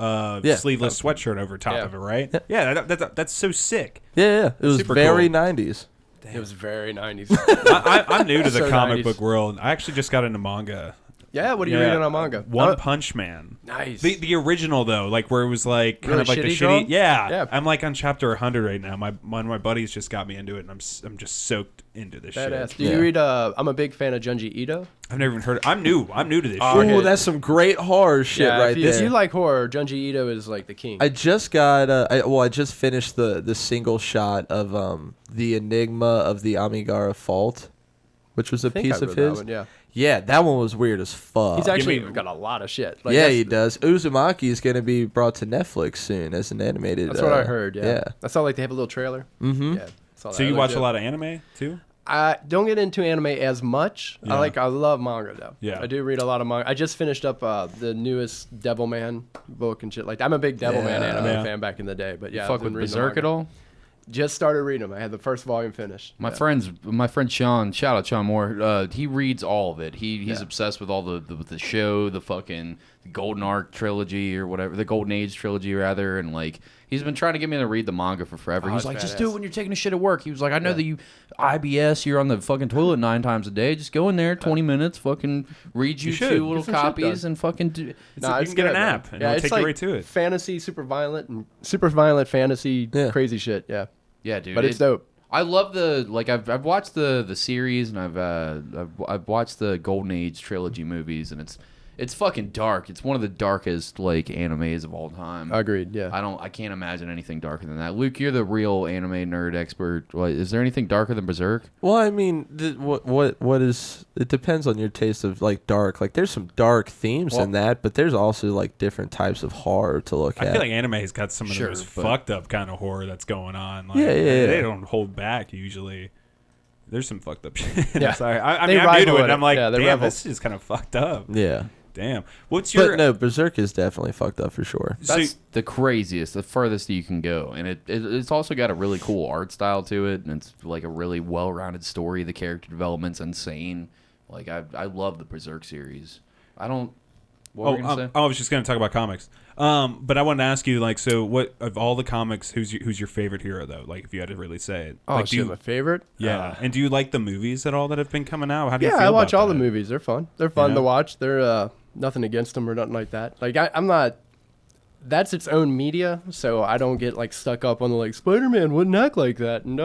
S2: sleeveless sweatshirt over top
S4: Yeah.
S2: of it, right? Yeah, that's so sick.
S3: Yeah. It was
S2: Super
S3: very
S2: cool.
S3: 90s.
S4: It was very 90s.
S2: I'm new to the
S4: So
S2: comic
S4: 90s.
S2: book world. I actually just got into manga.
S4: Yeah, what are you reading on manga?
S2: One Punch Man.
S4: Nice.
S2: The original though, like where it was like kind
S4: Really
S2: of like the
S4: shitty
S2: shitty.
S4: drawn?
S2: Yeah.
S4: Yeah.
S2: I'm like on chapter 100 right now. One of my buddies just got me into it, and I'm just soaked into this
S4: Badass.
S2: shit.
S4: Do you read? I'm a big fan of Junji Ito.
S2: I've never even heard. I'm new to this
S3: Oh,
S2: shit.
S3: that's some great horror shit right
S4: if
S3: there.
S4: you like horror, Junji Ito is like the king.
S3: I just got I just finished the single shot of the Enigma of the Amigara Fault, which was a
S4: I think I
S3: piece of
S4: read that
S3: his.
S4: one, yeah.
S3: Yeah, that one was weird as fuck.
S4: He's actually
S2: me-
S4: got a lot of shit. Like,
S3: yeah,
S4: that's-
S3: he does. Uzumaki is going to be brought to Netflix soon as an animated.
S4: That's what I heard. Yeah.
S3: Yeah.
S4: I saw like they have a little trailer.
S3: Mm-hmm.
S4: Yeah. Saw
S2: So
S4: that.
S2: you
S4: It
S2: watch
S4: looked
S2: a
S4: good.
S2: lot of anime too?
S4: I don't get into anime as much.
S2: Yeah.
S4: I love manga though.
S2: Yeah.
S4: I do read a lot of manga. I just finished up the newest Devilman book and shit. Like I'm a big Devilman anime
S2: Yeah.
S4: fan back in the day. But yeah,
S1: Fuck
S4: I've been
S1: with
S4: reading the
S1: Berserk at
S4: manga.
S1: all?
S4: Just started reading them. I had the first volume finished.
S1: My
S4: Yeah.
S1: friend Sean, shout out Sean Moore. He reads all of it. He's
S4: Yeah.
S1: obsessed with all the show, the fucking Golden Arc trilogy or whatever, the Golden Age trilogy rather, and like he's been trying to get me to read the manga for forever.
S4: Oh,
S1: He's
S4: it's
S1: like, just
S4: badass.
S1: do it when you're taking a shit at work. He was like, I know that you IBS, you're on the fucking toilet 9 times a day. Just go in there, 20 minutes, fucking read you
S2: should.
S1: 2
S2: Get
S1: little
S4: some shit
S1: copies
S4: done.
S1: and fucking do.
S4: Nah,
S2: you
S4: it's
S2: can get
S4: good,
S2: an
S4: man.
S2: app and
S4: Yeah,
S2: it'll
S4: it's
S2: take
S4: like
S2: you right to it.
S4: fantasy, super violent fantasy,
S3: Yeah.
S4: crazy shit. Yeah,
S1: Yeah, dude.
S4: but it's dope.
S1: I love I've watched the series and I've watched the Golden Age trilogy movies and it's fucking dark. It's one of the darkest like animes of all time.
S4: Agreed. Yeah.
S1: I can't imagine anything darker than that. Luke, you're the real anime nerd expert. Is there anything darker than Berserk?
S3: Well, I mean, what is? It depends on your taste of like dark. Like, there's some dark themes in that, but there's also like different types of horror to look
S2: I
S3: at.
S2: feel like anime has got some of
S1: Sure,
S2: the most
S1: but-
S2: fucked up kind of horror that's going on. Like,
S3: Yeah.
S2: They don't hold back usually. There's some fucked up shit.
S4: Yeah.
S2: Sorry. I
S4: They
S2: mean, I'm new to
S4: rival
S2: it. And
S4: it.
S2: I'm like,
S4: Yeah, they
S2: damn,
S4: rival.
S2: this is kind of fucked up.
S3: Yeah,
S2: Damn. What's your...
S3: but no, Berserk is definitely fucked up for sure.
S1: That's the craziest, the furthest you can go, and it's also got a really cool art style to it, and it's like a really well-rounded story. The character development's insane. Like I love the Berserk series. I don't. What were you gonna say?
S2: I was just going to talk about comics. But I wanted to ask you, like, so what of all the comics, who's your favorite hero though? Like, if you had to really say it.
S4: Oh
S2: like, do
S4: shit,
S2: you,
S4: my favorite.
S2: yeah. And do you like the movies at all that have been coming out? How do you
S4: Yeah,
S2: feel
S4: I watch
S2: about
S4: all
S2: that?
S4: the movies. They're fun. They're fun
S2: Yeah.
S4: to watch. They're nothing against them or nothing like that. Like I'm not. That's its own media, so I don't get like stuck up on the like Spider-Man wouldn't act like that, and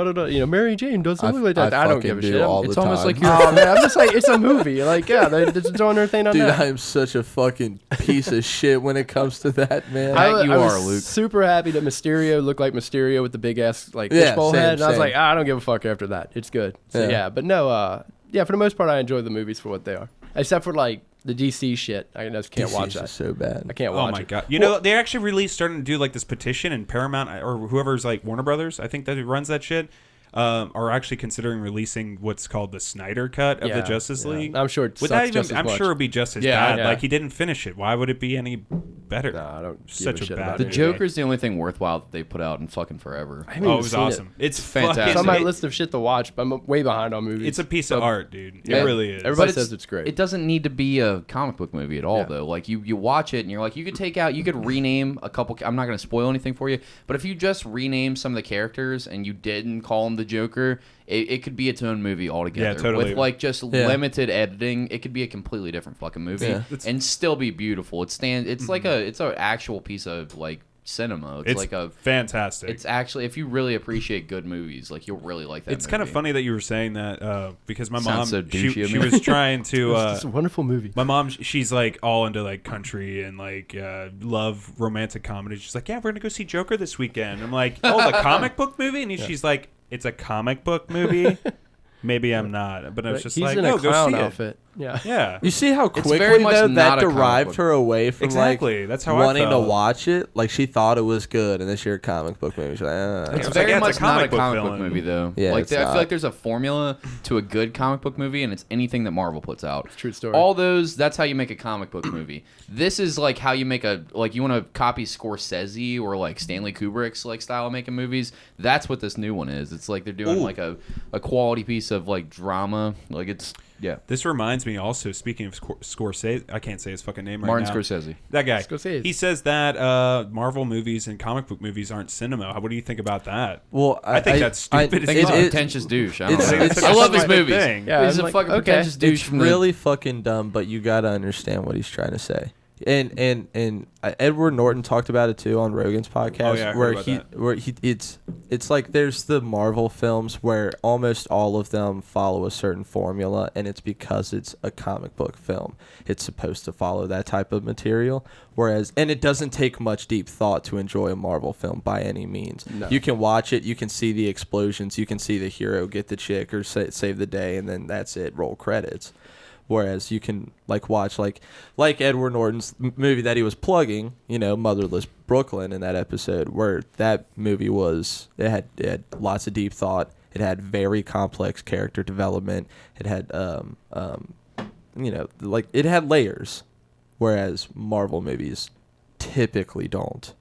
S4: Mary Jane doesn't look like that. I don't give a
S3: fucking
S4: shit.
S3: do all
S1: It's
S3: the
S1: almost
S3: time.
S1: like you're-
S4: Oh man, I'm just like it's a movie. Like yeah, they're just doing their thing on
S3: Dude,
S4: that.
S3: I am such a fucking piece of shit when it comes to that, man.
S1: I- you
S4: was
S1: are, Luke.
S4: super happy that Mysterio looked like Mysterio with the big ass like
S3: Yeah,
S4: fishbowl
S3: same,
S4: head, and I was
S3: same.
S4: like, I don't give a fuck after that. It's good. So
S3: Yeah.
S4: yeah, but no, yeah, for the most part, I enjoy the movies for what they are, except for like the DC shit. I just can't
S3: DC's
S4: watch that.
S3: just so bad.
S4: I can't
S2: Oh
S4: watch
S2: my
S4: it.
S2: god! You know they actually starting to do like this petition, and Paramount or whoever's like Warner Brothers, I think that runs that shit, are actually considering releasing what's called the Snyder cut of the
S4: Yeah,
S2: Justice
S4: yeah.
S2: League.
S4: I'm sure it
S2: Would
S4: sucks
S2: that even?
S4: just as
S2: I'm
S4: much.
S2: sure it'd be just as
S1: Yeah,
S2: bad.
S4: yeah.
S2: Like he didn't finish it. Why would it be any better?
S4: No, I don't.
S2: Such
S4: give
S2: a
S4: shit
S2: bad
S4: about
S1: The
S2: movie.
S4: it.
S1: Joker's the only thing worthwhile that they put out in fucking forever.
S4: I haven't
S2: Oh,
S4: even
S2: it was
S4: seen
S2: awesome. It's
S1: Fantastic.
S2: fucking.
S4: It's on my
S2: it-
S4: list of shit to watch, but I'm way behind on movies.
S2: It's a piece of art, dude. It
S1: Yeah.
S2: really is.
S4: Everybody
S1: But
S4: says it's great.
S1: It doesn't need to be a comic book movie at all,
S4: Yeah.
S1: though. Like you watch it and you're like, you could rename a couple. I'm not going to spoil anything for you, but if you just rename some of the characters and you didn't call him the Joker, it could be its own movie altogether.
S2: Yeah, totally.
S1: With like just
S3: Yeah.
S1: limited editing, it could be a completely different fucking movie
S3: Yeah.
S1: and still be beautiful. It's like it's an actual piece of like cinema. It's like a.
S2: fantastic.
S1: It's actually, if you really appreciate good movies, like you'll really like that.
S2: It's kind of
S1: movie.
S2: funny that you were saying that because my mom
S1: Sounds so douchey of
S2: she
S1: me.
S2: was trying to
S4: It's a wonderful movie.
S2: my mom she's like all into like country and like love romantic comedy. She's like, yeah, we're gonna go see Joker this weekend. I'm like, oh, the comic book movie, and she's like, it's a comic book movie. Maybe I'm not, but I was just
S4: He's
S2: like,
S4: in
S2: no,
S4: a
S2: go
S4: clown
S2: see
S4: outfit. Yeah.
S2: Yeah.
S3: You see how
S1: It's
S3: quickly
S1: very much
S3: though,
S1: not
S3: that
S1: a comic
S3: derived
S1: book.
S3: her away from
S2: Exactly.
S3: like
S2: That's how I
S3: wanting to
S2: felt.
S3: watch it. Like she thought it was good, and then she heard comic book movie. She's like,
S1: It's
S2: was
S1: very
S2: like, yeah,
S1: much
S2: it's a
S1: not a
S2: comic book
S1: comic book
S2: villain.
S1: movie, though.
S3: Yeah,
S1: like
S3: it's
S1: I feel
S3: not.
S1: like there's a formula to a good comic book movie, and it's anything that Marvel puts out.
S4: True story.
S1: All those, that's how you make a comic book movie. This is like how you make you want to copy Scorsese or like Stanley Kubrick's like style of making movies. That's what this new one is. It's like they're doing like a quality piece of like drama. Like it's, yeah.
S2: This reminds me also, speaking of Scorsese, I can't say his fucking name right
S1: Martin
S2: now.
S1: Scorsese.
S2: That guy.
S4: Scorsese.
S2: He says that Marvel movies and comic book movies aren't cinema. What do you think about that?
S3: well,
S2: I think that's stupid
S1: I think
S2: as
S1: he's a
S2: fuck.
S1: pretentious douche. I,
S3: it's-
S1: don't know.
S3: it's-
S1: I love
S2: it's
S1: his
S2: like the
S1: movies.
S2: thing.
S4: Yeah,
S1: He's
S4: I'm
S1: a
S4: like,
S1: fucking
S4: okay.
S1: pretentious douche.
S3: It's
S1: from the-
S3: really fucking dumb, but you gotta understand what he's trying to say. And Edward Norton talked about it too on Rogan's podcast,
S2: Oh, yeah, I heard about that.
S3: where he it's like there's the Marvel films where almost all of them follow a certain formula, and it's because it's a comic book film. It's supposed to follow that type of material, whereas and it doesn't take much deep thought to enjoy a Marvel film by any means.
S4: No.
S3: You can watch it, you can see the explosions, you can see the hero get the chick or save the day, and then that's it. Roll credits. Whereas you can like watch like Edward Norton's movie that he was plugging, you know, Motherless Brooklyn in that episode, where that movie was it had lots of deep thought. It had very complex character development. It had you know, like it had layers, whereas Marvel movies typically don't.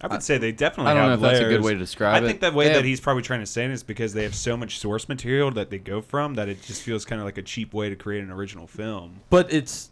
S2: I would say they definitely
S1: I don't know
S2: have
S1: if that's a
S2: layers.
S1: good way to describe it.
S2: I think the way
S1: They
S2: that
S1: have-
S2: he's probably trying to say it is because they have so much source material that they go from that it just feels kind of like a cheap way to create an original film,
S3: But it's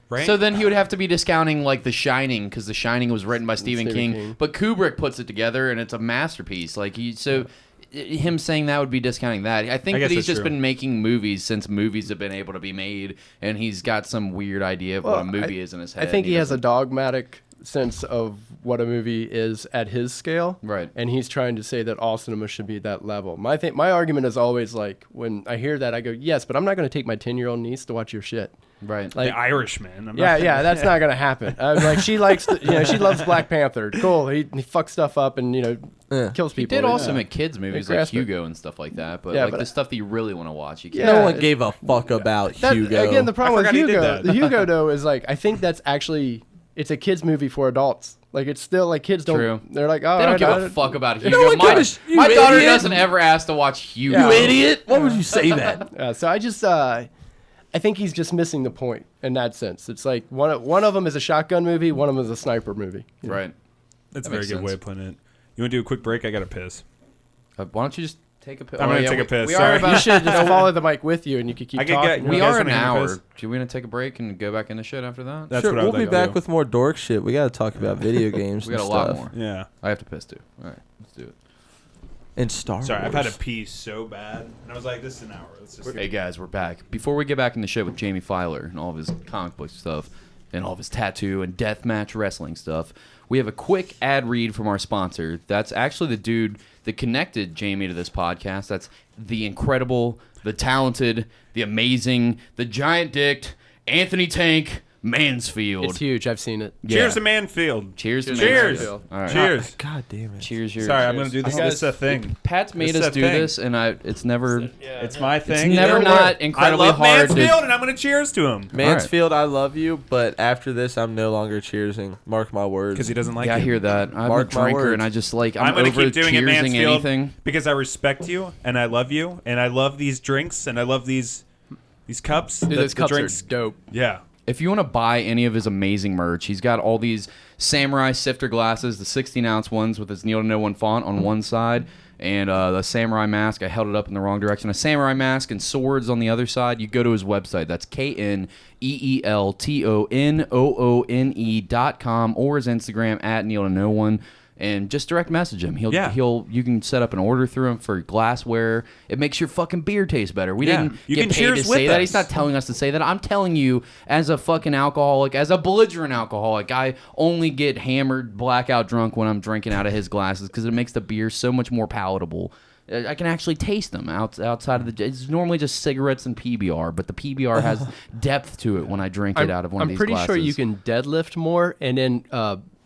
S2: right?
S1: So then he would have to be discounting like The Shining because The Shining was written by Stephen King, but Kubrick puts it together and it's a masterpiece. Like him saying that would be discounting that. I think
S2: I
S1: that
S2: guess
S1: he's
S2: that's
S1: just
S2: true.
S1: been making movies since movies have been able to be made, and he's got some weird idea of what a movie is in his head.
S4: I think
S1: and
S4: he has a
S1: doesn't-
S4: dogmatic sense of what a movie is at his scale.
S1: Right.
S4: And he's trying to say that all cinema should be at that level. My argument is always like, when I hear that, I go, yes, but I'm not going to take my 10-year-old niece to watch your shit.
S1: right.
S4: Like,
S2: the Irishman.
S4: yeah, that's not going to happen. Like, she likes, she loves Black Panther. Cool. He fucks stuff up and, kills
S1: He
S4: people.
S1: did also make kids movies like
S4: grasp it.
S1: Hugo and stuff like that, but
S4: Yeah,
S1: like
S4: but-
S1: the stuff that you really want to watch, you can't.
S3: no
S4: Yeah,
S3: one
S4: it's-
S3: gave a fuck about
S4: That,
S3: Hugo.
S4: Again, the problem with
S2: forgot he did
S4: Hugo,
S2: that.
S4: the Hugo though is like, I think that's actually, it's a kid's movie for adults. Like, it's still like kids don't.
S1: True.
S4: They're like, oh,
S1: They don't
S4: I
S1: give
S4: got
S1: a
S4: it.
S1: fuck about Hugo.
S3: one
S1: My,
S3: gives a- you
S1: my daughter
S3: idiot.
S1: doesn't ever ask to watch Hugo.
S3: You idiot! Why would you say that?
S4: Yeah, so I just, I think he's just missing the point in that sense. It's like one of them is a shotgun movie, one of them is a sniper movie.
S1: Right.
S2: That's a
S1: That
S2: very
S1: makes
S2: good way
S1: sense.
S2: of putting it. You want to do a quick break? I got to piss.
S1: Why don't you just take a piss?
S2: I'm gonna take a piss,
S1: We
S2: sorry.
S1: are about
S4: You should just follow the mic with you, and you could keep
S2: I could
S4: talking.
S2: get-
S1: We
S2: You guys
S1: are an
S2: wanna hear me
S1: hour.
S2: piss?
S1: Do we want to take a break and go back into shit after that?
S2: That's
S3: Sure,
S2: what I
S3: we'll
S2: would
S3: be
S2: like to
S3: back
S2: do.
S3: with more dork shit. We got to talk about video games
S1: We
S3: and
S1: got a
S3: stuff.
S1: lot more.
S2: Yeah.
S1: I have to piss too. All right, let's do it.
S3: And Star
S2: Sorry,
S3: Wars.
S2: I've had to pee so bad, and I was like, "This is an hour." Let's just.
S1: Hey guys, we're back. Before we get back into shit with Jaimie Filer and all of his comic book stuff and all of his tattoo and deathmatch wrestling stuff, we have a quick ad read from our sponsor. That's actually the dude that connected Jaimie to this podcast. That's the incredible, the talented, the amazing, the giant dicked Anthony Tank Mansfield.
S4: It's huge. I've seen it.
S2: Cheers to Manfield.
S1: Cheers to
S2: Cheers.
S1: Mansfield. All right.
S2: Cheers.
S3: God damn it.
S1: Cheers. Yours.
S2: Sorry, I'm gonna do this.
S1: Guys,
S2: This is a thing.
S1: Pat's made
S2: This is
S1: us
S2: a
S1: do
S2: thing.
S1: this, and it's never.
S2: It's my thing.
S1: It's never
S2: You know what?
S1: not incredibly
S2: I love
S1: hard to-
S2: Mansfield, and I'm gonna cheers to him
S3: Mansfield, I love you, but after this, I'm no longer cheersing. Mark my words.
S2: because he doesn't like
S1: Yeah, I
S2: it.
S1: hear that. I'm
S3: Mark
S1: a
S3: my
S1: drinker,
S3: words.
S1: and I just like
S2: I'm
S1: I'm
S2: gonna
S1: over
S2: keep doing it,
S1: cheersing
S2: Mansfield,
S1: anything.
S2: because I respect you and I love you and I love these drinks and I love these cups.
S4: Dude,
S2: The-
S4: those
S2: the
S4: cups
S2: drinks.
S4: are dope.
S2: Yeah.
S1: If you want to buy any of his amazing merch, he's got all these samurai sifter glasses, the 16-ounce ones with his Kneel to No One font on one side, and the samurai mask. I held it up in the wrong direction. A samurai mask and swords on the other side. You go to his website. That's KNEELTONOONE.com or his Instagram at Kneel to No One. And just direct message him. You can set up an order through him for glassware. It makes your fucking beer taste better. We
S2: Yeah.
S1: didn't
S2: You
S1: get
S2: can
S1: paid
S2: cheers
S1: to
S2: with
S1: say that.
S2: us.
S1: He's not telling us to say that. I'm telling you, as a fucking alcoholic, as a belligerent alcoholic, I only get hammered, blackout drunk when I'm drinking out of his glasses because it makes the beer so much more palatable. I can actually taste them outside of the. It's normally just cigarettes and PBR, but the PBR has depth to it when I drink it out of one of
S4: I'm
S1: these
S4: pretty
S1: glasses.
S4: sure you can deadlift more and then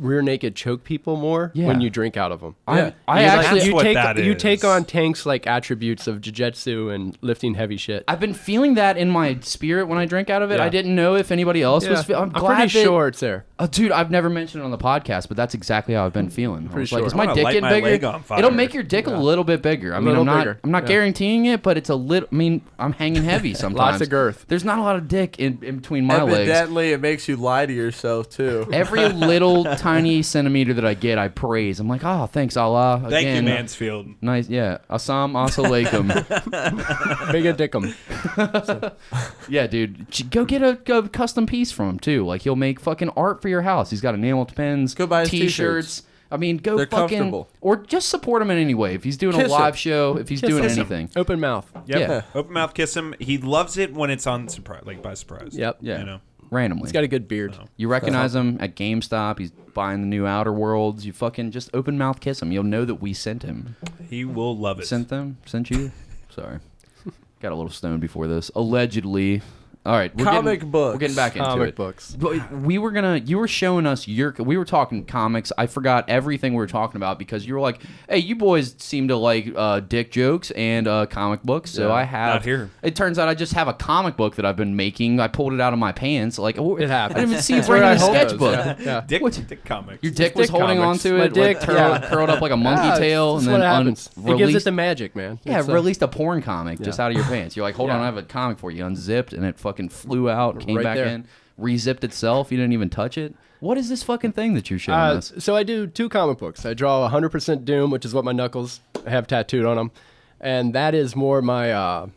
S4: rear naked choke people more
S1: Yeah.
S4: when you drink out of them.
S1: I
S2: You
S1: actually
S2: That's what
S4: take
S2: that
S4: you
S2: is.
S4: take on tanks like attributes of jiu-jitsu and lifting heavy shit.
S1: I've been feeling that in my spirit when I drink out of it.
S4: Yeah.
S1: I didn't know if anybody else was.
S4: Yeah.
S1: I'm
S4: I'm
S1: glad
S4: pretty
S1: that,
S4: sure it's there.
S1: Oh, dude, I've never mentioned it on the podcast, but that's exactly how I've been feeling. I was
S4: Pretty
S1: like,
S4: sure.
S1: is
S2: I
S1: my
S2: wanna
S1: dick
S2: light
S1: getting
S2: my leg
S1: bigger?
S2: on fire.
S1: It'll make your dick a little bit bigger. I mean,
S4: little
S1: I'm not.
S4: bigger.
S1: I'm not
S4: Yeah.
S1: guaranteeing it, but it's a little. I mean, I'm hanging heavy sometimes.
S4: Lots of girth.
S1: There's not a lot of dick in between my legs.
S3: Evidently, it makes you lie to yourself too.
S1: Every little tiny centimeter that I get, I praise. I'm like, oh, thanks Allah.
S2: Thank you,
S1: Again,
S2: Mansfield.
S1: Nice, yeah. Assam Alaikum.
S4: Big a dickum.
S1: Yeah, dude. Go get a custom piece from him too. Like he'll make fucking art for your house. He's got enameled pens,
S3: Go buy his
S1: t-shirts. I mean, go
S3: They're
S1: fucking
S3: comfortable.
S1: or just support him in any way. If he's doing
S3: Kiss
S1: a live
S3: him.
S1: show, if he's doing
S4: Kiss him.
S1: anything.
S4: Open mouth.
S2: Yep.
S1: Yeah.
S2: Open mouth kiss him. He loves it when it's on surprise, like by surprise.
S4: Yep.
S1: Yeah.
S2: You know.
S1: Randomly.
S4: He's got a good beard.
S1: You recognize him at GameStop. He's buying the new Outer Worlds. You fucking just open mouth kiss him. You'll know that we sent him.
S2: He will love it.
S1: Sent them? Sent you? Sorry. Got a little stoned before this. Allegedly. All right.
S3: Comic books.
S1: We're getting back into
S4: Comic
S1: it.
S4: books.
S1: But you were showing us we were talking comics. I forgot everything we were talking about because you were like, hey, you boys seem to like dick jokes and comic books. So
S3: Yeah.
S1: I have.
S2: Not here.
S1: It turns out I just have a comic book that I've been making. I pulled it out of my pants. Like,
S4: It happens.
S1: I didn't even see it's
S4: That's where
S1: right in the
S4: I hold those,
S1: sketchbook.
S4: yeah.
S2: Dick,
S1: What?
S2: dick comics.
S1: Your dick was
S4: Dick
S1: holding
S4: comics.
S1: onto
S4: My
S1: it,
S4: dick,
S1: like,
S4: yeah.
S1: curled up like a monkey tail,
S4: That's
S1: and
S4: what
S1: then
S4: happens. It gives it
S1: released.
S4: the magic, man.
S1: Yeah,
S4: It's,
S1: released a porn comic just
S4: Yeah.
S1: out of your pants. You're like, hold on,
S4: Yeah.
S1: I have a comic for you. Unzipped, and it fucking flew out, came
S4: Right
S1: back
S4: there.
S1: in, re-zipped itself. You didn't even touch it. What is this fucking thing that you're showing us?
S4: So I do 2 comic books. I draw 100% Doom, which is what my knuckles have tattooed on them, and that is more my.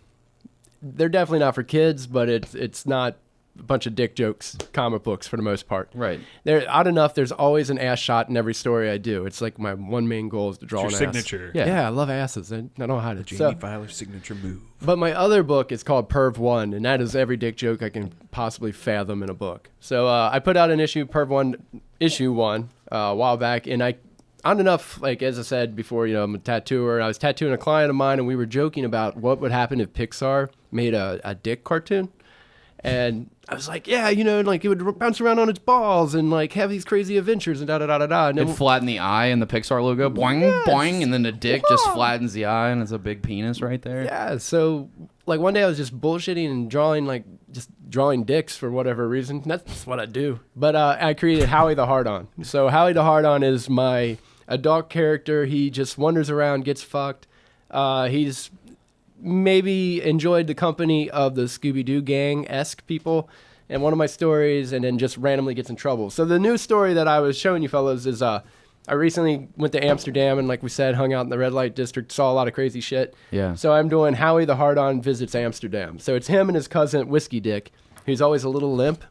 S4: They're definitely not for kids, but it's not a bunch of dick jokes comic books for the most part.
S1: Right.
S4: They're odd enough. There's always an ass shot in every story I do. It's like my one main goal is to draw
S2: It's your
S4: an ass.
S2: signature.
S1: Yeah.
S4: Yeah, I love asses. I don't know how to.
S2: Jamie Filer's signature move.
S4: But my other book is called Perv 1, and that is every dick joke I can possibly fathom in a book. So I put out an issue, Perv 1, issue 1, a while back, and on enough, like as I said before, I'm a tattooer, and I was tattooing a client of mine, and we were joking about what would happen if Pixar made a dick cartoon. And I was like, yeah, like it would bounce around on its balls and like have these crazy adventures and da-da-da-da-da. And
S1: It
S4: then
S1: flattened the eye and the Pixar logo, boing, boing, and then the dick just flattens the eye, and it's a big penis right there.
S4: yeah, so like one day I was just bullshitting and drawing dicks for whatever reason. That's what I do. But I created Howie the Hard-On. So Howie the Hard-On is my adult character. He just wanders around, gets fucked. He's maybe enjoyed the company of the Scooby-Doo gang-esque people and one of my stories, and then just randomly gets in trouble. So the new story that I was showing you fellas is I recently went to Amsterdam and, like we said, hung out in the red light district, saw a lot of crazy shit.
S1: Yeah.
S4: So I'm doing Howie the Hard-On visits Amsterdam. So it's him and his cousin Whiskey Dick, who's always a little limp.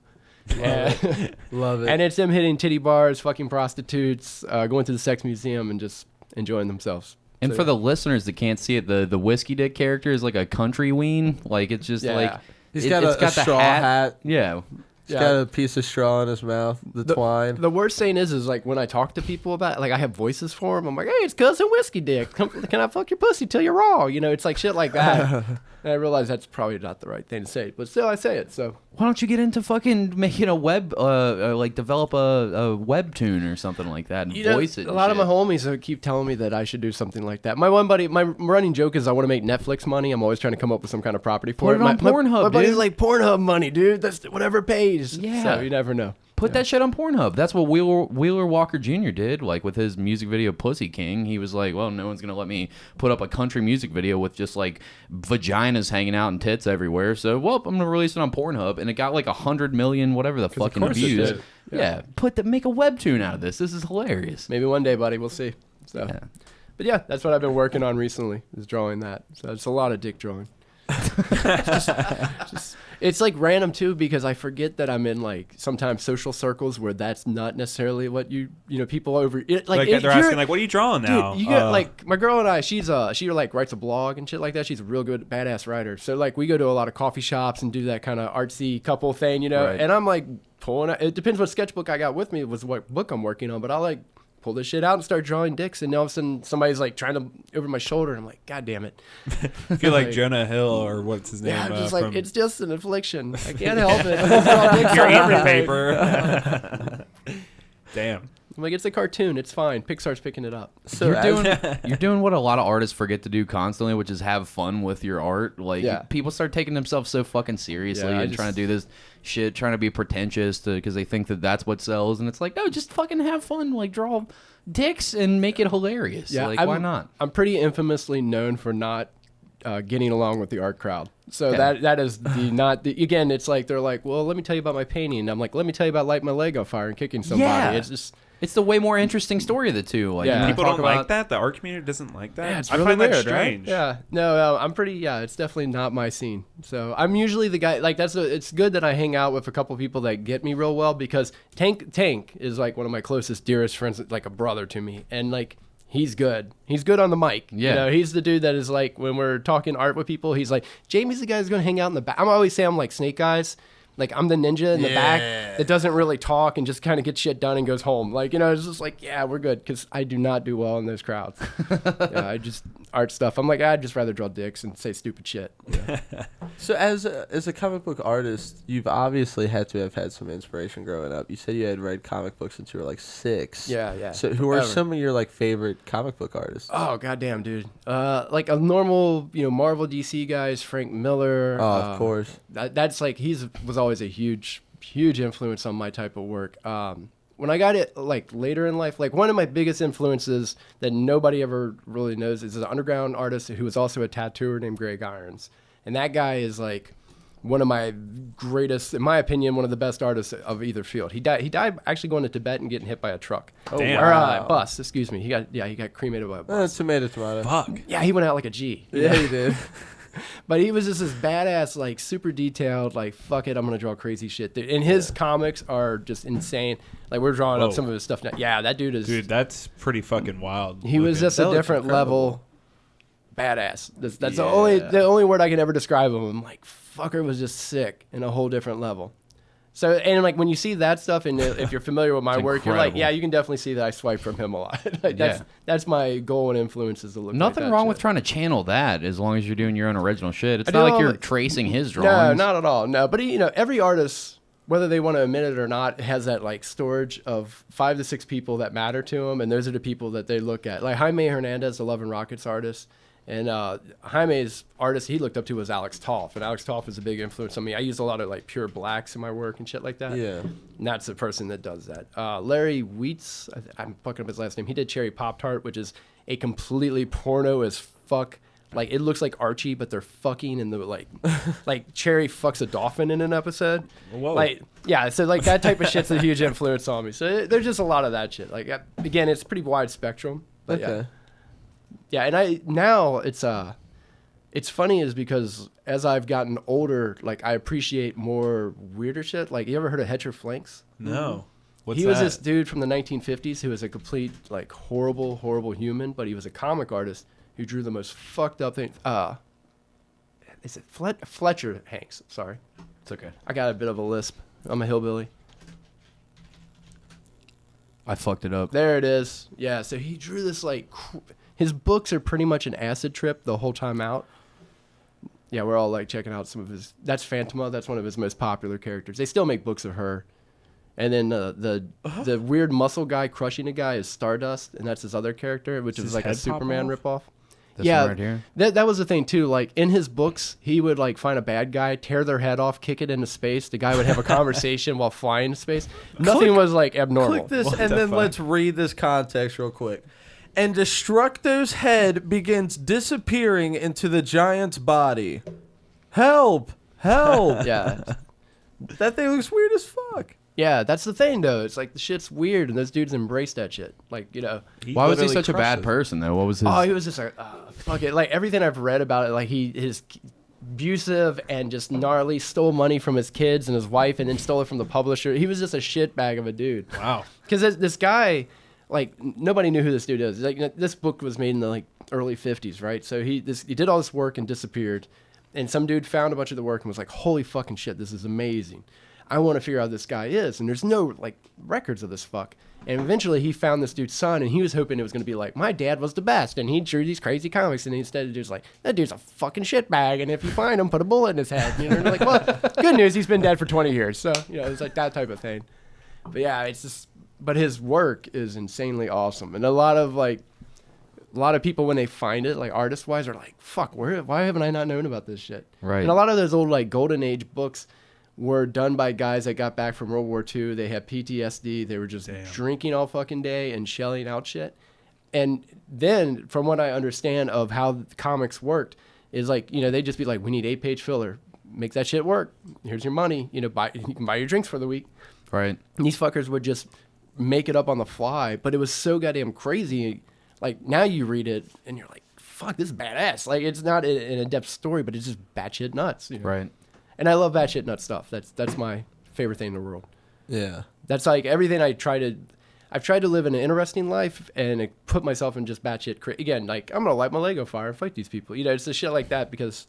S3: Love it.
S4: And it's him hitting titty bars, fucking prostitutes, going to the sex museum, and just enjoying themselves.
S1: And
S4: So,
S1: for the listeners that can't see it, the whiskey dick character is like a country ween. Like it's just
S4: Yeah.
S1: like
S3: He's got a
S1: the
S3: straw hat.
S1: Yeah.
S3: He's got a piece of straw in his mouth. The twine.
S4: The worst thing is like when I talk to people about it, like I have voices for them. I'm like, hey, it's cousin Whiskey Dick. Can I fuck your pussy till you're raw? It's like shit like that. And I realize that's probably not the right thing to say, but still I say it. So
S1: Why don't you get into fucking making a web, like develop a webtoon or something like that and voice it?
S4: A lot of my homies keep telling me that I should do something like that. My one buddy, my running joke is I want to make Netflix money. I'm always trying to come up with some kind of property for
S1: Put it on Pornhub,
S4: My buddy's
S1: dude.
S4: like, Pornhub money, dude. That's whatever pays.
S1: Yeah.
S4: So you never know.
S1: Put that shit on Pornhub. That's what Wheeler Walker Jr. did. Like with his music video Pussy King, he was like, well, no one's going to let me put up a country music video with just like vaginas hanging out and tits everywhere. So, well, I'm going to release it on Pornhub. And it got like 100 million, whatever the fucking
S4: course it
S1: views.
S4: did.
S1: Yeah. Make a webtoon out of this. This is hilarious.
S4: Maybe one day, buddy. We'll see. So,
S1: Yeah.
S4: But yeah, that's what I've been working on recently, is drawing that. So it's a lot of dick drawing. It's like random too, because I forget that I'm in like sometimes social circles where that's not necessarily what people over it,
S2: Like they're asking, like, what are you drawing now?
S4: Dude, you get like my girl and I. She like writes a blog and shit like that. She's a real good badass writer. So like we go to a lot of coffee shops and do that kind of artsy couple thing,
S1: Right.
S4: And I'm like pulling out. It depends what sketchbook I got with me was what book I'm working on, but I like pull this shit out and start drawing dicks, and all of a sudden somebody's like trying to over my shoulder, and I'm like, God damn it.
S2: I feel like
S4: like-
S2: Jonah Hill or what's his name?
S4: Yeah, I'm just
S2: from
S4: like, it's just an affliction. I can't help it. I draw dicks
S2: You're
S4: on
S2: eating
S4: everything.
S2: paper. Damn.
S4: I'm like, it's a cartoon. It's fine. Pixar's picking it up.
S3: So
S1: You're doing what a lot of artists forget to do constantly, which is have fun with your art. Like people start taking themselves so fucking seriously and trying to do this shit, trying to be pretentious because they think that that's what sells. And it's like, no, just fucking have fun. Like draw dicks and make it hilarious.
S4: Yeah,
S1: like why not?
S4: I'm pretty infamously known for not getting along with the art crowd. So that is again, it's like they're like, well, let me tell you about my painting. And I'm like, let me tell you about lighting my leg on fire and kicking somebody.
S1: Yeah. It's the way more interesting story of the two. Like,
S2: people don't like that. The art community doesn't like that.
S4: Yeah, it's
S2: I
S4: really
S2: find
S4: weird,
S2: that strange.
S4: Right? Yeah, no, I'm pretty. Yeah, it's definitely not my scene. So I'm usually the guy. Like it's good that I hang out with a couple people that get me real well because Tank is like one of my closest, dearest friends, like a brother to me, and like. He's good. He's good on the mic.
S1: Yeah.
S4: You know, he's the dude that is like, when we're talking art with people, he's like, Jaimie's the guy who's going to hang out in the back. I'm always saying I'm like Snake Eyes. Like, I'm the ninja in the back that doesn't really talk and just kind of gets shit done and goes home. Like, you know, it's just like, yeah, we're good. Because I do not do well in those crowds. Art stuff. I'm like, I'd just rather draw dicks and say stupid shit. Yeah.
S3: So as a comic book artist, you've obviously had to have had some inspiration growing up. You said you had read comic books since you were like 6.
S4: Yeah.
S3: So who are some of your like favorite comic book artists?
S4: Oh, goddamn, dude. Like a normal, Marvel DC guys, Frank Miller.
S3: Oh, of course.
S4: That's like, was always a huge influence on my type of work. When I got it like later in life, like one of my biggest influences that nobody ever really knows is an underground artist who was also a tattooer named Greg Irons. And that guy is like one of my greatest, in my opinion, one of the best artists of either field. He died actually going to Tibet and getting hit by a truck.
S2: Oh, damn.
S4: Or bus, excuse me. He got cremated by a bus.
S3: Tomato.
S2: Fuck.
S4: Yeah, he went out like a G.
S3: Yeah, he did.
S4: But he was just this badass, like super detailed, like fuck it, I'm gonna draw crazy shit. And his comics are just insane. Like we're drawing up some of his stuff now. Yeah, that dude is.
S2: Dude, that's pretty fucking wild.
S4: He was just a different level. Badass. That's the only word I can ever describe him. I'm like, fucker was just sick in a whole different level. So, and like when you see that stuff, and if you're familiar with my work, you're like, yeah, you can definitely see that I swipe from him a lot. Like, that's my goal and influence is to look.
S1: Nothing
S4: like
S1: wrong
S4: shit.
S1: with trying to channel that as long as you're doing your own original shit. It's not like you're tracing his drawings.
S4: No, not at all. No, but every artist, whether they want to admit it or not, has that like storage of 5 to 6 people that matter to them, and those are the people that they look at. Like Jaime Hernandez, the Love and Rockets artist. And Jaime's artist he looked up to was Alex Toff, and Alex Toff was a big influence on me. I use a lot of like pure blacks in my work and shit like that.
S3: Yeah,
S4: and that's the person that does that. Larry Wheats, I'm fucking up his last name. He did Cherry Pop-Tart, which is a completely porno as fuck. Like it looks like Archie, but they're fucking in the like Cherry fucks a dolphin in an episode.
S2: Whoa.
S4: Like yeah, so like that type of shit's a huge influence on me. So there's just a lot of that shit. Like again, it's pretty wide spectrum. But
S3: okay.
S4: Yeah, and now it's funny is because as I've gotten older, like I appreciate more weirder shit. Like you ever heard of Hetcher Flanks?
S2: No. What's
S4: he
S2: that?
S4: was this dude from the 1950s who was a complete like horrible human, but he was a comic artist who drew the most fucked up thing. Is it Fletcher Hanks? Sorry,
S1: It's okay.
S4: I got a bit of a lisp. I'm a hillbilly.
S1: I fucked it up.
S4: There it is. Yeah, so he drew this like. His books are pretty much an acid trip the whole time out. Yeah, we're all like checking out some of his. That's Phantoma. That's one of his most popular characters. They still make books of her. And then the weird muscle guy crushing a guy is Stardust, and that's his other character, which is like a Superman ripoff.
S1: This one right here?
S4: That was the thing too. Like in his books, he would like find a bad guy, tear their head off, kick it into space. The guy would have a conversation while flying in space. Nothing was like abnormal.
S3: Click this
S2: What
S3: and
S2: the
S3: then
S2: fuck?
S3: let's read this context real quick. And Destructo's head begins disappearing into the giant's body. Help! Help!
S4: Yeah.
S3: That thing looks weird as fuck.
S4: Yeah, that's the thing though. It's like the shit's weird, and those dudes embrace that shit. Like
S1: Why was he
S3: literally
S1: such a bad
S3: crushes.
S1: person though? What was his?
S4: Oh, he was just like, fuck it. Like everything I've read about it, like his abusive and just gnarly, stole money from his kids and his wife, and then stole it from the publisher. He was just a shitbag of a dude.
S2: Wow.
S4: Because this guy, like nobody knew who this dude is. Like this book was made in the like early 50s, right? So he did all this work and disappeared, and some dude found a bunch of the work and was like, holy fucking shit, this is amazing. I want to figure out who this guy is, and there's no like records of this fuck. And eventually he found this dude's son, and he was hoping it was going to be like, my dad was the best, and he drew these crazy comics, and instead the dude's like, that dude's a fucking shitbag, and if you find him, put a bullet in his head. You know, and you're like, well, good news, he's been dead for 20 years. So, it's like that type of thing. But yeah, it's just but his work is insanely awesome, and a lot of people when they find it, like artist wise, are like, "Fuck, why haven't I not known about this shit?"
S1: Right.
S4: And a lot of those old like golden age books were done by guys that got back from World War II. They had PTSD. They were just drinking all fucking day and shelling out shit. And then, from what I understand of how comics worked, is like, they'd just be like, "We need 8-page filler. Make that shit work. Here's your money. You can buy your drinks for the week."
S1: Right.
S4: And these fuckers would just make it up on the fly, but it was so goddamn crazy. Like, now you read it and you're like, "Fuck, this is badass." Like, it's not an in-depth story, but it's just batshit nuts.
S1: Right.
S4: And I love batshit nuts stuff. That's my favorite thing in the world.
S3: Yeah.
S4: That's like everything I've tried to live an interesting life and put myself in just batshit. Again, like, I'm gonna light my Lego fire and fight these people. It's the shit like that because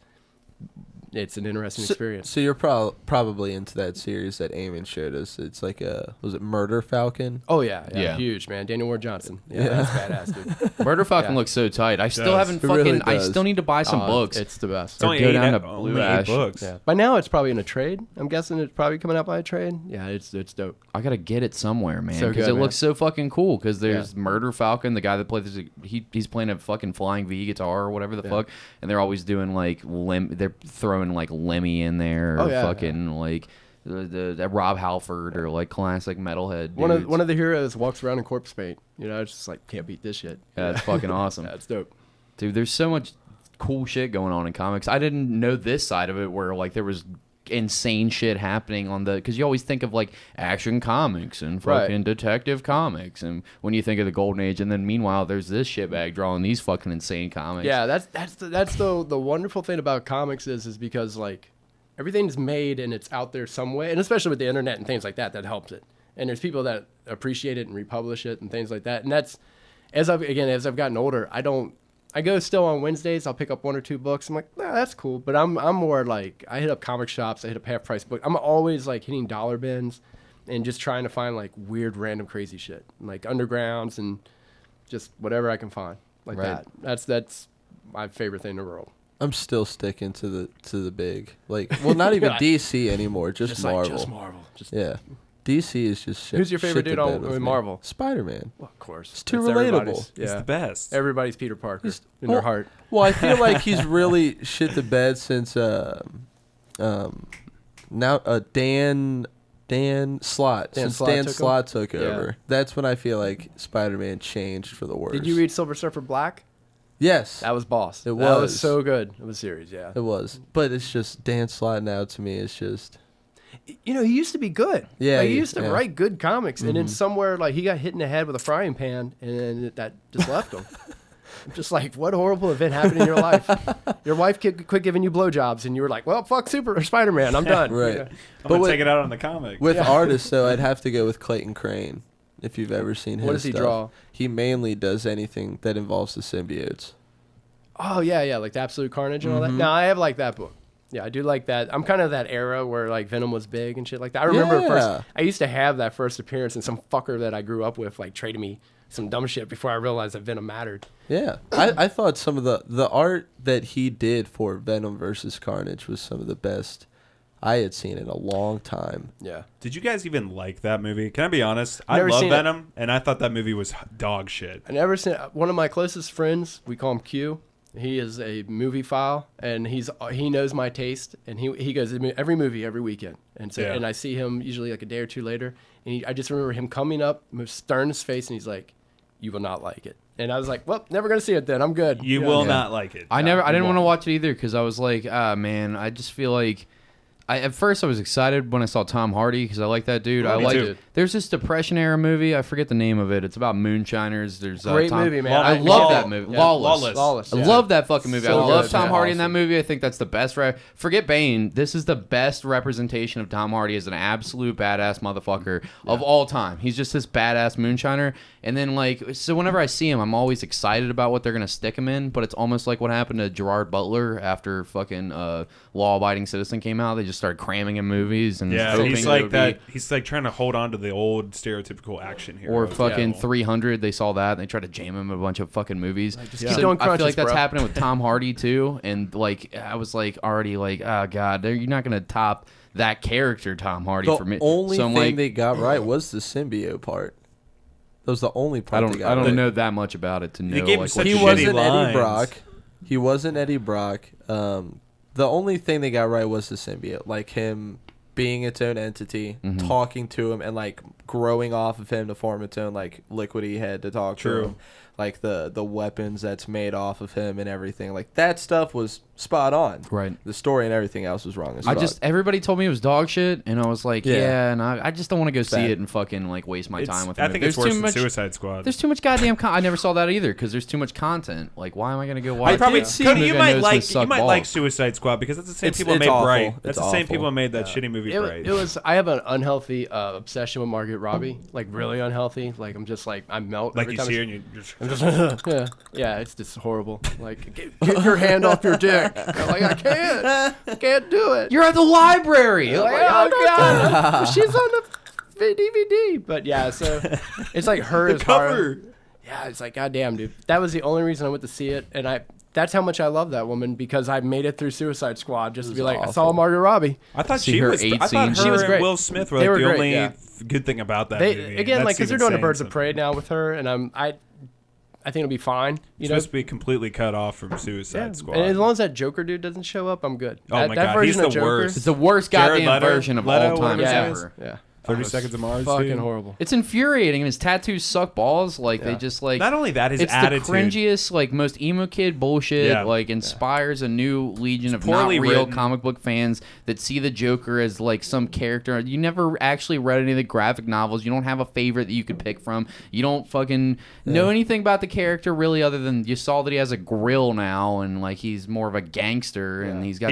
S4: it's an interesting experience.
S3: So you're probably into that series that Eamon showed us. It's like was it Murder Falcon?
S4: Oh yeah,
S1: Yeah.
S4: huge man, Daniel Ward Johnson. Yeah, that's badass, dude.
S1: Murder Falcon
S4: Yeah.
S1: looks so tight. I still
S2: does.
S1: haven't
S3: It really
S1: I
S3: does.
S1: still need to buy some
S4: Oh,
S1: books.
S4: It's the best.
S2: It's only
S1: go
S2: eight,
S1: down to
S2: only
S1: Blue
S2: eight
S1: Ash.
S2: books.
S4: Yeah. By now it's probably in a trade. I'm guessing it's probably coming out by a trade. Yeah, it's dope.
S1: I gotta get it somewhere, man,
S4: So
S1: because
S4: good,
S1: it
S4: man.
S1: looks so fucking cool. Because there's
S4: Yeah.
S1: Murder Falcon, the guy that plays he's playing a fucking flying V guitar or whatever the
S4: Yeah.
S1: fuck, and they're always doing like they're throwing like Lemmy in there, or
S4: Oh, yeah,
S1: fucking like the Rob Halford or like classic metalhead.
S4: One
S1: dudes.
S4: of the heroes walks around in corpse paint. It's just like, can't beat this shit.
S1: Yeah, it's fucking awesome.
S4: Yeah, it's dope.
S1: Dude, there's so much cool shit going on in comics. I didn't know this side of it where like there was insane shit happening on because you always think of like Action Comics and fucking
S4: Right.
S1: Detective Comics, and when you think of the Golden Age, and then meanwhile there's this shitbag drawing these fucking insane comics.
S4: Yeah, that's the wonderful thing about comics is because like everything's made and it's out there some way, and especially with the internet and things like that helps it. And there's people that appreciate it and republish it and things like that. And that's as I've gotten older, I go still on Wednesdays. I'll pick up 1 or 2 books. I'm like, nah, that's cool. But I'm more like, I hit up comic shops. I hit up half price books. I'm always like hitting dollar bins and just trying to find like weird, random, crazy shit, like undergrounds and just whatever I can find like
S1: Right.
S4: that. That's my favorite thing in the world.
S3: I'm still sticking to the big, like, well, not even DC anymore, just Marvel.
S4: Just Marvel. Just
S3: Yeah, DC is just shit.
S4: Who's your favorite
S3: shit
S4: dude
S3: to bed
S4: on
S3: with me.
S4: Marvel?
S3: Spider-Man.
S4: Well, of course.
S3: It's too
S4: That's
S3: relatable.
S4: everybody's-
S2: It's
S4: Yeah.
S2: the best.
S4: Everybody's Peter Parker
S3: He's-
S4: in their
S3: well-
S4: heart.
S3: Well, I feel like he's really shit the bed since now Dan Slott.
S4: Dan
S3: Since
S4: Slott
S3: Dan
S4: took
S3: Slott took
S4: Yeah.
S3: over, that's when I feel like Spider-Man changed for the worse.
S4: Did you read Silver Surfer Black?
S3: Yes,
S4: That was boss.
S3: It
S4: That was
S3: was.
S4: so good. It was series, yeah.
S3: it was. But it's just Dan Slott now to me. It's just
S4: He used to be good.
S3: Yeah,
S4: Like, he
S3: he-
S4: used to
S3: yeah.
S4: write good comics, and then somewhere like he got hit in the head with a frying pan, and then that just left him. I'm just like, what horrible event happened in your life? Your wife quit giving you blowjobs, and you were like, well, fuck Spider-Man, I'm done.
S3: right.
S4: Yeah.
S2: I'm
S3: But
S2: gonna
S3: with-
S2: take it out on the comic.
S3: With
S4: Yeah.
S3: artists, though, I'd have to go with Clayton Crane. If you've ever seen his
S4: What does he
S3: stuff.
S4: draw?
S3: He mainly does anything that involves the symbiotes.
S4: Oh yeah, like the Absolute Carnage and all that. No, I have like that book. Yeah, I do like that. I'm kind of that era where like Venom was big and shit like that. I remember
S3: Yeah.
S4: first. I used to have that first appearance, and some fucker that I grew up with like traded me some dumb shit before I realized that Venom mattered.
S3: Yeah, I thought some of the art that he did for Venom versus Carnage was some of the best I had seen in a long time.
S4: Yeah.
S2: Did you guys even like that movie? Can I be honest? I
S4: Never
S2: love
S4: seen it.
S2: Venom, and I thought that movie was dog shit.
S4: I never seen one of my closest friends. We call him Q. He is a movie file, and he knows my taste, and he goes to every movie every weekend, and so
S2: Yeah.
S4: and I see him usually like a day or two later, and I just remember him coming up, staring his face, and he's like, "You will not like it," and I was like, "Well, never gonna see it then. I'm good."
S2: You
S4: Yeah.
S2: will
S3: Yeah.
S2: not like it.
S1: I
S4: you
S1: didn't want to
S4: won't.
S1: watch it either because I was like, ah, man, I just feel like. At first, I was excited when I saw Tom Hardy because I like that dude. I
S2: me
S1: like
S2: too.
S1: it. There's this Depression era movie. I forget the name of it. It's about moonshiners. There's
S4: Great
S1: Tom,
S4: movie, man.
S1: I
S2: Law-
S1: love
S2: Law-
S1: that movie.
S4: yeah.
S1: Lawless.
S4: Lawless,
S1: I
S4: yeah.
S1: love that fucking movie.
S4: So
S1: I love
S4: good,
S1: Tom
S4: man.
S1: Hardy in that
S4: Awesome.
S1: movie. I think that's the best. Forget Bane. This is the best representation of Tom Hardy as an absolute badass motherfucker of all time. He's just this badass moonshiner. And then so whenever I see him, I'm always excited about what they're gonna stick him in. But it's almost like what happened to Gerard Butler after fucking Law Abiding Citizen came out. They just started cramming him movies and
S2: Yeah,
S1: hoping
S2: he's
S1: it
S2: like
S1: would
S2: that.
S1: be-
S2: He's like trying to hold on to the old stereotypical action hero.
S1: or fucking
S2: Yeah.
S1: 300, they saw that and they tried to jam him in a bunch of fucking movies.
S4: just
S2: Yeah.
S4: keep
S1: So
S4: doing
S1: I feel
S4: crunches,
S1: like that's
S4: bro.
S1: happening with Tom Hardy too, and I was like already like, oh god, you're not gonna top that character Tom Hardy
S3: The
S1: for me.
S3: only
S1: so I'm
S3: thing
S1: like,
S3: they got right was the symbiote part. That was the only part
S1: I
S3: they got
S1: don't
S3: right.
S1: know that much about it to know.
S2: gave him
S1: Like,
S2: such
S3: He
S2: shitty
S3: wasn't
S2: lines.
S3: Eddie Brock. He wasn't Eddie Brock. The only thing they got right was the symbiote, like him being its own entity, talking to him, and like growing off of him to form its own like liquidy head to talk to him. Like the weapons that's made off of him and everything. Like that stuff was spot on.
S1: Right.
S3: The story and everything else was wrong as fuck.
S1: Everybody told me it was dog shit, and I was like, yeah, and I just don't want to go see
S3: bad.
S1: it and fucking like waste my time with it.
S2: I think it's worse than Suicide Squad.
S1: There's too much goddamn I never saw that either because there's too much content. Like, why am I gonna go watch?
S2: I probably
S1: a
S2: Cody,
S1: movie
S2: you
S1: I
S2: might
S1: know is
S2: like
S1: gonna suck
S2: like
S1: balls?
S2: Suicide Squad because that's the same people who
S3: It's
S2: made
S3: awful.
S2: Bright. That's
S3: It's
S2: the same
S3: awful.
S2: people who made that shitty movie Bright.
S4: It was. I have an unhealthy obsession with Margaret Robbie, like really unhealthy. Like I'm just like I melt.
S2: Like
S4: every
S2: you
S4: time
S2: see her
S4: I-
S2: and you just
S4: I'm just yeah, it's just horrible. Like get your hand off your dick. I'm like I can't do it.
S1: You're at the library. Like,
S4: oh god, she's on the DVD. But yeah, so it's like her
S2: the
S4: is
S2: cover.
S4: hard. Yeah, it's like goddamn, dude. That was the only reason I went to see it, and that's how much I love that woman because I made it through Suicide Squad just to be like, I saw Margaret Robbie.
S2: I thought
S1: See
S2: she
S1: her
S2: was.
S1: eight
S2: I thought
S1: scenes.
S2: her
S4: She was
S2: and
S4: great.
S2: Will Smith were
S4: They
S2: like
S4: were
S2: the
S4: great,
S2: only
S4: yeah.
S2: good thing about that
S4: They
S2: movie.
S4: again,
S2: That's
S4: like because they're
S2: even
S4: doing a
S2: saying
S4: Birds of
S2: something.
S4: Prey now with her, and I think it'll be fine. You
S2: It's
S4: know,
S2: supposed to be completely cut off from Suicide Squad.
S4: and as long as that Joker dude doesn't show up, I'm good.
S2: Oh
S4: that,
S2: my
S4: that
S2: God,
S4: version
S2: he's the
S4: of Joker,
S2: worst.
S1: It's the worst
S2: Jared
S1: goddamn
S2: Leto-
S1: version of
S2: Leto,
S1: all time
S2: whatever his
S1: ever.
S4: Yeah.
S2: 30
S4: Oh, it's
S2: Seconds of Mars.
S4: fucking
S2: dude.
S4: horrible.
S1: It's infuriating, and his tattoos suck balls. Like they just like.
S2: Not only that, his
S1: it's
S2: attitude.
S1: the cringiest, like most emo kid bullshit.
S2: Yeah.
S1: Like inspires a new legion of not
S2: poorly
S1: real
S2: written.
S1: comic book fans that see the Joker as like some character. You never actually read any of the graphic novels. You don't have a favorite that you could pick from. You don't fucking know anything about the character really, other than you saw that he has a grill now and like he's more of a gangster and he's got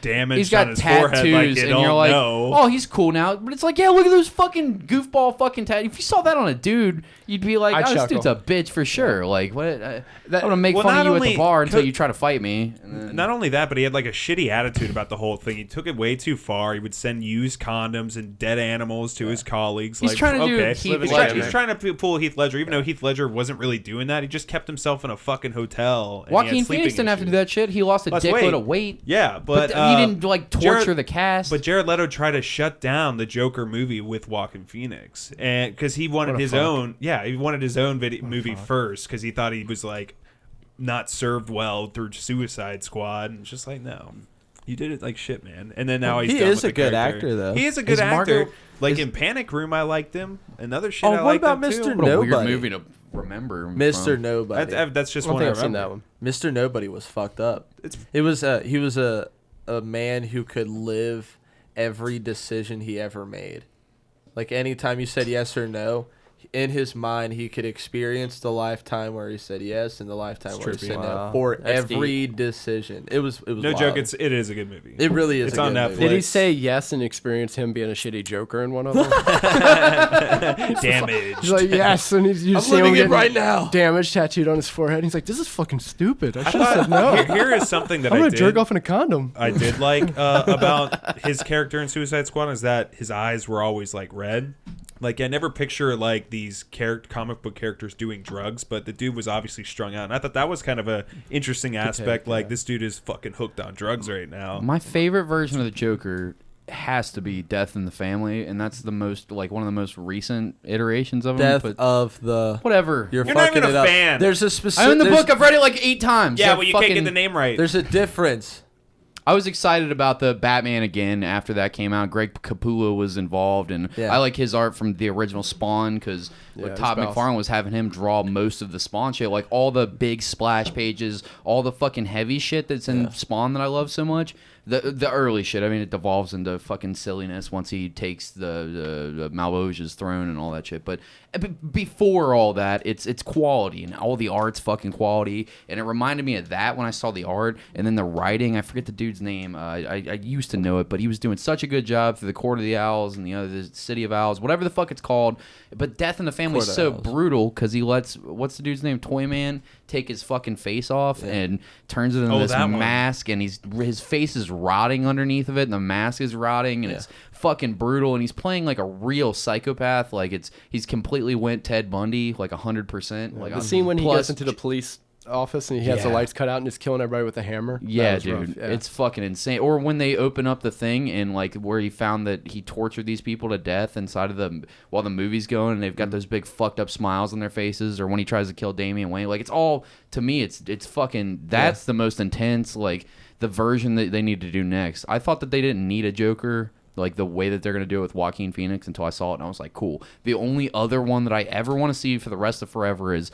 S2: damage
S1: he's got
S2: on his
S1: tattoos
S2: forehead like you
S1: and
S2: don't
S1: you're like,
S2: know.
S1: oh, he's cool now. But it's like, yeah, look at those fucking goofball fucking tattoos. If you saw that on a dude, you'd be like,
S4: I'd
S1: oh, this
S4: chuckle.
S1: dude's a bitch for sure. Like, what? I'm gonna make
S2: Well,
S1: fun of
S2: not
S1: you at the
S2: only
S1: bar until
S2: could-
S1: you try to fight me. And then,
S2: Not only that, but he had like a shitty attitude about the whole thing. He took it way too far. He would send used condoms and dead animals to his colleagues.
S1: He's
S2: like,
S1: trying to do
S2: okay.
S1: Heath
S2: He's
S1: Ledger.
S2: trying to pull Heath Ledger, even though Heath Ledger wasn't really doing that. He just kept himself in a fucking hotel. And he
S1: Joaquin
S2: had
S1: Phoenix
S2: sleeping
S1: didn't have to do
S2: issues.
S1: that shit. He lost a
S2: Lost
S1: dickload
S2: weight.
S1: of weight.
S2: Yeah, but
S1: he didn't like torture
S2: Jared-
S1: the cast.
S2: But Jared Leto tried to shut down the Joker movie with Joaquin Phoenix, and because he wanted his own, he wanted his own movie first because he thought he was like not served well through Suicide Squad, and it's just like no, you did it like shit, man. And then now he's
S3: He
S2: done
S3: is
S2: with
S3: a
S2: the
S3: good
S2: character.
S3: actor, though.
S2: He is a good
S1: Is
S2: actor.
S1: Margot-
S2: Like
S1: is-
S2: in Panic Room, I liked him. Another shit.
S3: Oh,
S2: I
S3: what
S2: liked
S3: about
S2: him
S3: Mr.
S2: too.
S1: what a weird
S3: Nobody.
S1: movie to remember. him
S3: Mr.
S1: from.
S3: Nobody.
S2: That's just
S4: I don't
S2: one I
S4: think I've seen
S2: remember.
S4: that one.
S3: Mr. Nobody was fucked up. He was a man who could live every decision he ever made. Like anytime you said yes or no, in his mind he could experience the lifetime where he said yes and the lifetime where he
S2: trippy.
S3: said
S4: Wow.
S3: no for
S4: That's
S3: every decision. It was
S2: No
S3: wild.
S2: joke, it is a good movie.
S3: It really is.
S2: It's
S3: a
S2: on
S3: good
S2: Netflix.
S3: movie.
S4: Did he say yes and experience him being a shitty Joker in one of them?
S2: Damaged.
S4: He's like yes, and you
S3: I'm
S4: see him
S3: living it
S4: getting
S3: right now.
S4: damage tattooed on his forehead. He's like, this is fucking stupid. I
S2: I
S4: should have
S2: thought,
S4: said no.
S2: here is something that
S4: I'm
S2: I
S4: gonna
S2: did.
S4: jerk off in a condom.
S2: I did like about his character in Suicide Squad is that his eyes were always like red. Like I never picture like these comic book characters doing drugs, but the dude was obviously strung out, and I thought that was kind of a interesting aspect. Like this dude is fucking hooked on drugs right now.
S1: My favorite version of the Joker has to be Death in the Family, and that's the most like one of the most recent iterations of him.
S3: Death
S1: But
S3: of the.
S1: whatever.
S3: You're
S2: You're not
S3: fucking
S2: even
S3: it
S2: a
S3: up.
S2: fan.
S3: There's a
S1: I'm
S3: specific.
S1: in the book. I've read it like 8 times.
S2: Yeah,
S1: So
S2: well, you can't
S1: fucking-
S2: get the name right.
S3: There's a difference.
S1: I was excited about the Batman again after that came out. Greg Capullo was involved, and
S3: Yeah.
S1: I like his art from the original Spawn because
S4: his
S1: Todd
S4: mouth.
S1: McFarlane was having him draw most of the Spawn shit, like all the big splash pages, all the fucking heavy shit that's in Spawn that I love so much. The early shit, I mean, it devolves into fucking silliness once he takes the Malvoisin's throne and all that shit. But before all that, it's quality, and all the art's fucking quality. And it reminded me of that when I saw the art, and then the writing. I forget the dude's name. I used to know it, but he was doing such a good job through the Court of the Owls and the City of Owls, whatever the fuck it's called. But Death in the Family is
S3: Court
S1: so
S3: of Owls.
S1: brutal because he lets what's the dude's name, Toyman, take his fucking face off and turns it into this
S2: that one.
S1: mask, and his face is rotting underneath of it, and the mask is rotting, and it's fucking brutal, and he's playing like a real psychopath. Like he's completely went Ted Bundy like 100%. Like
S4: The scene when he
S1: plus
S4: goes into the police office and he has the
S1: Yeah.
S4: lights cut out and is killing everybody with a hammer. That
S1: Yeah,
S4: was
S1: dude,
S4: rough. Yeah.
S1: it's fucking insane. Or when they open up the thing and like where he found that he tortured these people to death inside of the while the movie's going, and they've got those big fucked up smiles on their faces. Or when he tries to kill Damian Wayne, like it's all to me, it's fucking. That's the most intense, like the version that they need to do next. I thought that they didn't need a Joker. Like the way that they're gonna do it with Joaquin Phoenix until I saw it, and I was like, cool. The only other one that I ever want to see for the rest of forever is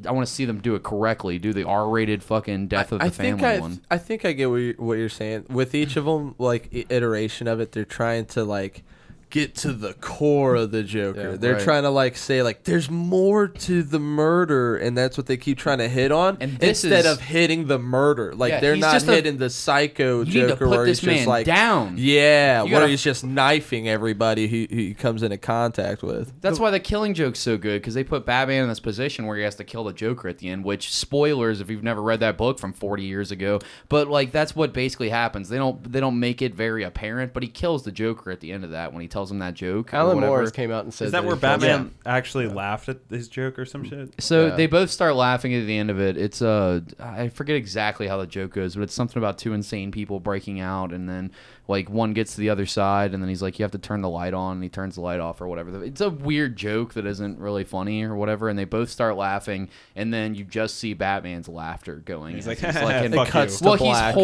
S1: I want to see them do it correctly. Do the R-rated fucking Death of the Family one.
S3: I think I get what you're saying. With each of them, like iteration of it, they're trying to like get to the core of the Joker.
S4: Yeah,
S3: they're
S4: right.
S3: trying to like say like there's more to the murder, and that's what they keep trying to hit on
S1: And this
S3: instead
S1: is-
S3: of hitting the murder. Like
S1: Yeah,
S3: they're
S1: he's
S3: not
S1: just
S3: hitting the psycho
S1: You need
S3: Joker
S1: to put
S3: where
S1: this
S3: he's just
S1: man
S3: like
S1: down.
S3: Yeah,
S1: You
S3: where
S1: gotta-
S3: he's just knifing everybody he comes into contact with.
S1: That's why the Killing Joke's so good, because they put Batman in this position where he has to kill the Joker at the end, which, spoilers if you've never read that book from 40 years ago, but like that's what basically happens. They don't make it very apparent, but he kills the Joker at the end of that when he tells him that joke. or
S4: Alan
S1: whatever.
S4: Moore came out and said
S2: Is that
S4: he
S2: where
S4: killed
S2: Batman
S4: him.
S2: actually laughed at his joke or some shit?
S1: So
S3: Yeah.
S1: they both start laughing at the end of it. It's I forget exactly how the joke goes, but it's something about two insane people breaking out, and then like one gets to the other side, and then he's like, "You have to turn the light on," and he turns the light off or whatever. It's a weird joke that isn't really funny or whatever, and they both start laughing, and then you just see Batman's laughter going.
S2: He's
S1: as
S2: like,
S1: and-
S2: "Fuck
S3: It cuts
S2: you."
S3: to
S1: well,
S3: black.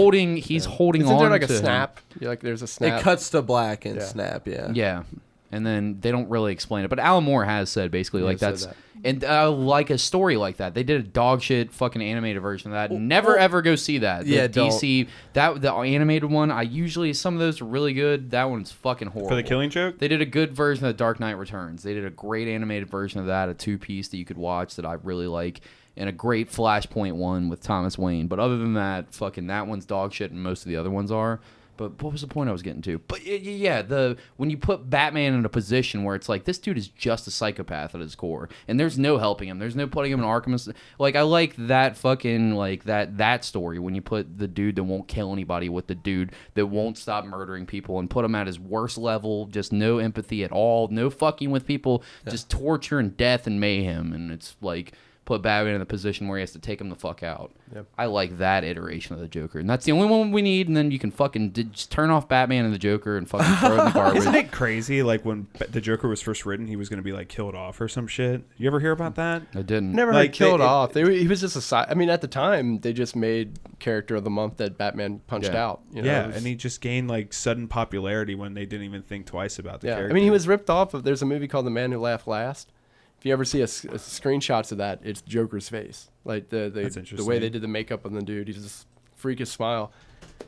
S1: he's holding
S4: Isn't
S1: on
S4: there like a
S1: to him.
S4: snap? Yeah, like there's a snap.
S3: It cuts to black and
S4: Yeah.
S3: snap. Yeah.
S1: Yeah. And then they don't really explain it. But Alan Moore has said basically like
S4: has said
S1: that's
S4: that.
S1: and like a story like that. They did a dog shit fucking animated version of that. Never
S3: well,
S1: ever go see that.
S3: yeah,
S1: The DC that the animated one, I usually some of those are really good. That one's fucking horrible.
S2: For the Killing Joke?
S1: They did a good version of The Dark Knight Returns. They did a great animated version of that, a 2-piece that you could watch that I really like, and a great Flashpoint one with Thomas Wayne. But other than that, fucking that one's dog shit, and most of the other ones are. But what was the point I was getting to? But yeah, when you put Batman in a position where it's like this dude is just a psychopath at his core, and there's no helping him. There's no putting him in Arkham. Like I like that fucking like that story when you put the dude that won't kill anybody with the dude that won't stop murdering people and put him at his worst level, just no empathy at all, no fucking with people, just torture and death and mayhem, and it's like. Put Batman in the position where he has to take him the fuck out.
S4: Yep.
S1: I like that iteration of the Joker, and that's the only one we need. And then you can fucking just turn off Batman and the Joker and fucking throw it in the garbage.
S2: Isn't it crazy? Like when the Joker was first written, he was going to be like killed off or some shit. You ever hear about that?
S1: I didn't.
S4: Never
S2: Like,
S4: heard killed
S2: they-
S4: off. He was just a side. I mean, at the time, they just made character of the month that Batman punched
S1: Yeah.
S4: out. You know,
S2: Yeah,
S4: it was-
S2: and he just gained like sudden popularity when they didn't even think twice about the
S4: yeah.
S2: character.
S4: I mean, he was ripped off of. There's a movie called The Man Who Laughed Last. If you ever see a screenshots of that, it's Joker's face. Like
S2: That's
S4: the
S2: interesting.
S4: way they did the makeup on the dude. He's just freakish smile,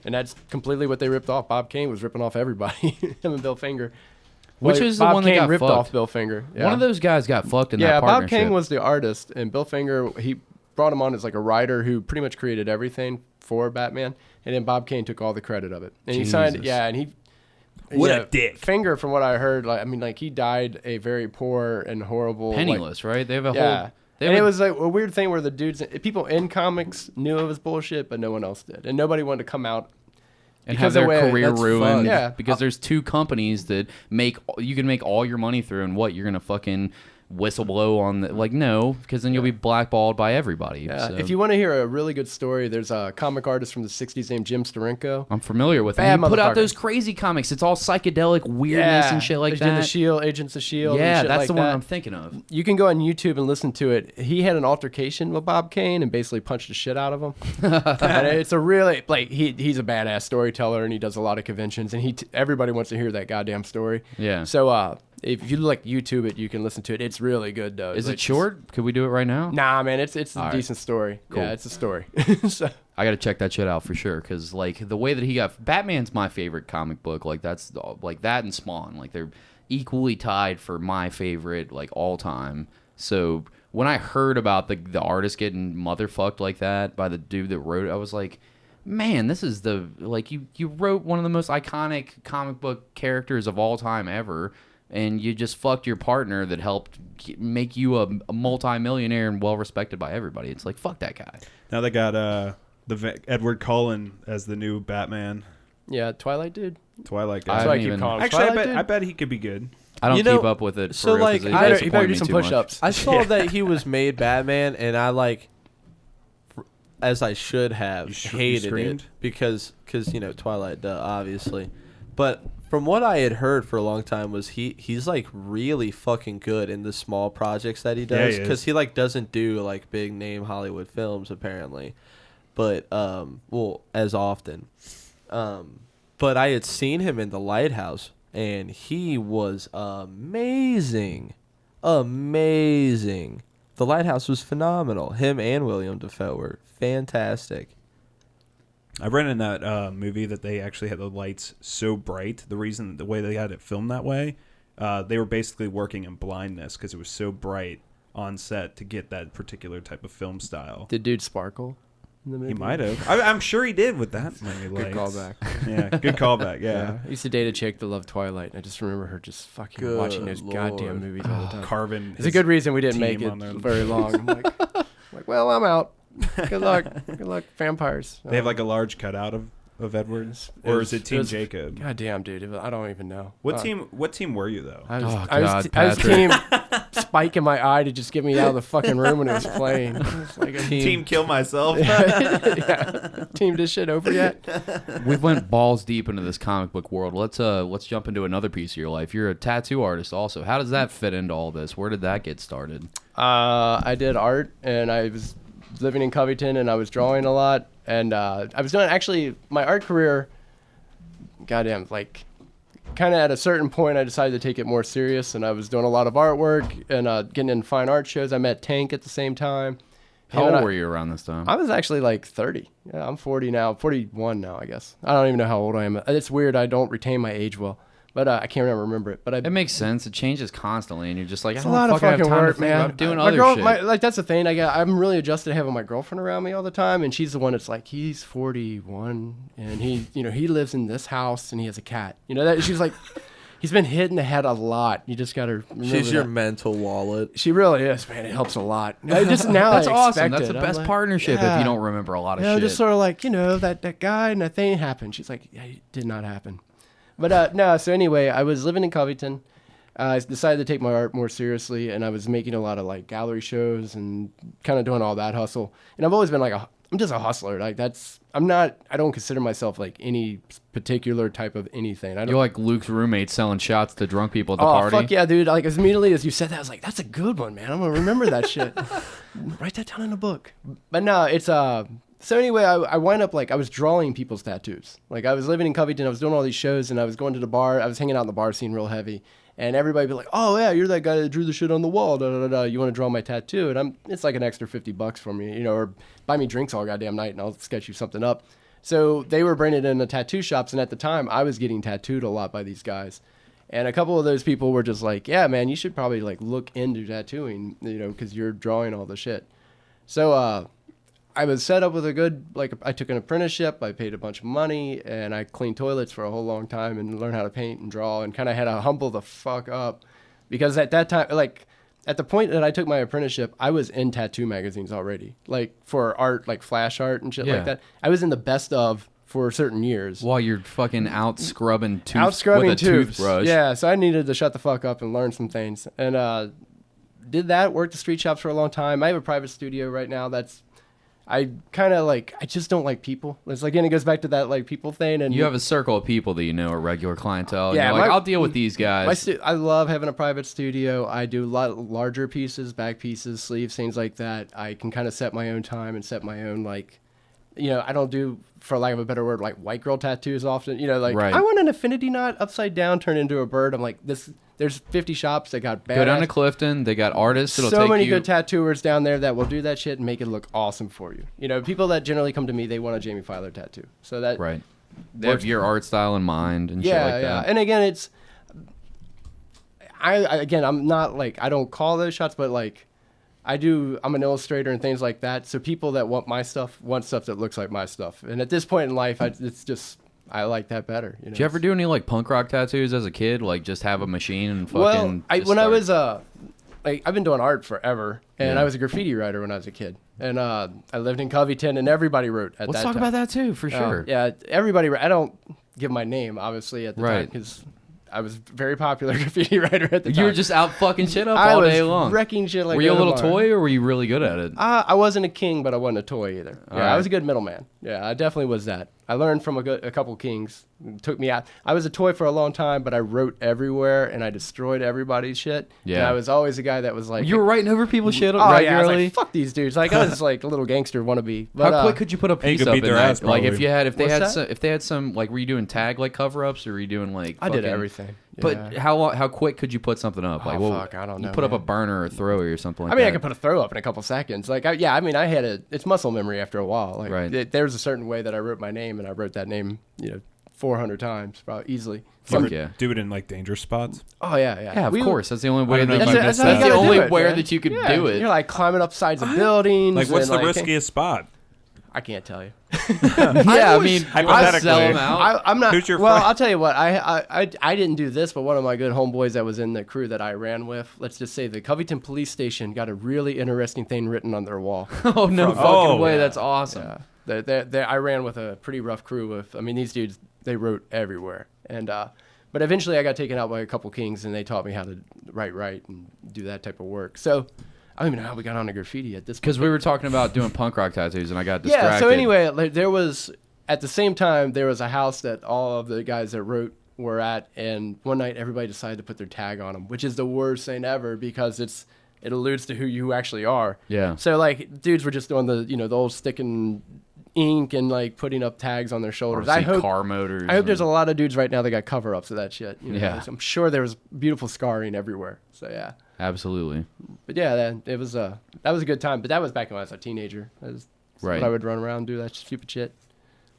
S4: and that's completely what they ripped off. Bob Kane was ripping off everybody. Him and Bill Finger.
S1: Which
S4: Well,
S1: is the
S4: Bob
S1: one that
S4: Kane
S1: got
S4: ripped
S1: fucked.
S4: off Bill Finger. Yeah.
S1: One of those guys got fucked in
S4: Yeah,
S1: that
S4: Bob
S1: partnership.
S4: Kane was the artist, and Bill Finger, he brought him on as like a writer who pretty much created everything for Batman, and then Bob Kane took all the credit of it. And he signed,
S1: Jesus.
S4: yeah, and he.
S2: What a
S4: yeah,
S2: dick.
S4: Finger, from what I heard, like I mean, like he died a very poor and horrible, like-
S1: penniless, right? They have a
S4: yeah.
S1: whole. They
S4: And
S1: have
S4: it
S1: a-
S4: was like a weird thing where the dudes, people in comics knew it was bullshit, but no one else did, and nobody wanted to come out
S1: and
S4: because
S1: have
S4: of
S1: their
S4: the way-
S1: career
S3: that's
S1: ruined.
S3: fun.
S4: Yeah.
S1: because there's two companies that you can make all your money through, and what you're gonna fucking whistleblow on the, like no, because then you'll be blackballed by everybody.
S4: Yeah.
S1: So
S4: If you want to hear a really good story, there's a comic artist from the '60s named Jim Steranko.
S1: I'm familiar with
S4: Bad
S1: him. He put out
S4: motherfucker.
S1: those crazy comics. It's all psychedelic weirdness and shit like
S4: they did
S1: that.
S4: the Shield, Agents of Shield.
S1: Yeah,
S4: and shit
S1: that's
S4: like
S1: the one
S4: that.
S1: I'm thinking of.
S4: You can go on YouTube and listen to it. He had an altercation with Bob Kane and basically punched the shit out of him. And it's a really like he's a badass storyteller and he does a lot of conventions and everybody wants to hear that goddamn story.
S1: Yeah.
S4: So if you like YouTube it, you can listen to it. It's really good though.
S1: Is
S4: Like,
S1: it short? Could we do it right now?
S4: Nah, man, it's a
S1: All right.
S4: decent story.
S1: Cool.
S4: Yeah, it's a story. So
S1: I gotta check that shit out for sure. Cause like the way that he got Batman's my favorite comic book. Like that's like that and Spawn. Like they're equally tied for my favorite like all time. So when I heard about the artist getting motherfucked like that by the dude that wrote it, I was like, man, this is the like you wrote one of the most iconic comic book characters of all time ever. And you just fucked your partner that helped make you a multi-millionaire and well-respected by everybody. It's like, fuck that guy.
S2: Now they got Edward Cullen as the new Batman,
S4: yeah, Twilight dude.
S2: Twilight
S1: I
S2: guy.
S4: That's why I
S1: haven't
S4: keep
S1: even-
S4: calling him
S2: Actually,
S4: Twilight dude.
S2: I bet he could be good.
S1: I don't
S3: You know,
S1: keep up with it.
S3: so,
S1: For real, 'cause
S3: like,
S1: they
S4: You better
S1: disappoint
S4: do
S1: me
S4: some
S1: too much.
S4: push-ups.
S3: I saw that he was made Batman, and I like as I should have,
S2: You
S3: hated
S2: screamed?
S3: it because Twilight, obviously. But from what I had heard for a long time was he's like really fucking good in the small projects that he does,
S2: he
S3: because
S2: is.
S3: he like doesn't do like big name Hollywood films apparently, but as often. But I had seen him in The Lighthouse, and he was amazing. Amazing. The Lighthouse was phenomenal. Him and William Dafoe were fantastic.
S2: I read in that movie that they actually had the lights so bright. The way they had it filmed that way, they were basically working in blindness because it was so bright on set to get that particular type of film style.
S4: Did dude sparkle in the movie?
S2: He might have. I'm sure he did with that many
S4: Good
S2: lights.
S4: callback.
S2: Yeah, good callback. Yeah.
S4: I used to date a chick that loved Twilight, and I just remember her just fucking watching those goddamn movies all the time.
S2: Carving.
S4: It's a good reason we didn't make
S2: team
S4: it
S2: on them.
S4: very long. I'm like, well, I'm out. Good luck. Good luck, vampires.
S2: They have like a large cutout of Edwards, or is it Team Jacob?
S4: God damn, dude. I don't even know.
S2: What team were you though?
S4: I was,
S1: Oh,
S4: I was,
S1: God,
S4: I was
S1: Patrick.
S4: team Spike in my eye to just get me out of the fucking room when it was playing. It was like a
S2: Team Kill Myself.
S4: yeah. Team this shit over yet?
S1: We went balls deep into this comic book world. Let's jump into another piece of your life. You're a tattoo artist also. How does that fit into all this? Where did that get started?
S4: I did art, and I was living in Covington, and I was drawing a lot, and I was doing actually my art career. Goddamn, like kind of at a certain point, I decided to take it more serious, and I was doing a lot of artwork and getting in fine art shows. I met Tank at the same time.
S1: How old were you around this time?
S4: I was actually like 30. Yeah, I'm 40 now, 41 now, I guess. I don't even know how old I am. It's weird. I don't retain my age well, but I can't remember it. But
S1: It makes sense. It changes constantly, and you're just like,
S4: it's
S1: I
S4: a
S1: don't
S4: lot of
S1: fucking have
S4: fucking
S1: time to
S4: work,
S1: think
S4: man.
S1: about doing
S4: My
S1: other
S4: girl,
S1: shit.
S4: like that's the thing. I'm really adjusted to having my girlfriend around me all the time, and she's the one that's like, he's 41, and he lives in this house, and he has a cat. That she's like, he's been hit in the head a lot. You just gotta.
S3: She's your
S4: that.
S3: mental wallet.
S4: She really is, man. It helps a lot. I just now
S1: That's
S4: I
S1: awesome.
S4: expect
S1: That's
S4: it.
S1: the
S4: I'm
S1: best
S4: like,
S1: partnership if
S4: yeah.
S1: you don't remember a lot of
S4: You know,
S1: shit.
S4: just sort of like, that guy and that thing happened. She's like, yeah, it did not happen. But no, so anyway, I was living in Covington. I decided to take my art more seriously, and I was making a lot of like gallery shows and kind of doing all that hustle. And I've always been like, I'm just a hustler. Like I don't consider myself like any particular type of anything.
S1: You're like Luke's roommate selling shots to drunk people at the
S4: Oh,
S1: party.
S4: fuck yeah, dude. Like as immediately as you said that, I was like, that's a good one, man. I'm going to remember that shit. Write that down in a book. But no, it's so anyway, I wind up like I was drawing people's tattoos. Like I was living in Covington, I was doing all these shows, and I was going to the bar. I was hanging out in the bar scene real heavy, and everybody would be like, "Oh yeah, you're that guy that drew the shit on the wall. Da, da, da, da. You want to draw my tattoo?" And it's like an extra $50 for me, or buy me drinks all goddamn night, and I'll sketch you something up. So they were bringing it in the tattoo shops, and at the time, I was getting tattooed a lot by these guys. And a couple of those people were just like, "Yeah, man, you should probably like look into tattooing, because you're drawing all the shit." So I was set up with a good, I took an apprenticeship, I paid a bunch of money, and I cleaned toilets for a whole long time and learned how to paint and draw, and kind of had to humble the fuck up, because at that time, at the point that I took my apprenticeship, I was in tattoo magazines already, for art, flash art and shit like that. I was in the best of for certain years.
S1: While you're fucking out scrubbing with a
S4: tubes.
S1: toothbrush.
S4: Yeah, so I needed to shut the fuck up and learn some things, and did that, worked the street shops for a long time. I have a private studio right now I kind of I just don't like people. It's again, it goes back to that people thing. And
S1: You have a circle of people that you know are regular clientele.
S4: Yeah,
S1: You're like, I'll deal with these guys.
S4: I love having a private studio. I do a lot of larger pieces, back pieces, sleeves, things like that. I can kind of set my own time and set my own I don't do, for lack of a better word, white girl tattoos often.
S1: Right.
S4: I want an infinity knot upside down turned into a bird. I'm like, there's 50 shops that got bad.
S1: Go down to Clifton. They got artists. It'll
S4: so
S1: take
S4: many
S1: you.
S4: good tattooers down there that will do that shit and make it look awesome for you. People that generally come to me, they want a Jaimie Filer tattoo. So that
S1: Right. They have your art style in mind and shit like that.
S4: And again, it's I'm not I don't call those shots, but I'm an illustrator and things like that. So people that want my stuff want stuff that looks like my stuff. And at this point in life, I like that better.
S1: Did you ever do any punk rock tattoos as a kid? Just have a machine and fucking.
S4: Well, I was I've been doing art forever, and
S1: Yeah.
S4: I was a graffiti writer when I was a kid, and I lived in Covington, and everybody wrote at
S1: Let's
S4: that
S1: talk
S4: time.
S1: about that too, for sure.
S4: Yeah, everybody. I don't give my name obviously at the time
S1: Right.
S4: because I was very popular graffiti writer at the time.
S1: You were just out fucking shit up
S4: I
S1: all
S4: was
S1: day long.
S4: wrecking shit like
S1: Were you a
S4: no
S1: little
S4: tomorrow.
S1: toy, or were you really good at it?
S4: I wasn't a king, but I wasn't a toy either. Yeah,
S1: right.
S4: I was a good middleman. Yeah, I definitely was that. I learned from a couple kings. It took me out. I was a toy for a long time, but I wrote everywhere and I destroyed everybody's shit.
S1: Yeah.
S4: And I was always the guy that was like,
S1: You were writing over people's shit
S4: oh yeah, I was
S1: regularly.
S4: like, fuck these dudes. Like I was like a little gangster wannabe. But,
S1: How quick could you put a
S2: Hey, you
S1: piece
S2: could
S1: up
S2: beat
S1: in
S2: their
S1: that?
S2: ass,
S1: Like if
S2: probably.
S1: you had, if they
S4: What's
S1: had
S4: that?
S1: some, if they had some, like, were you doing tag like cover ups, or were you doing like?
S4: I did
S1: fucking-
S4: everything.
S1: But
S4: Yeah.
S1: how quick could you put something up? Like,
S4: Oh,
S1: well,
S4: fuck, I don't
S1: you
S4: know,
S1: put up a
S4: man.
S1: burner or thrower or something like
S4: I mean,
S1: that.
S4: I could put a throw up in a couple seconds. Like, I had it's muscle memory after a while. Like,
S1: Right.
S4: there was a certain way that I wrote my name, and I wrote that name, 400 times, probably easily.
S1: Fuck yeah.
S2: Do it in like dangerous spots.
S4: Oh yeah, yeah.
S1: Yeah, of course. That's the only
S2: I
S1: way
S2: don't know
S1: that
S2: if
S1: you,
S2: I
S1: that's
S2: missed that.
S1: the
S4: gotta
S1: only
S4: do it,
S1: way
S4: man.
S1: that you could
S4: Yeah,
S1: do it.
S4: You're like climbing up sides of buildings.
S2: Like, what's
S4: and,
S2: the
S4: like,
S2: riskiest spot?
S4: I can't tell you.
S1: Yeah, I mean,
S2: Hypothetically.
S1: sell them out.
S4: I'm not.
S2: Who's your
S4: well,
S2: friend?
S4: I'll tell you what. I didn't do this, but one of my good homeboys that was in the crew that I ran with, let's just say the Covington Police Station got a really interesting thing written on their wall.
S1: Oh no
S4: From-
S1: fucking
S2: Oh,
S1: way!
S2: yeah.
S1: That's awesome.
S4: Yeah. I ran with a pretty rough crew of. I mean, these dudes they wrote everywhere, and but eventually I got taken out by a couple kings, and they taught me how to write and do that type of work. So I don't even know how we got on to graffiti at this.
S1: Because we were talking about doing punk rock tattoos, and I got distracted.
S4: Yeah. So anyway, like, there was at the same time there was a house that all of the guys that wrote were at, and one night everybody decided to put their tag on them, which is the worst thing ever because it alludes to who you actually are.
S1: Yeah.
S4: So like dudes were just doing the old sticking ink and like putting up tags on their shoulders. I hope
S1: car motors.
S4: I hope there's a lot of dudes right now that got cover ups of that shit.
S1: Yeah.
S4: I'm sure there was beautiful scarring everywhere. So yeah.
S1: Absolutely.
S4: But yeah, that was a good time. But that was back when I was a teenager. That's
S1: Right.
S4: when I would run around and do that stupid shit.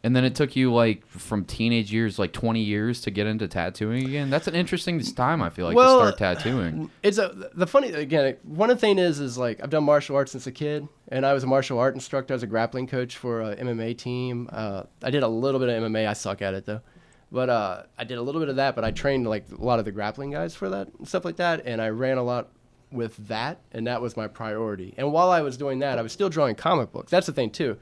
S1: And then it took you like from teenage years, like 20 years, to get into tattooing again. That's an interesting time, I feel like,
S4: Well,
S1: to start tattooing.
S4: It's the funny again. One of the thing is like I've done martial arts since a kid, and I was a martial art instructor. I was a grappling coach for a MMA team. I did a little bit of MMA. I suck at it though, but I did a little bit of that. But I trained like a lot of the grappling guys for that and stuff like that, and I ran a lot with that, and that was my priority. And while I was doing that, I was still drawing comic books. That's the thing too.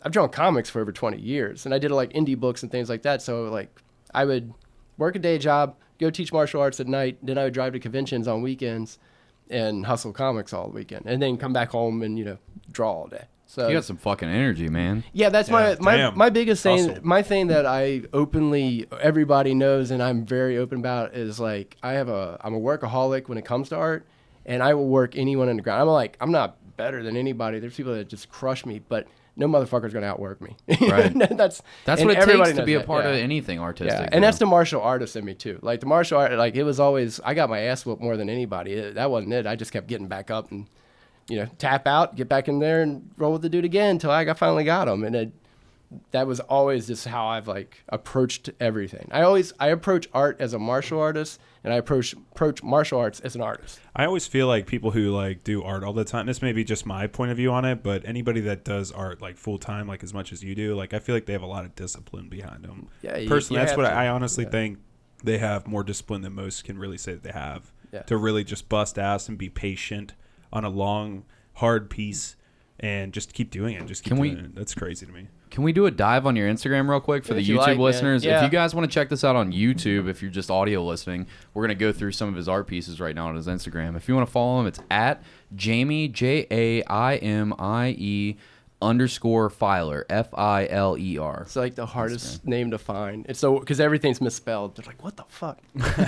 S4: I've drawn comics for over 20 years, and I did like indie books and things like that. So like I would work a day job, go teach martial arts at night, then I would drive to conventions on weekends and hustle comics all weekend, and then come back home and draw all day. So
S1: You got some fucking energy, man.
S4: yeah, that's
S2: Yeah,
S4: my
S2: damn.
S4: biggest thing.
S2: Hustle.
S4: My thing that I openly everybody knows and I'm very open about is like I'm a workaholic when it comes to art, and I will work anyone in the ground. I'm not better than anybody. There's people that just crush me, but no motherfucker's gonna outwork me.
S1: Right.
S4: that's
S1: That's
S4: and
S1: what it
S4: everybody
S1: takes to
S4: knows
S1: be a
S4: that,
S1: part
S4: yeah.
S1: of anything artistic.
S4: Yeah,
S1: you
S4: and
S1: know?
S4: that's the martial artist in me too. Like the martial art, like it was always I got my ass whooped more than anybody. That wasn't it. I just kept getting back up and tap out, get back in there, and roll with the dude again until I finally got him. And that was always just how I've like approached everything. I approach art as a martial artist, and I approach martial arts as an artist.
S2: I always feel like people who like do art all the time, this may be just my point of view on it, but anybody that does art like full time, like as much as you do, like I feel like they have a lot of discipline behind them.
S4: Yeah, you
S2: Personally, that's
S4: have
S2: what
S4: to.
S2: I honestly think. They have more discipline than most can really say that they have.
S4: Yeah.
S2: To really just bust ass and be patient on a long, hard piece and just keep doing it. Just keep
S1: Can we-
S2: doing it. That's crazy to me.
S1: Can we do a dive on your Instagram real quick for
S4: If
S1: the
S4: you
S1: YouTube
S4: like, man.
S1: listeners?
S4: Yeah.
S1: If you guys want to check this out on YouTube, if you're just audio listening, we're going to go through some of his art pieces right now on his Instagram. If you want to follow him, it's at Jaimie, Jaimie _Filer, Filer.
S4: It's like the hardest name to find. It's so because everything's misspelled. They're like, what the fuck?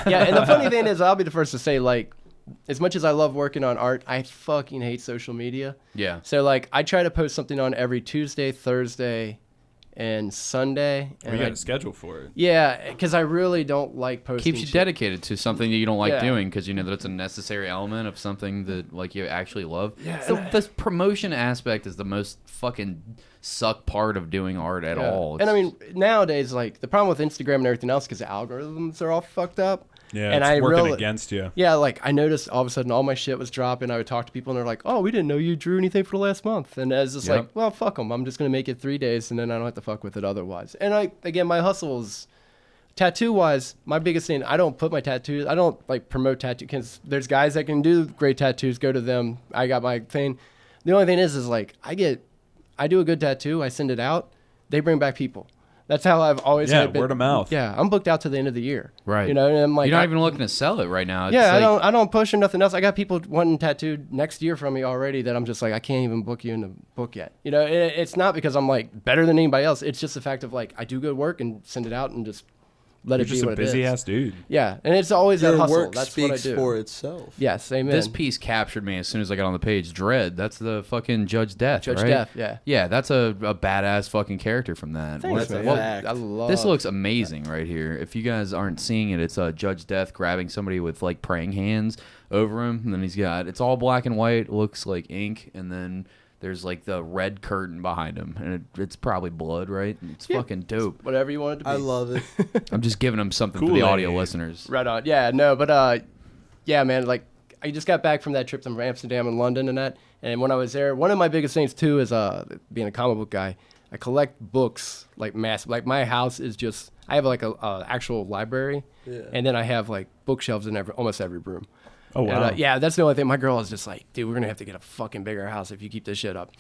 S4: Yeah, and the funny thing is, I'll be the first to say, like, as much as I love working on art, I fucking hate social media.
S1: Yeah.
S4: So like, I try to post something on every Tuesday, Thursday, and Sunday.
S2: We
S4: And
S2: got a schedule for it.
S4: yeah, because I really don't like posting.
S1: Keeps you
S4: shit.
S1: dedicated to something that you don't like
S4: Yeah.
S1: doing because you know that it's a necessary element of something that like you actually love.
S4: Yeah,
S1: So
S4: and
S1: this promotion aspect is the most fucking suck part of doing art at
S4: Yeah.
S1: all.
S4: And I mean, nowadays, like the problem with Instagram and everything else, because the algorithms are all fucked up.
S2: Yeah,
S4: and
S2: it's
S4: I
S2: working
S4: really,
S2: against you.
S4: Yeah, like I noticed all of a sudden all my shit was dropping. I would talk to people and they're like, "Oh, we didn't know you drew anything for the last month." And I was just
S1: Yep.
S4: like, "Well, fuck them. I'm just gonna make it 3 days and then I don't have to fuck with it otherwise." And again, my hustle is tattoo wise. My biggest thing, I don't put my tattoos. I don't like promote tattoo because there's guys that can do great tattoos. Go to them. I got my thing. The only thing is like I do a good tattoo. I send it out. They bring back people. That's how I've always
S2: Yeah,
S4: had
S2: word of mouth.
S4: Yeah, I'm booked out to the end of the year.
S1: Right.
S4: You know, and I'm like,
S1: You're not even looking to sell it right now. It's
S4: yeah,
S1: like,
S4: I don't push or nothing else. I got people wanting tattooed next year from me already that I'm just like, I can't even book you in the book yet. You know, it's not because I'm like better than anybody else. It's just the fact of like, I do good work and send it out and just let
S2: You're
S4: it
S2: just
S4: be
S2: a
S4: what it is.
S2: busy ass dude.
S4: Yeah, and it's always
S3: Your
S4: that hustle.
S3: work
S4: That's what I
S3: speaks
S4: do.
S3: for itself.
S4: Yes, amen.
S1: this piece captured me as soon as I got on the page. Dread. That's the fucking Judge Death,
S4: Judge
S1: right?
S4: Death, yeah.
S1: Yeah, that's a badass fucking character from that.
S4: Thanks,
S3: That's a
S4: man.
S3: fact.
S4: I love
S1: This looks amazing right here. If you guys aren't seeing it, it's Judge Death grabbing somebody with like praying hands over him, and then it's all black and white, looks like ink, and then there's like the red curtain behind him, and it's probably blood, right? It's fucking dope.
S4: whatever you want it to be.
S3: I love it.
S1: I'm just giving them something for the
S2: Kool-Aid.
S1: audio listeners.
S4: Right on. Yeah, no, but yeah, man, like I just got back from that trip to Amsterdam and London and that. And when I was there, one of my biggest things too is being a comic book guy. I collect books like massive. Like my house is just I have like a actual library, and then I have like bookshelves in almost every room.
S2: Oh, wow.
S4: And, yeah, that's the only thing. My girl is just like, dude, we're gonna have to get a fucking bigger house if you keep this shit up.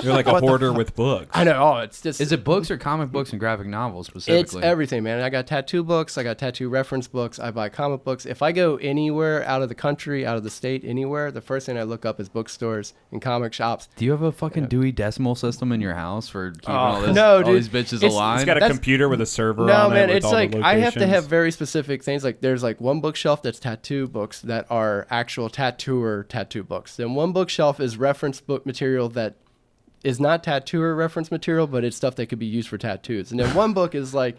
S2: You're like a hoarder with books.
S4: I know. Oh, it's just
S1: Is it books or comic books and graphic novels
S4: It's
S1: specifically?
S4: everything, man. I got tattoo books. I got tattoo reference books. I buy comic books. If I go anywhere out of the country, out of the state, anywhere, the first thing I look up is bookstores and comic shops.
S1: Do you have a fucking Dewey Decimal System in your house for keeping
S4: no,
S1: all
S4: dude.
S1: these bitches
S4: It's-
S1: aligned?
S2: It's got a
S4: That's-
S2: computer with a server
S4: No,
S2: on
S4: man,
S2: it with
S4: it's
S2: all
S4: like
S2: the
S4: I have to have
S2: locations.
S4: very specific things. Like there's like one bookshelf that's tattoo books that are actual tattooer tattoo books. Then one bookshelf is reference book material that is not tattooer reference material, but it's stuff that could be used for tattoos. And then one book is like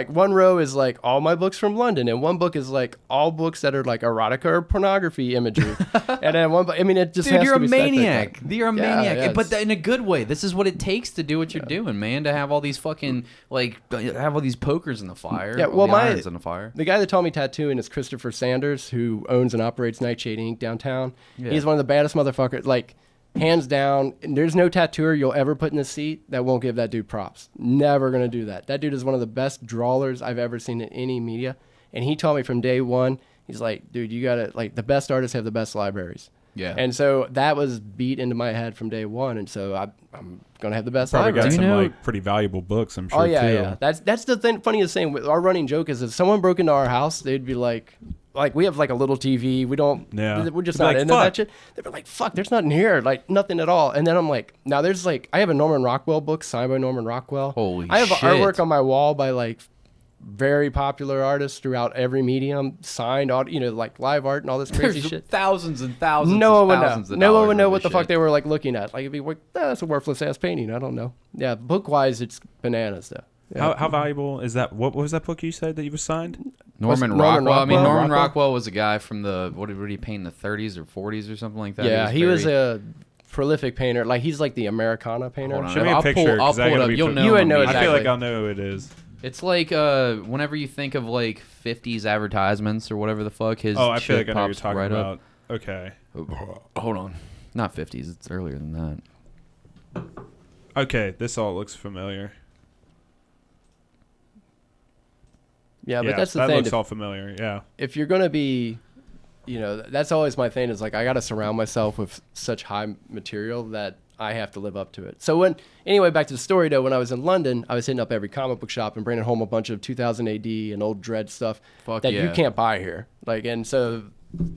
S4: one row is like all my books from London, and one book is like all books that are like erotica or pornography imagery. And then one book, I mean, it just
S1: Dude,
S4: has
S1: you're
S4: to
S1: a
S4: be stacked like
S1: maniac.
S4: that.
S1: You're a
S4: Yeah,
S1: maniac.
S4: yeah,
S1: But
S4: it's-
S1: in a good way. This is what it takes to do what you're doing, man. To have all these fucking, like, have all these pokers in the fire.
S4: Yeah,
S1: all
S4: well,
S1: the irons in the fire.
S4: The guy that taught me tattooing is Christopher Sanders, who owns and operates Nightshade Inc. downtown.
S1: Yeah.
S4: He's one of the baddest motherfuckers. Like, hands down, there's no tattooer you'll ever put in the seat that won't give that dude props. Never gonna do that. That dude is one of the best drawlers I've ever seen in any media. And he taught me from day one, he's like, dude, you gotta, like, the best artists have the best libraries.
S1: Yeah.
S4: And so that was beat into my head from day one. And so I'm gonna have the best
S2: Probably got
S4: library.
S2: some
S1: know-
S2: like pretty valuable books, I'm sure.
S4: Oh yeah,
S2: too.
S4: yeah. That's the funniest thing. Our running joke is if someone broke into our house, they'd be like we have like a little TV. We don't.
S2: Yeah.
S4: We're just
S2: They'd be
S4: not
S2: like,
S4: into
S2: "Fuck."
S4: that shit. They'd be like, "Fuck, there's nothing here. Like nothing at all." And then I'm like, now there's like I have a Norman Rockwell book signed by Norman Rockwell.
S1: Holy
S4: I have
S1: shit.
S4: artwork on my wall by like very popular artists throughout every medium, signed, like live art and all this crazy
S1: There's
S4: shit.
S1: thousands and thousands.
S4: No one would know.
S1: thousands of
S4: No one
S1: dollars
S4: would know
S1: worth
S4: what
S1: of
S4: the fuck
S1: shit.
S4: they were like looking at. Like it'd be like, that's a worthless ass painting. I don't know. Yeah, book wise, it's bananas though. Yeah.
S2: How valuable is that? What was that book you said that you was signed?
S1: Norman
S4: Norman
S1: Rockwell. I mean,
S4: Rockwell?
S1: Norman Rockwell was a guy from the what did he paint in the 30s or 40s or something like that.
S4: Yeah, he was
S1: very-
S4: a prolific painter. Like he's like the Americana painter.
S1: Hold on.
S2: Show me a
S1: I'll
S2: picture,
S1: Pull, I'll
S2: 'cause I
S1: pull it
S2: gotta
S1: up.
S2: be
S1: You'll
S2: fa-
S1: know.
S4: You would
S1: him
S4: know
S1: immediately.
S2: I feel like
S4: Exactly.
S2: I'll know who it is.
S1: It's like whenever you think of like 50s advertisements or whatever the fuck, his
S2: Oh, I feel
S1: shit
S2: like I know what you're
S1: pops
S2: talking
S1: right
S2: about. Okay.
S1: up. Hold on. Not 50s. It's earlier than that.
S2: Okay, this all looks familiar.
S4: Yeah, but that's the
S2: that
S4: thing.
S2: looks all familiar. Yeah.
S4: If you're gonna be, that's always my thing. Is like I gotta surround myself with such high material that I have to live up to it. So anyway, back to the story though. When I was in London, I was hitting up every comic book shop and bringing home a bunch of 2000 AD and old Dread stuff
S1: Fuck
S4: that you
S1: yeah.
S4: can't buy here. Like, and so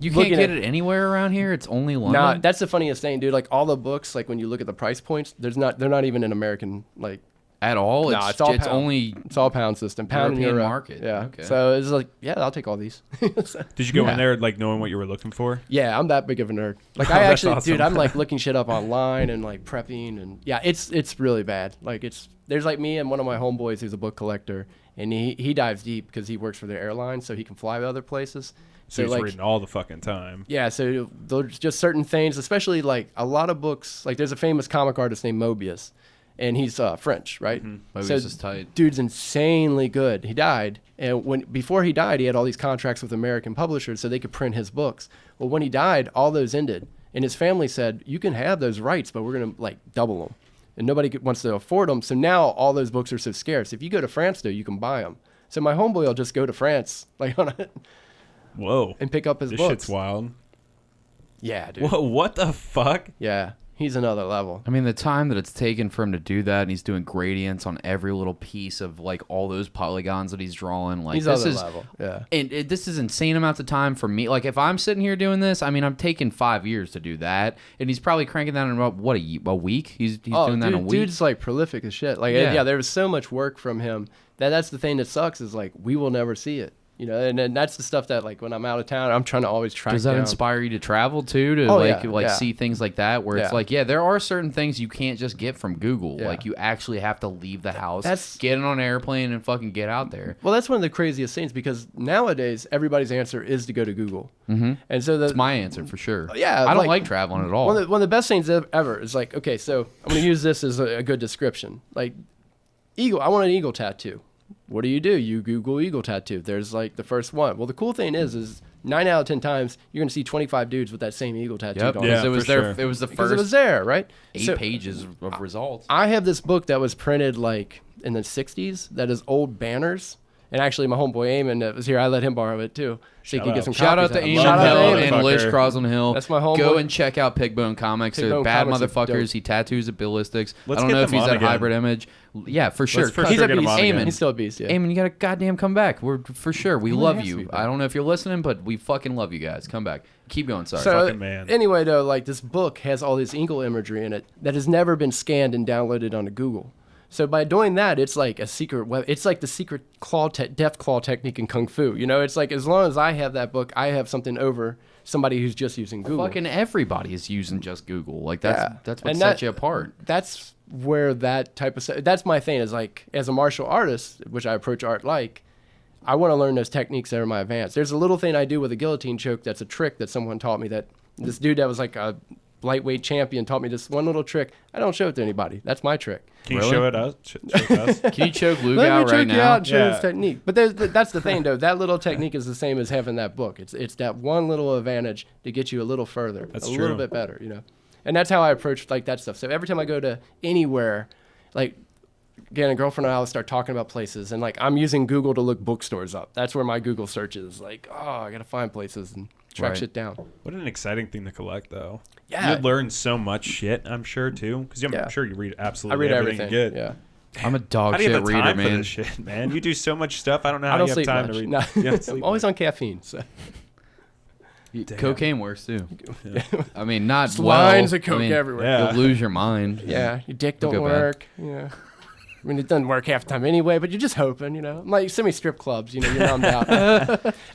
S1: You can't
S4: looking
S1: get
S4: at-
S1: it anywhere around here. It's only London.
S4: Nah, that's the funniest thing, dude. Like all the books, like when you look at the price points, they're not even in American like.
S1: at all.
S4: Nah, it's all
S1: it's
S4: pound.
S1: only
S4: It's all pound system, pound
S1: European
S4: in Europe.
S1: market.
S4: Yeah.
S1: Okay.
S4: So it's like, yeah, I'll take all these.
S2: Did you go
S4: Yeah.
S2: in there like knowing what you were looking for?
S4: Yeah, I'm that big of a nerd. Like
S2: Oh,
S4: I
S2: that's
S4: actually,
S2: awesome.
S4: dude, I'm like looking shit up online and like prepping and yeah, it's really bad. Like there's like me and one of my homeboys who's a book collector and he dives deep because he works for the airline so he can fly to other places.
S2: So he's
S4: like
S2: reading all the fucking time.
S4: yeah, so there's just certain things, especially like a lot of books. Like there's a famous comic artist named Mobius, and he's French, right?
S1: Mobius
S4: So
S1: is tight.
S4: dude's insanely good. He died, and before he died, he had all these contracts with American publishers so they could print his books. Well, when he died, all those ended, and his family said, "You can have those rights, but we're gonna like double them," and nobody wants to afford them. So now all those books are so scarce. If you go to France, though, you can buy them. So my homeboy will just go to France, like
S2: Whoa.
S4: and pick up his
S2: This
S4: books.
S2: shit's wild.
S4: Yeah, dude.
S2: Whoa, what the fuck?
S4: Yeah. He's another level.
S1: I mean, the time that it's taken for him to do that, and he's doing gradients on every little piece of like all those polygons that he's drawing. Like
S4: He's
S1: this
S4: other
S1: is,
S4: level. Yeah.
S1: and this is insane amounts of time for me. Like if I'm sitting here doing this, I mean, I'm taking 5 years to do that, and he's probably cranking that in about what a week. He's doing that in a week.
S4: Dude's like prolific as shit. Like yeah, there was so much work from him. That's the thing that sucks is like we will never see it. You know, and that's the stuff that like when I'm out of town, I'm trying to always track down.
S1: Does that inspire you to travel too? To see things like that where it's like, there are certain things you can't just get from Google.
S4: Yeah.
S1: Like you actually have to leave the house, get in on an airplane, and fucking get out there.
S4: Well, that's one of the craziest things because nowadays everybody's answer is to go to Google. Mm-hmm. And so that's
S1: my answer for sure.
S4: Yeah,
S1: I don't like traveling at all.
S4: One of the best things ever is like, okay, so I'm going to use this as a good description. Like, eagle. I want an eagle tattoo. What do? You Google eagle tattoo. There's like the first one. Well, the cool thing is 9 out of 10 times you're gonna see 25 dudes with that same eagle tattoo.
S1: Yep.
S4: On.
S1: Yeah, it was there. It was the
S4: because
S1: first.
S4: It was there, right?
S1: 8 pages of results.
S4: I have this book that was printed like in the 60s. That is old banners. And actually, my homeboy Eamon that was here, I let him borrow it too, so he could get some
S1: Shout out
S4: copies
S1: to
S4: of it.
S1: Eamon
S4: Shout out to
S1: Hill
S4: Eamon.
S1: and Lish Crosland Hill.
S4: That's my homeboy.
S1: Go and check out Pigbone Comics. They're
S4: Pigbone
S1: bad
S4: Comics is
S1: motherfuckers.
S4: dope.
S1: He tattoos at Ballistics.
S2: Let's
S1: I don't
S2: get
S1: know if
S2: them
S1: he's
S2: on
S1: that
S2: again.
S1: hybrid image. Yeah, for sure.
S2: Let's for
S4: He's
S2: sure
S4: a
S2: get him
S4: beast.
S2: on again.
S4: He's still a beast. Yeah.
S1: Eamon, you got to goddamn come back. We're for sure. We
S4: He
S1: love
S4: has to
S1: you.
S4: be back.
S1: I don't know if you're listening, but we fucking love you guys. Come back. Keep going. Sorry.
S4: So
S2: Fucking man.
S4: anyway, though, like this book has all this eagle imagery in it that has never been scanned and downloaded onto Google. So by doing that, it's like a secret web. It's like the secret death claw technique in Kung Fu. You know, it's like as long as I have that book, I have something over somebody who's just using Google.
S1: Fucking everybody is using just Google. Like that's what
S4: And
S1: sets you apart.
S4: That's where that type of that's my thing is like as a martial artist, which I approach art like, I want to learn those techniques that are my advance. There's a little thing I do with a guillotine choke that's a trick that someone taught me that this dude that was like a lightweight champion taught me this one little trick. I don't show it to anybody. That's my trick.
S2: Can you show it us? Choke us?
S1: Can you choke Luke
S4: Let
S1: out
S4: me
S1: right
S4: choke you
S1: now?
S4: out and show this technique. But that's the thing, though. That little technique is the same as having that book. It's that one little advantage to get you a little further,
S2: That's
S4: a
S2: true.
S4: little bit better, you know. And that's how I approach like that stuff. So every time I go to anywhere, like again, a girlfriend and I will start talking about places, and like I'm using Google to look bookstores up. That's where my Google search is. Like, oh, I gotta find places and track shit down.
S2: What an exciting thing to collect, though.
S4: Yeah.
S2: You learn so much shit, I'm sure, too. Because I'm sure you read
S4: I
S2: absolutely
S4: read
S2: everything
S4: everything.
S2: you get.
S4: Yeah.
S1: I'm a dog
S2: How do you
S1: shit
S2: have
S1: reader,
S2: time for
S1: man.
S2: this shit, man? You do so much stuff. I don't know how
S4: I don't
S2: you have
S4: sleep
S2: time
S4: much.
S2: to read.
S4: No.
S2: You don't
S4: I'm
S2: sleep
S4: always
S2: much.
S4: on caffeine. So.
S1: Cocaine works too. I mean, not
S4: Just
S1: well.
S4: lines of coke
S1: I mean,
S4: everywhere.
S2: Yeah.
S1: You'll lose your mind.
S4: Yeah, your dick
S1: It'll
S4: don't
S1: go bad.
S4: work. Yeah. I mean, it doesn't work half the time anyway, but you're just hoping, you know. Like, send me strip clubs, you know, you're numbed out.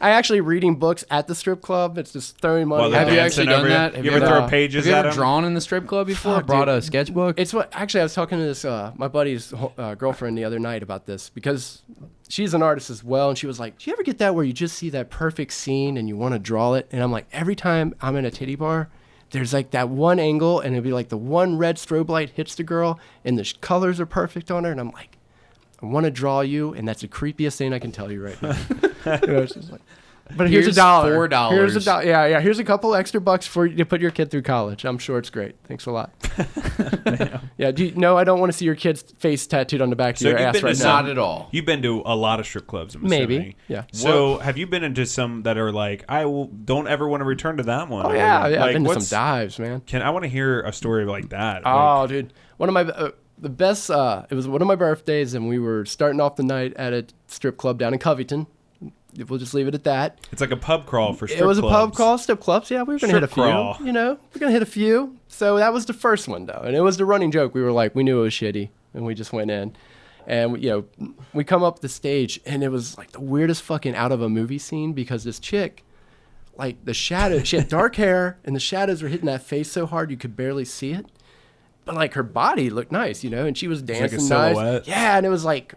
S4: I actually reading books at the strip club. It's just throwing money.
S2: While they're
S1: Have you
S2: dancing
S1: actually done
S2: over
S1: that?
S2: You
S1: Have
S2: ever
S1: you
S2: throw
S4: ever-
S2: pages
S1: Have you
S2: at
S1: ever
S2: them?
S1: drawn in the strip club before?
S4: Fuck,
S1: Brought
S4: dude.
S1: a sketchbook?
S4: It's what, actually, I was talking to this, my buddy's girlfriend the other night about this because she's an artist as well. And she was like, do you ever get that where you just see that perfect scene and you want to draw it? And I'm like, every time I'm in a titty bar, there's like that one angle and it'll be like the one red strobe light hits the girl and the colors are perfect on her. And I'm like, I want to draw you, and that's the creepiest thing I can tell you right now. You know, it's just like, but here's
S1: Here's
S4: $1.
S1: $4.
S4: Here's $1. Yeah. Here's a couple extra bucks for you to put your kid through college. I'm sure it's great. Thanks a lot. Yeah. Do you know? I don't want to see your kid's face tattooed on the back of
S2: So
S4: your
S2: you've
S4: ass
S2: been to
S4: right
S2: some-
S4: now.
S1: Not at all.
S2: You've been to a lot of strip clubs, I'm
S4: Maybe.
S2: assuming.
S4: Yeah.
S2: So have you been into some that are like, don't ever want to return to that one?
S4: Oh yeah.
S2: Like,
S4: I've been to some
S2: what's-
S4: dives, man.
S2: I want to hear a story like that.
S4: Oh,
S2: Like,
S4: dude. One of my the best. It was one of my birthdays, and we were starting off the night at a strip club down in Covington. We'll just leave it at that.
S2: it's like a pub crawl for strip
S4: It was
S2: clubs.
S4: a pub crawl, strip clubs. Yeah, we were gonna hit a
S2: Strip
S4: few.
S2: crawl.
S4: You know, we're gonna hit a few. So that was the first one though, and it was the running joke. We were like, we knew it was shitty, and we just went in, and we come up the stage, and it was like the weirdest fucking out of a movie scene because this chick, like the shadow, she had dark hair, and the shadows were hitting that face so hard you could barely see it, but like her body looked nice, you know, and she was
S2: like a
S4: dancing nice.
S2: silhouette.
S4: Yeah, and it was like.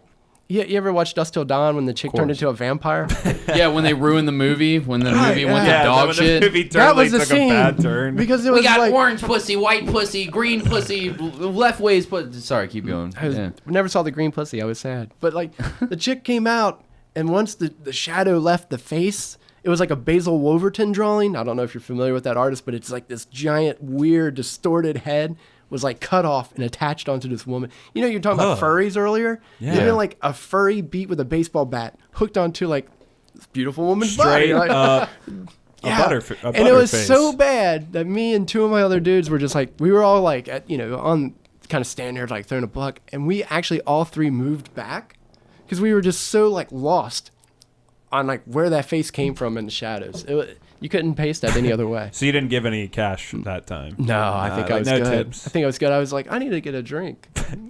S4: You ever watch Dusk Till Dawn when the chick turned into a vampire?
S1: Yeah, when they ruined the movie, when the movie went
S2: Yeah,
S1: to dog
S2: when
S1: shit.
S2: the movie
S4: That
S2: turned,
S4: was
S2: like,
S4: the
S2: took
S4: scene.
S2: a bad turn.
S4: Because it
S1: We
S4: was
S1: got
S4: like,
S1: orange pussy, white pussy, green pussy, left ways pussy. Sorry, keep going. Yeah.
S4: We never saw the green pussy. I was sad. But like the chick came out, and once the shadow left the face, it was like a Basil Wolverton drawing. I don't know if you're familiar with that artist, but it's like this giant, weird, distorted head was like cut off and attached onto this woman. You know, you were talking about furries earlier.
S2: Yeah.
S4: Even like a furry beat with a baseball bat hooked onto like this beautiful woman's
S2: Straight
S4: body. Like,
S2: up. A
S4: and it was
S2: butterface.
S4: so bad that me and two of my other dudes were just like, we were all like, on kind of standing there like throwing a buck, and we actually all three moved back because we were just so like lost on like where that face came from in the shadows. You couldn't paste that any other way.
S2: So you didn't give any cash that time?
S4: No, I think I was
S2: no
S4: good.
S2: tips.
S4: I think I was good. I was like, I need to get a drink.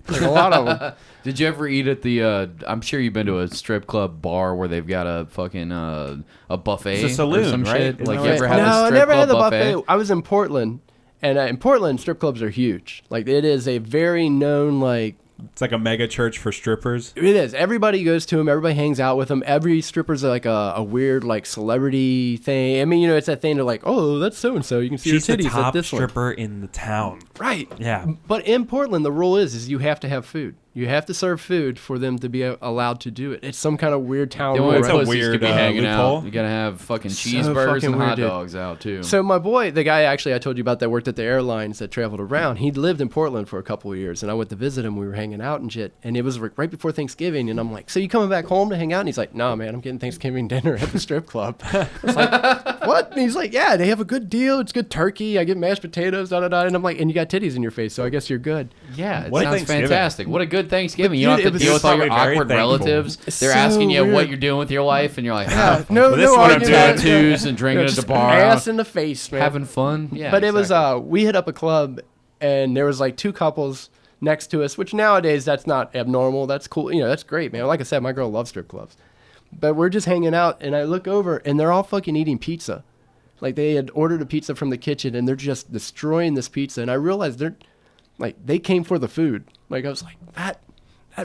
S4: Like a lot of them.
S1: Did you ever eat at the? I'm sure you've been to a strip club bar where they've got a fucking a buffet.
S2: It's a saloon,
S1: or some
S2: right?
S1: shit.
S2: Isn't
S1: Like
S2: that
S1: you
S2: what
S1: ever
S2: it's
S1: had
S4: No,
S1: a
S4: I
S1: strip
S4: never
S1: club
S4: had the
S1: buffet?
S4: buffet. I was in Portland, and in Portland, strip clubs are huge. Like it is a very known like.
S2: It's like a mega church for strippers.
S4: It is. Everybody goes to them. Everybody hangs out with them. Every stripper's like a weird like celebrity thing. I mean, it's that thing to like, oh, that's so and so. You can see
S2: She's
S4: her
S2: the
S4: titties at
S2: top
S4: this one.
S2: stripper in the town.
S4: Right.
S2: Yeah.
S4: But in Portland, the rule is you have to have food. You have to serve food for them to be allowed to do it. It's some kind of weird town
S1: The
S4: rule.
S1: only
S2: It's a
S1: pussies
S2: weird,
S1: could be hanging
S2: loophole.
S1: out. You gotta have fucking
S4: So
S1: cheeseburgers
S4: fucking
S1: and hot
S4: weird, dude.
S1: dogs out too.
S4: So my boy, the guy actually I told you about that worked at the airlines that traveled around, he lived in Portland for a couple of years, and I went to visit him. We were hanging out and shit, and it was right before Thanksgiving, and I'm like, so you coming back home to hang out? And he's like, nah, man, I'm getting Thanksgiving dinner at the strip club. I was like, what? And he's like, yeah, they have a good deal. It's good turkey. I get mashed potatoes, da-da-da. And I'm like, and you got titties in your face, so I guess you're good.
S1: Yeah, it
S2: What
S1: sounds
S2: Thanksgiving?
S1: fantastic. What a good Thanksgiving. You
S4: But
S1: don't
S4: dude,
S1: have
S4: it
S1: to deal
S4: was
S1: with all your
S2: probably very
S1: awkward
S2: thankful.
S1: relatives.
S4: It's
S1: They're
S4: so
S1: asking you what
S4: weird.
S1: you're doing with your life, and you're like,
S4: Yeah,
S1: oh,
S4: no,
S2: Well, this
S4: no
S2: is what I'm
S4: argument.
S2: doing.
S1: tattoos and drinking at
S4: Just
S1: the bar,
S4: ass in the face, man.
S1: having fun. Yeah,
S4: But it was
S1: exactly.
S4: we hit up a club, and there was like two couples next to us, which nowadays that's not abnormal. That's cool. That's great, man. Like I said, my girl loves strip clubs. But we're just hanging out, and I look over, and they're all fucking eating pizza. Like they had ordered a pizza from the kitchen, and they're just destroying this pizza. And I realized they came for the food. Like I was like, that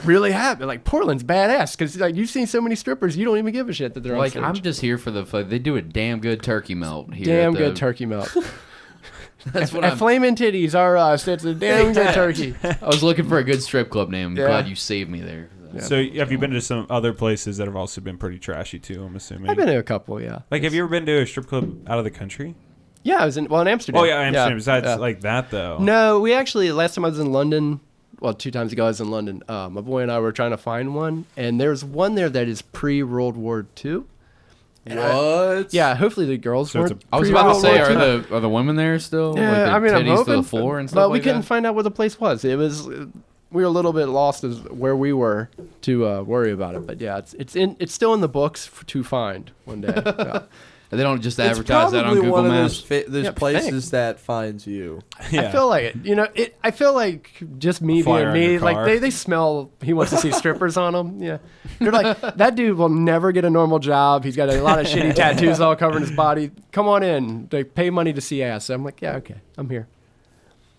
S4: really happened. Like Portland's badass because like you've seen so many strippers, you don't even give a shit that they're
S1: Like
S4: on
S1: I'm
S4: stage.
S1: just here for the fun. They do a damn good turkey melt here.
S4: Damn
S1: at the,
S4: good turkey melt.
S1: That's what
S4: At
S1: I'm.
S4: Flamin' Titties are us. It's a damn good turkey.
S1: I was looking for a good strip club name. I'm
S4: Yeah.
S1: glad you saved me there.
S4: Yeah.
S2: So have you been to some other places that have also been pretty trashy too? I'm assuming.
S4: I've been to a couple, yeah.
S2: Like, have you ever been to a strip club out of the country?
S4: Yeah, I was in Amsterdam.
S2: Oh yeah, Amsterdam. Besides
S4: yeah.
S2: like that though.
S4: No, we actually last time I was in London. Well, 2 times ago I was in London. My boy and I were trying to find one, and there's one there that is pre-World War II. And
S3: What?
S4: yeah, hopefully the girls
S2: So it's
S4: weren't.
S1: I was about to say,
S4: pre-World War II.
S1: are the women there still?
S4: Yeah,
S1: like
S4: I mean, I'm
S1: titties to
S4: hoping.
S1: the floor and stuff
S4: But we
S1: like
S4: couldn't
S1: that?
S4: find out where the place was. It was we were a little bit lost as where we were to worry about it. But yeah, it's still in the books to find one day. Yeah.
S1: They don't just
S3: It's
S1: advertise that on
S3: probably
S1: Google
S3: one of
S1: Maps.
S3: those
S4: Yeah,
S3: places
S4: thanks.
S3: that finds you.
S2: Yeah.
S4: I feel like it. I feel like just me
S2: Flyer
S4: being
S2: on
S4: me.
S2: your
S4: Like
S2: car.
S4: they smell. He wants to see strippers on him. Yeah, they're like that dude will never get a normal job. He's got a lot of shitty tattoos all covering his body. Come on in. They pay money to see ass. I'm like, yeah, okay, I'm here.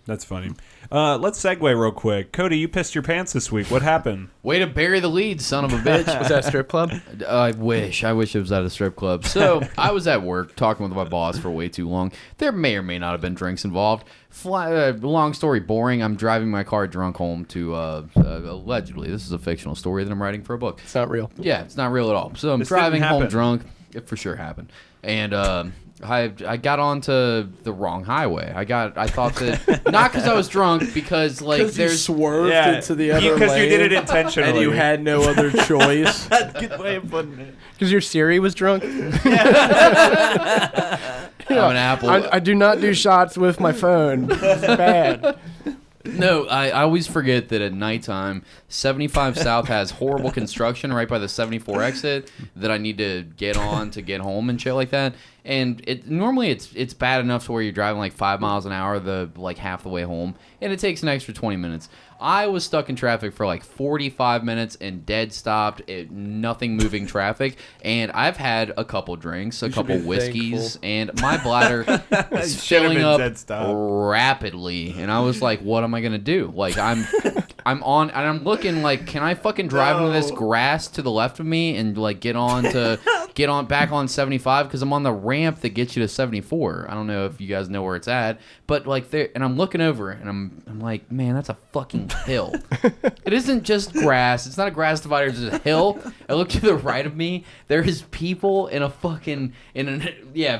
S2: That's funny. Let's segue real quick. Cody, you pissed your pants this week. What happened?
S1: Way to bury the lead, son of a bitch.
S4: Was that a strip club?
S1: I wish it was at a strip club. So I was at work talking with my boss for way too long. There may or may not have been drinks involved. Long story boring. I'm driving my car drunk home to allegedly. This is a fictional story that I'm writing for a book.
S4: It's not real.
S1: Yeah, it's not real at all. So I'm
S2: This didn't
S1: driving home
S2: happen.
S1: drunk. It for sure happened. And I got onto the wrong highway. I thought that not because I was drunk, because like
S3: Because you
S1: there's
S3: swerved into the other lane.
S2: Because you did it intentionally.
S3: and you had no other choice.
S2: That's a good way of putting it.
S4: Because your Siri was drunk.
S1: I'm an apple.
S4: I do not do shots with my phone. It's bad.
S1: No, I always forget that at nighttime, 75 South has horrible construction right by the 74 exit that I need to get on to get home and shit like that. And normally it's bad enough to where you're driving like 5 miles an hour like half the way home, and it takes an extra 20 minutes. I was stuck in traffic for like 45 minutes and dead stopped, nothing moving traffic, and I've had a couple drinks, a couple
S3: be
S1: whiskeys,
S3: thankful.
S1: and my bladder is
S2: Should have
S1: filling
S2: been
S1: up
S2: dead stop.
S1: rapidly, and I was like, what am I gonna do? Like I'm on, and I'm looking like, can I fucking drive into this grass to the left of me and like get on back on 75, because I'm on the ramp that gets you to 74. I don't know if you guys know where it's at, but like there, and I'm looking over and I'm like, man, that's a fucking hill. It isn't just grass. It's not a grass divider. It's just a hill. I look to the right of me. There is people in a fucking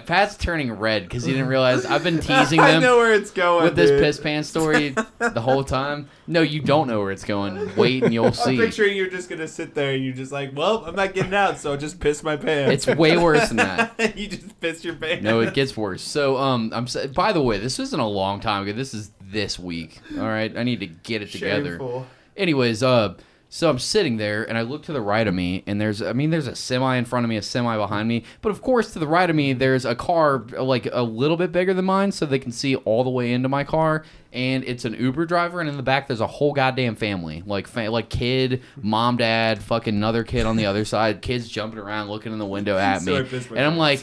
S1: Pat's turning red because he didn't realize I've been teasing
S2: I
S1: them
S2: know where it's going
S1: with this
S2: dude.
S1: piss pants story the whole time. No, you don't know where it's going. Wait and you'll
S2: I'm
S1: see.
S2: picturing you're just gonna sit there and you're just like, well, I'm not getting out, so I'll just piss my pants.
S1: It's way worse than that.
S2: You just piss your pants.
S1: No, it gets worse. So, by the way, this isn't a long time ago. This is this week. All right, I need to get it together.
S2: Shameful.
S1: Anyways, so I'm sitting there and I look to the right of me and there's a semi in front of me, a semi behind me. But of course, to the right of me, there's a car like a little bit bigger than mine so they can see all the way into my car. And it's an Uber driver, and in the back there's a whole goddamn family, like kid, mom, dad, fucking another kid on the other side, kids jumping around, looking in the window at me, and I'm like,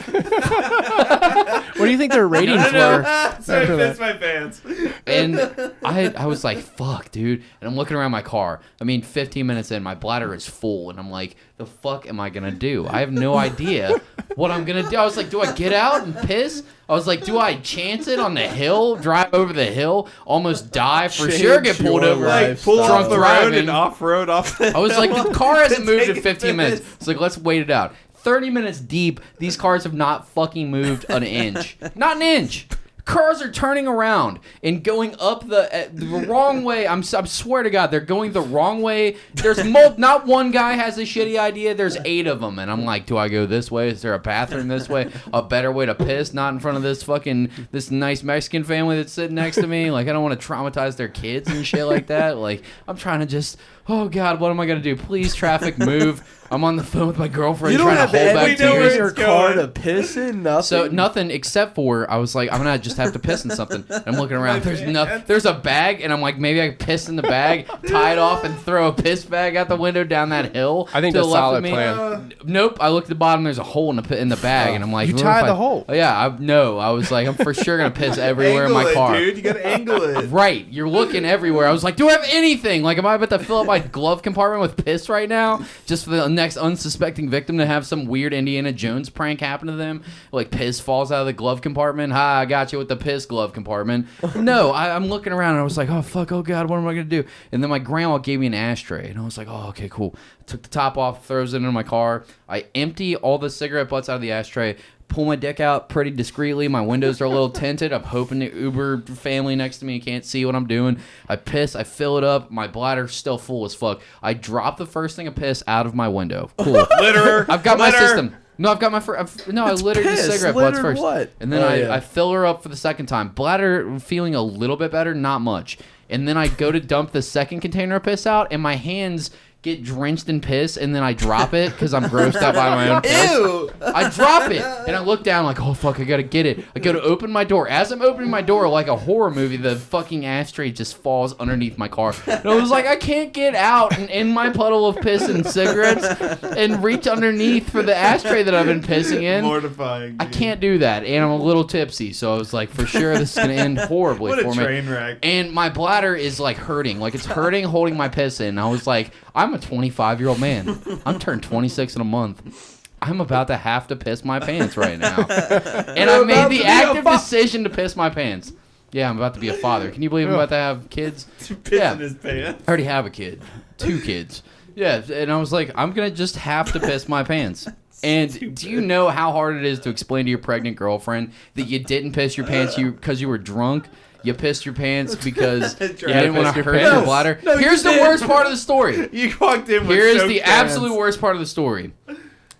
S4: What do you think they're rating for?
S2: So I pissed my pants.
S1: and I was like, fuck, dude, and I'm looking around my car. 15 minutes in, my bladder is full, and I'm like, the fuck am I gonna do? I have no idea what I'm gonna do. I was like, do I get out and piss? I was like, do I chance it on the hill, drive over the hill, almost die, for sure get pulled over,
S2: Like, pull
S1: drunk
S2: off the road
S1: driving.
S2: and off-road off the
S1: I was like, the car hasn't moved in
S2: Take
S1: 15
S2: a
S1: minutes.
S2: piss.
S1: It's like, let's wait it out. 30 minutes deep, these cars have not fucking moved an inch. Not an inch. Cars are turning around and going up the wrong way. I swear to God, they're going the wrong way. There's not one guy has a shitty idea. There's 8 of them, and I'm like, do I go this way? Is there a bathroom this way? A better way to piss? Not in front of this nice Mexican family that's sitting next to me. Like, I don't want to traumatize their kids and shit like that. Like, I'm trying to just, oh God, what am I gonna do? Please, traffic, move. I'm on the phone with my girlfriend
S3: You don't
S1: trying
S3: have
S1: to hold
S3: any
S1: back
S2: know where
S1: tears.
S3: in your
S2: it's
S3: car
S2: going.
S3: to piss in? Nothing?
S1: So nothing except for I was like, I'm gonna just have to piss in something. And I'm looking around. There's a bag, and I'm like, maybe I can piss in the bag, tie it off, and throw a piss bag out the window down that hill.
S4: I think
S1: to the
S4: that's a
S1: left of
S4: solid
S1: me.
S4: plan.
S1: Nope. I look at the bottom. There's a hole in the bag, and I'm like,
S4: You
S1: what
S4: tie
S1: if
S4: the
S1: I-
S4: hole.
S1: Oh, yeah. I was like, I'm for sure gonna piss everywhere in my
S2: Angle it,
S1: car.
S2: dude. You gotta angle it.
S1: Right, you're looking everywhere. I was like, do I have anything? Like, am I about to fill up my glove compartment with piss right now? Just for the next unsuspecting victim to have some weird Indiana Jones prank happen to them? Like, piss falls out of the glove compartment. Ha, I got you with the piss glove compartment. No, I'm looking around and I was like, oh, fuck, oh, God, what am I going to do? And then my grandma gave me an ashtray. And I was like, oh, okay, cool. Took the top off, throws it into my car. I empty all the cigarette butts out of the ashtray. Pull my dick out pretty discreetly. My windows are a little tinted. I'm hoping the Uber family next to me can't see what I'm doing. I piss. I fill it up. My bladder's still full as fuck. I drop the first thing of piss out of my window. Cool.
S2: Litter.
S1: I've got my
S2: Litter.
S1: system. No, I've got my I littered the
S3: piss.
S1: cigarette butts
S3: Littered
S1: first.
S3: what?
S1: And then
S3: Oh,
S1: I
S3: yeah.
S1: fill her up for the second time. Bladder feeling a little bit better, not much. And then I go to dump the second container of piss out, and my hands get drenched in piss, and then I drop it because I'm grossed out by my own piss.
S3: Ew!
S1: I drop it, and I look down like, oh, fuck, I gotta get it. I go to open my door. As I'm opening my door, like a horror movie, the fucking ashtray just falls underneath my car. And I was like, I can't get out and in my puddle of piss and cigarettes and reach underneath for the ashtray that I've been pissing in.
S2: Mortifying.
S1: I
S2: dude.
S1: can't do that, and I'm a little tipsy, so I was like, for sure, this is gonna end horribly
S2: What a
S1: for me.
S2: train wreck.
S1: And my bladder is like hurting. Like, it's hurting holding my piss in. I was like, I'm a 25-year-old man. I'm turned 26 in a month. I'm about to have to piss my pants right now. And I made the active decision to piss my pants. Yeah, I'm about to be a father. Can you believe I'm about to have kids?
S2: Piss
S1: Yeah.
S2: in his pants.
S1: I already have a kid. 2 kids. Yeah, and I was like, I'm going to just have to piss my pants. And do you know how hard it is to explain to your pregnant girlfriend that you didn't piss your pants because you were drunk? You pissed your pants because you didn't want to hurt your bladder.
S2: No,
S1: Here's
S2: you
S1: the
S2: did.
S1: worst part of the story.
S2: You walked in with
S1: Here is
S2: soaked
S1: the
S2: pants.
S1: absolute worst part of the story.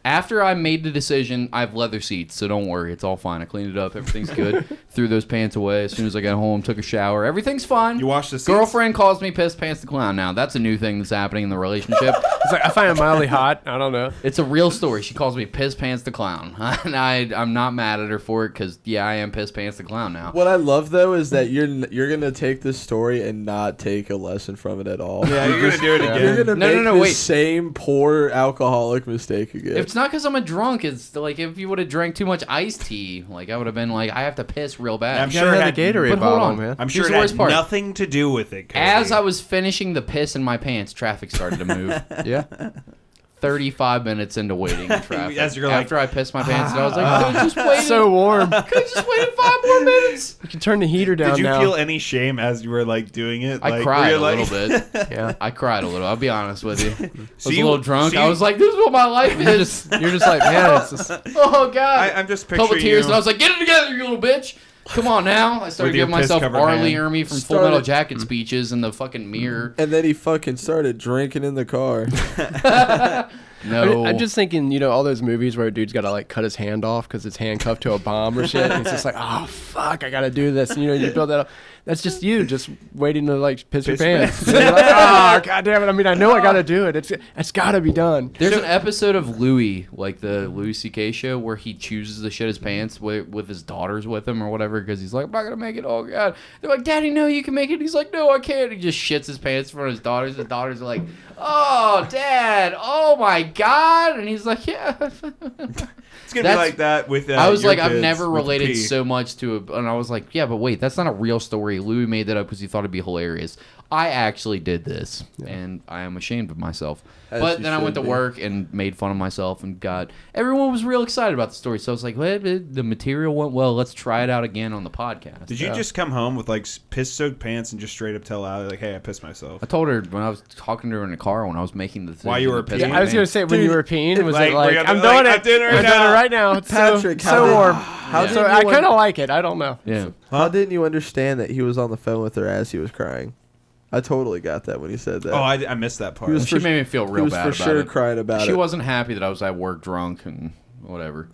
S1: After I made the decision, I have leather seats, so don't worry. It's all fine. I cleaned it up. Everything's good. Threw those pants away as soon as I got home. Took a shower. Everything's fine.
S2: You washed the seats?
S1: Girlfriend calls me Piss Pants the Clown now. That's a new thing that's happening in the relationship.
S4: It's like, I find it mildly hot. I don't know.
S1: It's a real story. She calls me Piss Pants the Clown. And I'm not mad at her for it because, yeah, I am Piss Pants the Clown now.
S3: What I love though is that you're gonna take this story and not take a lesson from it at all.
S2: Yeah, you're gonna do it again.
S3: You're gonna
S1: No,
S3: make
S1: no, no,
S3: the
S1: wait.
S3: same poor alcoholic mistake again.
S1: It's not because I'm a drunk. It's like if you would have drank too much iced tea, like I would have been like, I have to piss real bad.
S2: I'm
S4: You
S2: sure
S4: gotta
S2: it
S4: have the
S2: had-
S4: Gatorade
S1: but hold
S4: bottle,
S1: on.
S4: man.
S2: I'm sure
S1: Here's
S2: it
S1: the worst
S2: had
S1: part.
S2: nothing to do with it, Cody.
S1: As I was finishing the piss in my pants, traffic started to move.
S4: Yeah.
S1: 35 minutes into waiting in traffic.
S2: As you're like,
S1: After I pissed my pants, and I was like, could have just waited.
S4: So warm.
S1: could have just waited 5 more minutes.
S4: You can turn the heater down
S2: Did you
S4: now.
S2: feel any shame as you were like doing it?
S1: I
S2: Like,
S1: cried
S2: were
S1: a
S2: you like-
S1: little bit.
S4: Yeah.
S1: I cried a little. I'll be honest with you. I was
S2: So
S1: a
S2: you-
S1: little drunk.
S2: so
S1: I
S2: you-
S1: was like, this is what my life
S4: You're
S1: is.
S4: just like, man, it's just,
S1: Oh, God.
S2: I'm just
S1: Couple
S2: picturing
S1: tears,
S2: you.
S1: and I was like, get it together, you little bitch. Come on now. I started
S2: With your
S1: giving myself
S2: piss-covered
S1: Arlie
S2: hand.
S1: Ermy from Full Metal Jacket speeches in the fucking mirror.
S3: And then he fucking started drinking in the car.
S1: No.
S4: I'm just thinking, you know, all those movies where a dude's got to like cut his hand off because it's handcuffed to a bomb or shit. And he's just like, oh fuck, I gotta do this. And, you know, you build that up. That's just you, just waiting to like piss your pants. And you're like, oh god damn it! I mean, I know I gotta do it. It's gotta be done.
S1: There's an episode of Louis, like the Louis C.K. show, where he chooses to shit his pants with his daughters with him or whatever because he's like, I'm not gonna make it. Oh god. They're like, Daddy, no, you can make it. He's like, no, I can't. He just shits his pants in front of his daughters. His daughters are like, oh, Dad, oh my god, and he's like, yeah.
S2: It's gonna be like that with.
S1: I was
S2: your
S1: like, I've
S2: kids
S1: never
S2: with
S1: related
S2: pee.
S1: so much to it, and I was like, yeah, but wait, that's not a real story. Louis made that up because he thought it'd be hilarious. I actually did this, and I am ashamed of myself.
S3: As
S1: But
S3: you
S1: then I went to
S3: should be.
S1: work and made fun of myself, and everyone was real excited about the story. So I was like, well, the material went well. Let's try it out again on the podcast.
S2: Did you just come home with like piss-soaked pants and just straight up tell Allie like, "Hey, I pissed myself"?
S1: I told her when I was talking to her in the car when I was making the decision
S2: While you were
S1: to piss
S2: peeing?
S1: my
S4: I was gonna
S1: pants.
S4: say when you were peeing, was
S2: like,
S4: it like
S2: we're gonna
S4: I'm
S2: do
S4: doing
S2: like,
S4: it?
S2: I'm doing it
S4: I'm doing
S2: now.
S4: it right now. It's
S3: Patrick,
S4: so,
S3: how
S4: so
S3: did-
S4: warm.
S3: How
S1: Yeah.
S3: did
S4: So
S3: you
S4: I kind of
S3: un-
S4: like it. I don't know.
S1: Yeah.
S3: How didn't you understand that he was on the phone with her as he was crying? I totally got that when he said that.
S2: Oh, I missed that part.
S3: He was
S1: She
S3: for-
S1: made me feel
S3: he
S1: real
S3: was
S1: bad
S3: for
S1: about
S3: sure
S1: it.
S3: crying about
S1: She
S3: it.
S1: wasn't happy that I was at work drunk and whatever.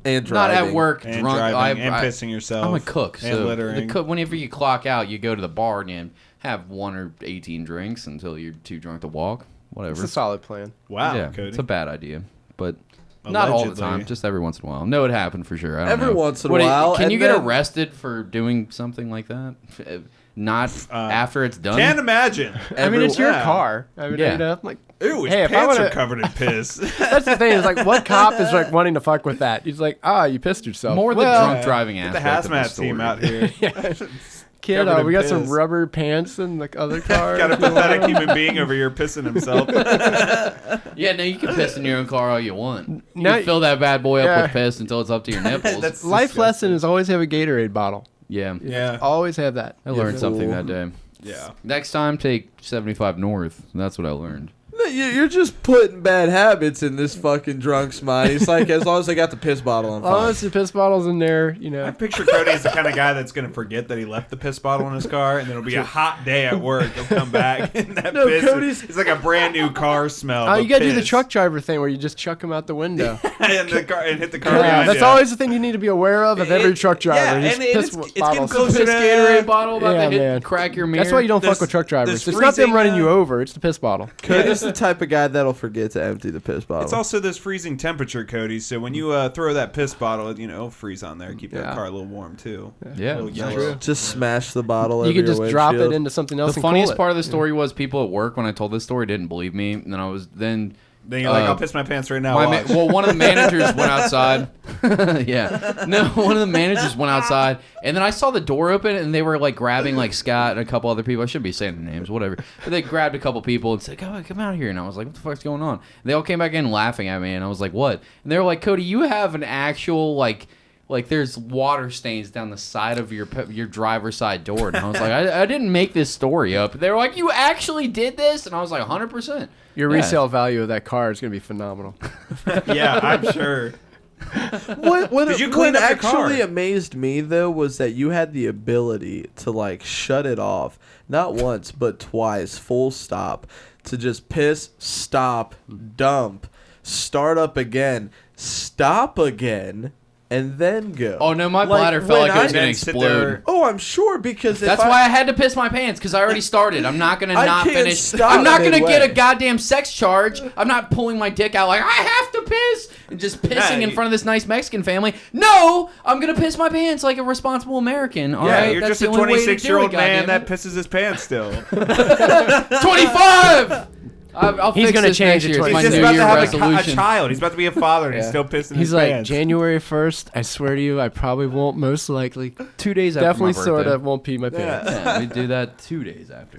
S3: And
S1: Not
S3: driving.
S1: at work
S2: and
S1: drunk.
S2: driving and pissing yourself.
S1: I'm a cook,
S2: and
S1: so
S2: littering.
S1: whenever you clock out, you go to the bar and you have 1 or 18 drinks until you're too drunk to walk. Whatever.
S4: It's a solid plan.
S2: Wow,
S1: yeah,
S2: Cody.
S1: it's a bad idea, but not all the
S2: Allegedly.
S1: time. Just every once in a while. No, it happened for sure. I don't
S3: Every
S1: know.
S3: once in a
S1: What do you-
S3: while,
S1: Can
S3: and
S1: you get
S3: then-
S1: arrested for doing something like that? Not after it's done.
S2: Can't imagine.
S4: I mean, it's your
S2: Yeah.
S4: car. I mean,
S1: Yeah.
S4: you know, like,
S2: Ooh, his
S4: Hey, if I
S2: pants
S4: wanna-
S2: are covered in piss.
S4: that's the thing. Is like, what cop is like wanting to fuck with that? He's like, you pissed yourself.
S1: More the
S4: well,
S1: drunk driving
S2: Get the
S1: aspect of the
S2: hazmat team
S1: story.
S2: out here.
S4: kid,
S2: covered in
S4: we got some
S2: piss.
S4: rubber pants in the other car.
S2: Got a pathetic human being over here pissing himself.
S1: Yeah, no, you can piss in your own car all you want. You
S4: Now-
S1: can fill that bad boy up
S4: Yeah.
S1: with piss until it's up to your nipples.
S2: That's
S4: Life
S2: disgusting.
S4: lesson is always have a Gatorade bottle.
S1: yeah.
S2: Yeah.
S4: Always have that.
S1: I learned something
S3: fool.
S1: that day.
S2: Yeah.
S1: Next time, take 75 North. That's what I learned.
S3: No, you're just putting bad habits in this fucking drunk's mind. He's like, as long as I got the piss bottle, I'm
S4: As long
S3: fine.
S4: as the piss bottle's in there, you
S2: I
S4: know.
S2: picture Cody as the kind of guy that's going to forget that he left the piss bottle in his car, and then it'll be a hot day at work. He'll come back, and that
S3: No,
S2: piss
S3: Cody's-
S2: it's like a brand new car smell.
S4: Oh,
S2: but
S4: you gotta do the
S2: piss.
S4: truck driver thing where you just chuck them out the window.
S2: and, the car, and hit the car
S4: Yeah,
S2: behind
S4: that's
S2: you.
S4: always the thing you need to be aware of every truck driver.
S2: Yeah,
S4: Just
S2: and it's
S4: piss
S2: getting
S4: bottles.
S2: closer
S1: Piss
S2: to
S1: Gatorade bottle about
S4: Yeah,
S1: to hit,
S4: man.
S1: crack your mirror.
S4: That's why you don't
S2: This-
S4: fuck with truck drivers.
S2: this
S4: It's not them
S2: freezing,
S4: running you over. It's the piss bottle.
S3: Cody's the type of guy that'll forget to empty the piss bottle.
S2: It's also this freezing temperature, Cody. So when you throw that piss bottle, it'll freeze on there. Keep that
S4: Yeah.
S2: car a little warm too.
S1: Yeah,
S2: A little
S1: it's
S2: yellow.
S1: true.
S3: just smash the bottle.
S4: You
S3: over
S4: could
S3: your
S4: just drop it
S3: windshield.
S4: into something else.
S1: The
S4: and
S1: funniest
S4: cool
S1: part of the story was people at work when I told this story didn't believe me, and then I was then.
S2: Then you're like, I'll piss my pants right now. watch.
S1: Well, one of the managers went outside. Yeah. No, one of the managers went outside, and then I saw the door open, and they were like grabbing like Scott and a couple other people. I shouldn't be saying their names, whatever. But they grabbed a couple people and said, come out here. And I was like, what the fuck's going on? And they all came back in laughing at me, and I was like, what? And they were like, Cody, you have an actual like there's water stains down the side of your driver's side door. And I was like, I didn't make this story up. They were like, you actually did this? And I was like, 100%.
S4: Your
S1: Yeah.
S4: resale value of that car is going to be phenomenal.
S2: Yeah, I'm sure.
S3: What
S2: Did you clean
S3: what
S2: up your car?
S3: actually amazed me though was that you had the ability to like shut it off, not once but twice, full stop, to just piss, stop, dump, start up again, stop again, and then go.
S1: Oh, no, my
S3: Like,
S1: bladder felt
S3: when
S1: like it was
S3: I-
S1: going to
S2: then sit
S1: explode.
S2: there-
S3: Oh, I'm sure because
S1: That's why I had to piss my pants, because I already started. I'm not gonna
S3: I
S1: not
S3: can't
S1: finish.
S3: stop
S1: I'm not gonna
S3: midway.
S1: get a goddamn sex charge. I'm not pulling my dick out like I have to piss and just pissing in
S2: you-
S1: front of this nice Mexican family. No, I'm gonna piss my pants like a responsible American. All
S2: Yeah,
S1: right,
S2: you're
S1: that's
S2: just a
S1: the only way to do
S2: 26-year-old
S1: it,
S2: man
S1: goddammit.
S2: that pisses his pants still.
S1: 25. I'll
S4: He's
S1: fix
S4: gonna
S1: this
S4: change
S1: next
S4: it
S1: year. It's
S2: He's
S1: my
S2: just
S1: New
S2: about to
S1: Year
S2: have a
S1: resolution.
S2: child. He's about to be a father, and he's
S4: Yeah.
S2: still pissing
S4: He's
S2: his
S4: like,
S2: pants.
S4: January 1st, I swear to you, I probably won't, most likely.
S1: 2 days after
S4: Definitely
S1: my
S4: sort
S1: birthday.
S4: of won't pee my pants.
S1: Yeah, we do that 2 days after.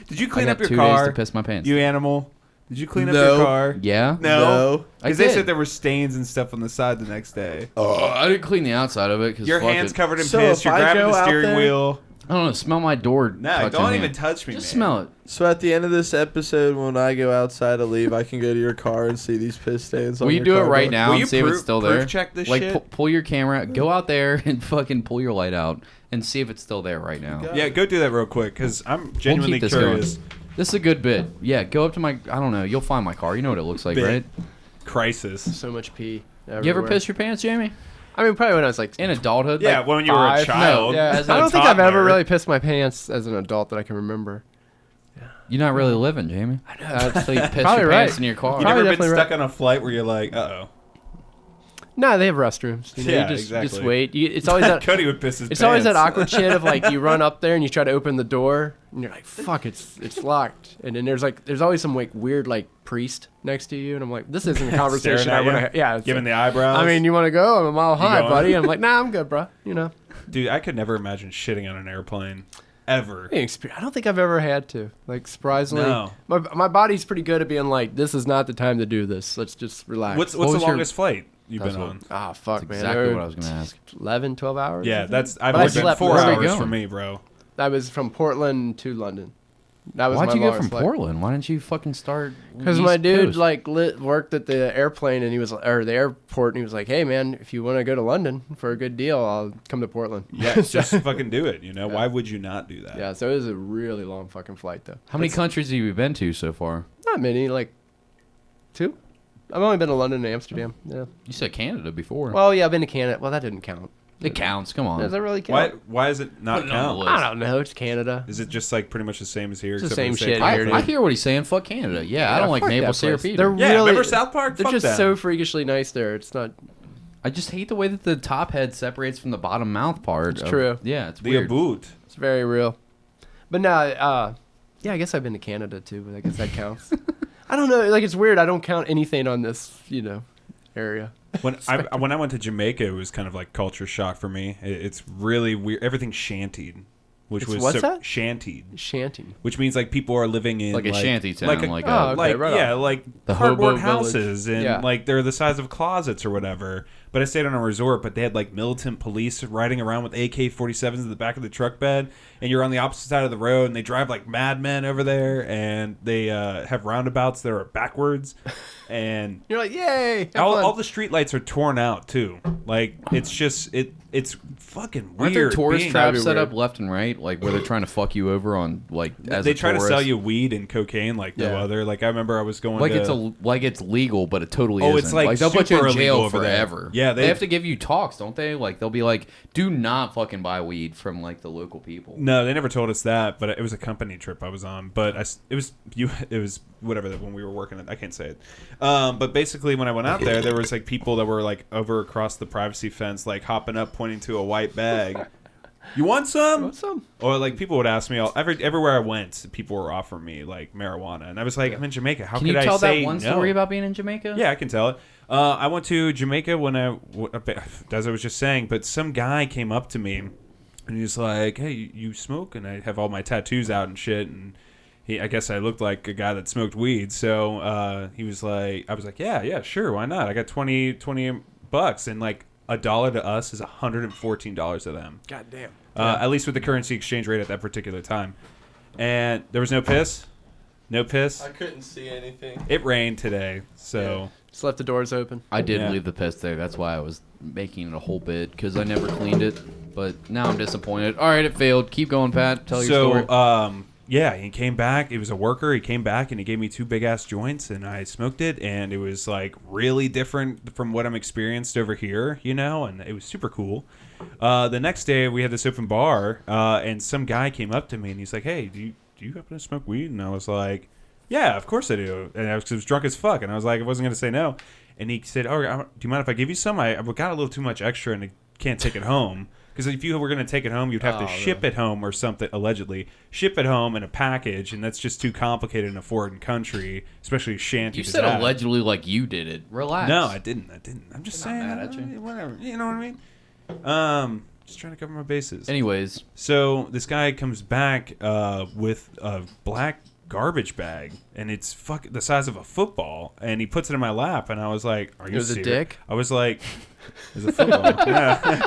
S2: Did you
S1: I
S2: clean
S1: got
S2: up your
S1: 2
S2: car?
S1: days to piss my pants.
S2: You animal. Did you clean up
S3: No.
S2: your car?
S1: Yeah.
S3: No.
S2: Because
S1: I
S2: they
S1: did.
S2: said there were stains and stuff on the side the next day.
S1: I didn't clean the outside of it because
S2: Your hand's covered in
S3: So
S2: piss.
S3: if
S2: You're
S3: I
S2: grabbing
S3: go
S2: the
S3: out
S2: steering
S3: there-
S2: wheel.
S1: I don't know. Smell my door.
S2: No, don't even touch me,
S1: Just
S2: man.
S1: smell it.
S3: So at the end of this episode, when I go outside to leave, I can go to your car and see these piss stains on
S1: Will you
S3: your
S1: do it
S3: car
S1: right
S3: door?
S1: now
S2: Will
S1: and
S2: you
S1: see if it's still there?
S2: proof check this
S1: like,
S2: shit?
S1: pull your camera, go out there and fucking pull your light out and see if it's still there right now.
S3: Yeah.
S2: Yeah, go do that real quick because I'm
S1: We'll
S2: genuinely
S1: keep this
S2: curious.
S1: going. This is a good bit. Yeah, go up to my. I don't know. You'll find my car. You know what it looks like,
S2: Bit.
S1: right?
S2: Crisis.
S4: So much pee.
S1: You ever
S4: everywhere.
S1: piss your pants, Jamie?
S4: I mean, probably when I was like
S1: In adulthood?
S2: Yeah,
S1: Like,
S2: when you were a
S4: 5.
S2: child.
S4: Yeah,
S1: as
S4: I
S1: a
S4: don't think I've ever
S2: toddler.
S4: really pissed my pants as an adult that I can remember.
S1: you're not really living, Jamie. I know. So you piss
S4: Probably
S1: your
S4: right.
S1: pants in your car.
S2: You
S4: Probably
S2: never been
S4: definitely
S2: stuck on a flight where you're like, uh-oh.
S4: No, they have restrooms. You know,
S2: Yeah,
S4: you just
S2: exactly.
S4: wait. It's always that.
S2: Cody would piss his
S4: It's
S2: pants.
S4: always that awkward shit of like you run up there and you try to open the door and you're like, fuck, it's locked. And then there's always some like weird like priest next to you and I'm like, this isn't a conversation
S2: Staring at
S4: I want
S2: you,
S4: to. Yeah, it's
S2: giving
S4: like,
S2: the eyebrows.
S4: I mean, you want to go? I'm a mile high,
S2: going?
S4: buddy. And I'm like, nah, I'm good, bro. You know.
S2: Dude, I could never imagine shitting on an airplane. Ever.
S4: I don't think I've ever had to. Like, surprisingly,
S2: No.
S4: my body's pretty good at being like, this is not the time to do this. Let's just relax.
S2: What's
S1: What
S2: the
S1: was your-
S2: longest flight you've
S1: That's
S2: been
S1: what-
S2: on?
S4: Ah, fuck, man.
S1: Exactly
S4: They're
S1: what I was going to ask.
S4: 11, 12 hours.
S2: Yeah, that's I've
S4: But I
S2: only been
S4: slept
S2: 4
S4: more.
S1: Where are you
S2: hours
S1: going?
S2: for me, bro.
S4: That was from Portland to London. That was
S1: Why'd
S4: my
S1: you go
S4: longest
S1: from
S4: flight.
S1: Portland? Why didn't you fucking start?
S4: Because
S1: East
S4: my dude
S1: Coast?
S4: like worked at the airplane and he was or the airport and he was like, "Hey man, if you want to go to London for a good deal, I'll come to Portland."
S2: Yeah, just fucking do it, you know? Why would you not do that?
S4: Yeah, so it was a really long fucking flight though.
S1: How many countries have you been to so far?
S4: Not many, like 2. I've only been to London and Amsterdam. Yeah.
S1: You said Canada before.
S4: Well, yeah, I've been to Canada. Well, that didn't count.
S1: it counts. Come on.
S4: Does that really
S2: Why
S4: count?
S2: why is it not
S1: Put it on the
S2: count?
S1: list.
S4: I don't know. It's Canada.
S2: Is it just like pretty much the same as here?
S4: It's the
S2: except for
S4: same
S2: they say
S4: shit
S2: top
S4: here,
S2: three?
S1: I hear what he's saying. Fuck Canada. Yeah, I don't like
S4: fuck
S1: maple
S4: that
S1: syrup
S4: place.
S1: either.
S4: They're
S2: Yeah,
S4: really,
S2: remember South Park?
S4: They're
S2: Fuck
S4: just
S2: them.
S4: so freakishly nice there. It's not.
S1: I just hate the way that the top head separates from the bottom mouth part.
S4: It's true.
S1: Yeah, it's
S2: The
S1: weird.
S2: boot.
S4: It's very real. But no, yeah, I guess I've been to Canada too, but I guess that counts. I don't know. Like, it's weird. I don't count anything on this, area.
S2: When I went to Jamaica, it was kind of like culture shock for me. It's really weird. Everything's shantied, which
S4: It's
S2: was
S4: what's that?
S2: shantied,
S4: Shanty.
S2: which means like people are living in
S1: Like a shanty town,
S2: like a,
S1: like
S4: Oh, okay, right on.
S2: yeah, like
S1: The
S2: cardboard
S1: hobo village.
S2: houses, and
S4: Yeah.
S2: like they're the size of closets or whatever. But I stayed on a resort, but they had like militant police riding around with AK-47s in the back of the truck bed, and you're on the opposite side of the road, and they drive like madmen over there, and they have roundabouts that are backwards, and
S4: You're like, yay! have fun."
S2: all the street lights are torn out too. Like it's just it's fucking
S1: Aren't there
S2: weird.
S1: tourist
S2: being-
S1: traps
S4: That'd be
S1: set
S4: weird.
S1: up left and right, like where they're trying to fuck you over on like as
S2: they
S1: a
S2: try to
S1: tourist?
S2: sell you weed and cocaine like no
S4: Yeah.
S2: other. Like I remember I was going
S1: like
S2: to,
S1: it's legal, but it totally
S2: Oh,
S1: isn't.
S2: it's, like,
S1: they'll put you
S2: super
S1: in jail
S2: illegal over there.
S1: forever.
S2: Yeah,
S1: they
S2: they-
S1: have to give you talks, don't they? Like they'll be like, do not fucking buy weed from like the local people.
S2: No, they never told us that, but it was a company trip I was on. But it was whatever that when we were working at, I can't say it. But basically when I went out there was like people that were like over across the privacy fence, like hopping up, pointing to a white bag. You want some?
S4: Want some?
S2: Or like people would ask me everywhere I went, people were offering me like marijuana, and I was like, I'm in Jamaica. How
S1: Can
S2: could
S1: you
S2: I
S1: tell
S2: say
S1: that one
S2: no?
S1: story about being in Jamaica?
S2: Yeah, I can tell it. I went to Jamaica as I was just saying, but some guy came up to me and he was like, "Hey, you smoke?" And I have all my tattoos out and shit, and I guess I looked like a guy that smoked weed. So he was like, I was like, yeah, sure, why not? I got $20 and like $1 to us is $114 to them.
S4: God damn.
S2: At least with the currency exchange rate at that particular time. And there was no piss. No piss.
S3: I couldn't see anything.
S2: It rained today, so
S4: Just left the doors open.
S1: I did
S2: Yeah.
S1: leave the piss there. That's why I was making it a whole bit because I never cleaned it. But now I'm disappointed. All right, it failed. Keep going, Pat. Tell your story.
S2: Yeah, he came back. He was a worker. He came back and he gave me 2 big ass joints, and I smoked it, and it was like really different from what I'm experienced over here, and it was super cool. The next day we had this open bar, and some guy came up to me and he's like, "Hey, do you happen to smoke weed?" And I was like, "Yeah, of course I do." And I was drunk as fuck, and I was like, I wasn't gonna say no. And he said, "Oh, do you mind if I give you some? I got a little too much extra, and I can't take it home." Because if you were going to take it home, you'd have to ship it home or something, allegedly. Ship it home in a package, and that's just too complicated in a foreign country, especially shanty.
S1: You said allegedly like you did it. Relax.
S2: No, I didn't. I'm just
S1: I'm
S2: saying.
S1: not mad at you.
S2: Whatever. You know what I mean? Just trying to cover my bases.
S1: Anyways,
S2: So this guy comes back with a black garbage bag, and it's the size of a football, and he puts it in my lap, and I was like, "Are you serious?" It was a dick? I was like, "It's a football." Yeah.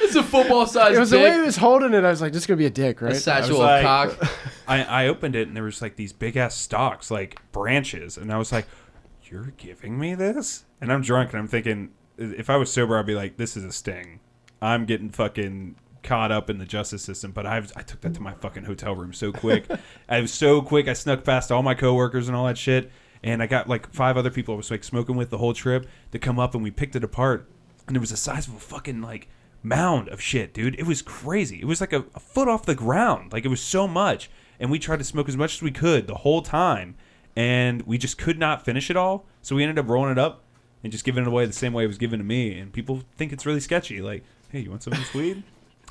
S1: It's a football size.
S4: It was dick. The way he was holding it. I was like, "This is gonna be a dick, right?"
S1: A satchel of cock.
S2: I opened it, and there was like these big ass stalks, like branches, and I was like, "You're giving me this?" And I'm drunk, and I'm thinking, if I was sober, I'd be like, "This is a sting. I'm getting fucking caught up in the justice system." But I took that to my fucking hotel room so quick. I was so quick. I snuck past all my coworkers and all that shit, and I got like 5 other people I was like smoking with the whole trip to come up, and we picked it apart, and it was the size of a fucking like mound of shit, dude. It was crazy. It was like a foot off the ground. Like, it was so much, and we tried to smoke as much as we could the whole time, and we just could not finish it all. So we ended up rolling it up and just giving it away the same way it was given to me, and people think it's really sketchy. Like, hey, you want some of this weed?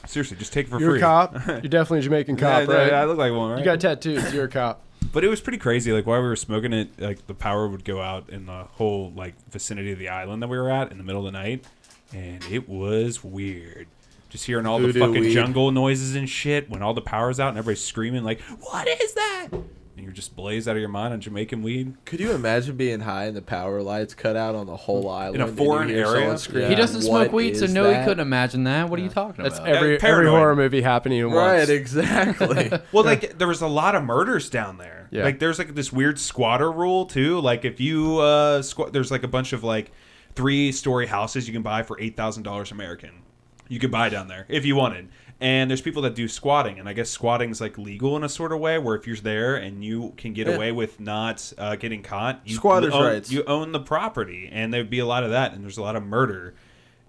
S2: Seriously, just take it for free.
S4: You're a cop. You're definitely a Jamaican cop, right?
S2: I look like one, right?
S4: You got tattoos. You're a cop.
S2: But it was pretty crazy. Like, while we were smoking it, like, the power would go out in the whole, like, vicinity of the island that we were at in the middle of the night. And it was weird. Just hearing all the fucking jungle noises and shit when all the power's out and everybody's screaming, like, "What is that?" And you're just blazed out of your mind on Jamaican weed.
S3: Could you imagine being high and the power lights cut out on the whole island?
S2: In a foreign area?
S3: Yeah.
S1: He doesn't smoke weed, so no, he couldn't imagine that. What are you talking
S4: That's
S1: about?
S4: every horror movie happening at once.
S3: Right, exactly.
S2: Well, like, there was a lot of murders down there.
S4: Yeah.
S2: Like, there's like this weird squatter rule too. Like, if you there's like a bunch of like 3-story houses you can buy for $8,000 American. You could buy down there if you wanted. And there's people that do squatting, and I guess squatting is like legal in a sort of way, where if you're there and you can get away with not getting caught,
S3: squatters' rights.
S2: You own the property, and there'd be a lot of that, and there's a lot of murder,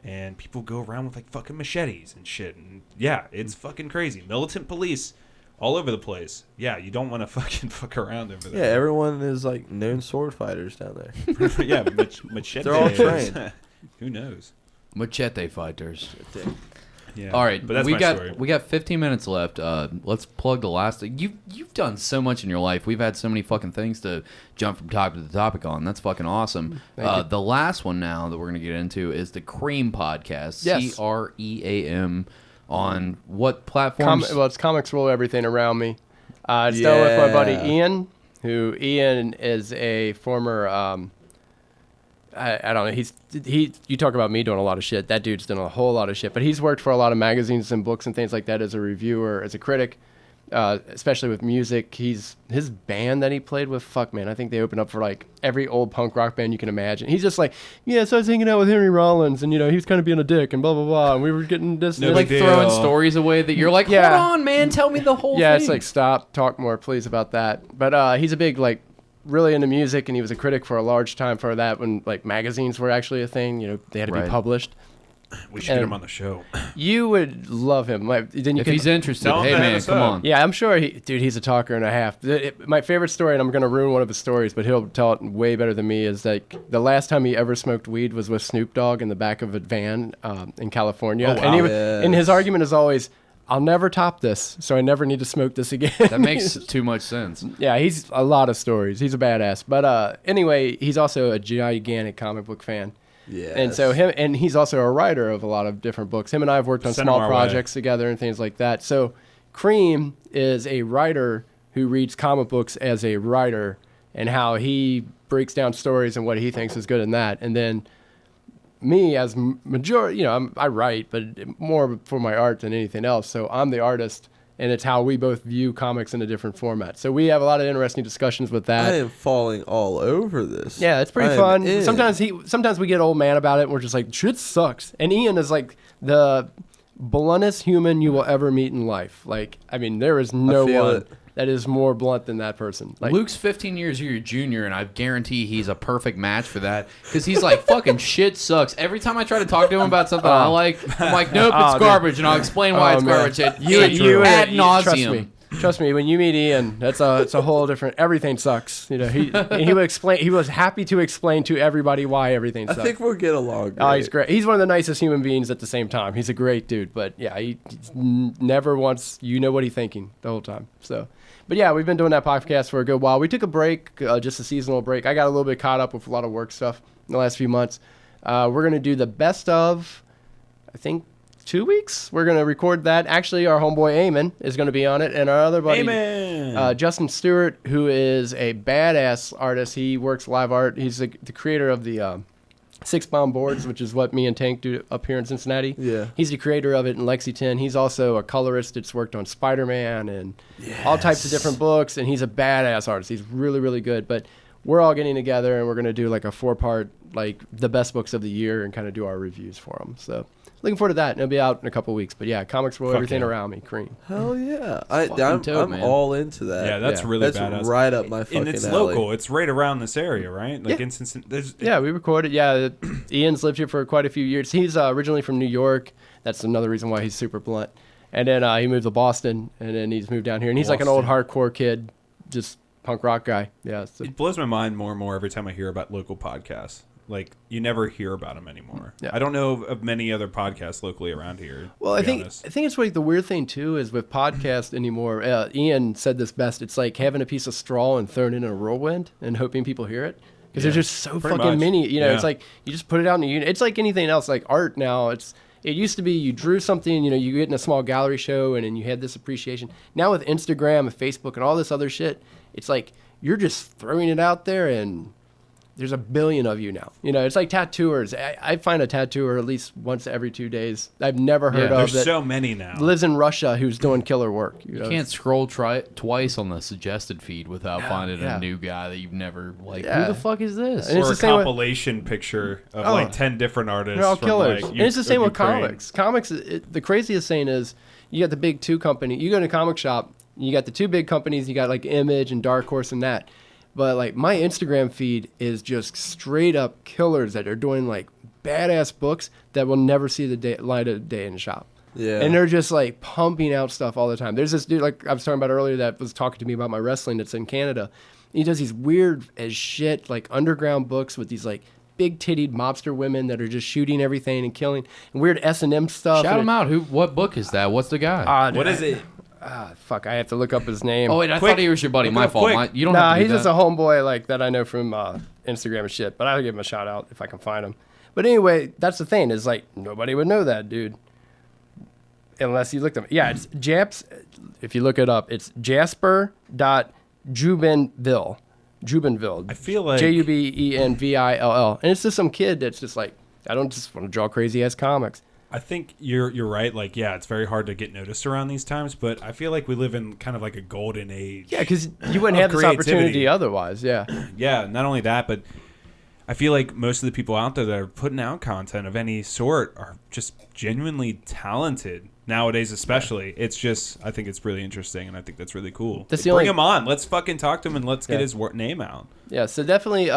S2: and people go around with like fucking machetes and shit, and yeah, it's fucking crazy. Militant police all over the place. Yeah, you don't want to fucking fuck around over there.
S3: Yeah, everyone is like known sword fighters down there.
S2: Yeah, machete.
S3: They're all trained.
S2: Who knows?
S1: Machete fighters.
S2: Yeah.
S1: All right,
S2: but that's
S1: we
S2: my story.
S1: got 15 minutes left. Let's plug the last. You've done so much in your life. We've had so many fucking things to jump from topic to topic on. That's fucking awesome. The last one now that we're gonna get into is the C.R.E.A.M podcast.
S4: Yes.
S1: C.R.E.A.M. On what platforms?
S4: It's Comics Rule Everything Around Me. It's done with my buddy Ian, who Ian is a former. I don't know. You talk about me doing a lot of shit. That dude's done a whole lot of shit. But he's worked for a lot of magazines and books and things like that as a reviewer, as a critic, especially with music. His band that he played with, fuck man, I think they opened up for like every old punk rock band you can imagine. He's just like, yeah, so I was hanging out with Henry Rollins, and he was kind of being a dick and blah blah blah, and we were getting this.
S1: They're like throwing stories away that you're like, hold on, man, tell me the whole thing.
S4: Yeah, it's like, stop, talk more, please, about that. But he's a big really into music, and he was a critic for a large time for that when like magazines were actually a thing. They had to be published.
S2: We should get him on the show.
S4: You would love him.
S1: If he's interested, hey man, come on.
S4: Yeah, I'm sure he's a talker and a half. My favorite story, and I'm going to ruin one of his stories, but he'll tell it way better than me, is like the last time he ever smoked weed was with Snoop Dogg in the back of a van in California.
S2: Oh, wow.
S4: And his argument is always, I'll never top this, so I never need to smoke this again.
S1: That makes too much sense.
S4: Yeah, he's a lot of stories. He's a badass. But anyway, he's also a gigantic comic book fan.
S3: Yeah.
S4: And so he's also a writer of a lot of different books. Him and I have worked on small projects together and things like that. So C.R.E.A.M is a writer who reads comic books as a writer, and how he breaks down stories and what he thinks is good in that. And then me as majority, I write, but more for my art than anything else. So I'm the artist, and it's how we both view comics in a different format. So we have a lot of interesting discussions with that.
S3: I am falling all over this.
S4: Yeah, it's pretty fun. Sometimes we get old man about it, and we're just like, shit sucks. And Ian is like the bluntest human you will ever meet in life. Like, I mean, there is no one that is more blunt than that person. Like,
S1: Luke's 15 years your junior, and I guarantee he's a perfect match for that, because he's like, fucking shit sucks. Every time I try to talk to him about something I like, I'm like, nope, it's garbage, and I'll explain why it's garbage. Ad nauseum.
S4: Trust me, when you meet Ian, it's a whole different. Everything sucks. He would explain. He was happy to explain to everybody why everything sucks.
S3: I think we'll get along great.
S4: Oh, he's great. He's one of the nicest human beings at the same time. He's a great dude. But yeah, he never once what he's thinking the whole time. So, but yeah, we've been doing that podcast for a good while. We took a break, just a seasonal break. I got a little bit caught up with a lot of work stuff in the last few months. We're gonna do the best of, I think, 2 weeks. We're going to record that. Actually, our homeboy Eamon is going to be on it, and our other buddy, Justin Stewart, who is a badass artist. He works live art. He's the creator of the 6 Bomb Boards, which is what me and Tank do up here in Cincinnati.
S3: Yeah.
S4: He's the creator of it in Lexington. He's also a colorist that's worked on Spider-Man and all types of different books, and he's a badass artist. He's really, really good. But we're all getting together, and we're going to do like a 4-part, like the best books of the year and kind of do our reviews for them. So looking forward to that. And it'll be out in a couple weeks. But yeah, Comics World, everything around me, cream.
S3: Hell yeah.
S1: Man.
S3: I'm all into that.
S2: Yeah, that's really
S3: that's
S2: badass.
S3: right up my fucking
S2: And it's
S3: alley.
S2: local. It's right around this area, right? Like in Cincinnati.
S4: Yeah, we recorded. Yeah, Ian's lived here for quite a few years. He's originally from New York. That's another reason why he's super blunt. And then he moved to Boston, and then he's moved down here. And he's like an old hardcore kid, just punk rock guy. Yeah. So.
S2: It blows my mind more and more every time I hear about local podcasts. Like, you never hear about them anymore.
S4: Yeah.
S2: I don't know of many other podcasts locally around here.
S4: Well, I think it's like the weird thing too is with podcasts anymore. Ian said this best. It's like having a piece of straw and throwing it in a whirlwind and hoping people hear it because there's just so
S2: pretty
S4: fucking
S2: much.
S4: many. You know,
S2: Yeah.
S4: it's like you just put it out in the unit. It's like anything else, like art now. It used to be you drew something, you know, you get in a small gallery show and then you had this appreciation. Now with Instagram and Facebook and all this other shit, it's like you're just throwing it out there and there's a billion of you now. You know, it's like tattooers. I find a tattooer at least once every 2 days. I've never heard of
S2: there's
S4: that.
S2: so many now.
S4: Lives in Russia who's doing killer work.
S1: You can't scroll twice on the suggested feed without finding a new guy that you've never like.
S4: Yeah.
S1: Who the fuck is this?
S4: And it's
S2: Or
S4: the
S2: a
S4: same with-
S2: compilation picture of like 10 different artists.
S4: They're all
S2: from,
S4: killers.
S2: like,
S4: And it's the same with
S2: Ukraine.
S4: comics. Comics, the craziest thing is you got the big 2 company. You go to a comic shop, you got the 2 big companies. You got like Image and Dark Horse and that. But like my Instagram feed is just straight up killers that are doing like badass books that will never see the light of day in the shop.
S3: Yeah.
S4: And they're just like pumping out stuff all the time. There's this dude like I was talking about earlier that was talking to me about my wrestling that's in Canada. He does these weird as shit like underground books with these like big tittied mobster women that are just shooting everything and killing and weird S&M stuff.
S1: Shout him out. What book is that? What's the guy?
S2: What is it?
S4: Fuck, I have to look up his name.
S1: Oh wait, I thought he was your buddy. My fault. You don't have to do
S4: he's
S1: that.
S4: just a homeboy like that I know from Instagram and shit. But I'll give him a shout out if I can find him. But anyway, that's the thing is like nobody would know that dude unless you looked him. Yeah, it's Japs. If you look it up, it's Jasper.Jubenvill. Jubenvill.
S2: I feel like
S4: Jubenvill, and it's just some kid that's just like I don't just want to draw crazy ass comics.
S2: I think you're right. Like, yeah, it's very hard to get noticed around these times, but I feel like we live in kind of like a golden age.
S4: Yeah, because you wouldn't have this opportunity otherwise. Yeah.
S2: Yeah, not only that, but I feel like most of the people out there that are putting out content of any sort are just genuinely talented nowadays, especially. It's just, I think it's really interesting, and I think that's really cool. Bring him on. Let's fucking talk to him, and let's get his name out.
S4: Yeah, so definitely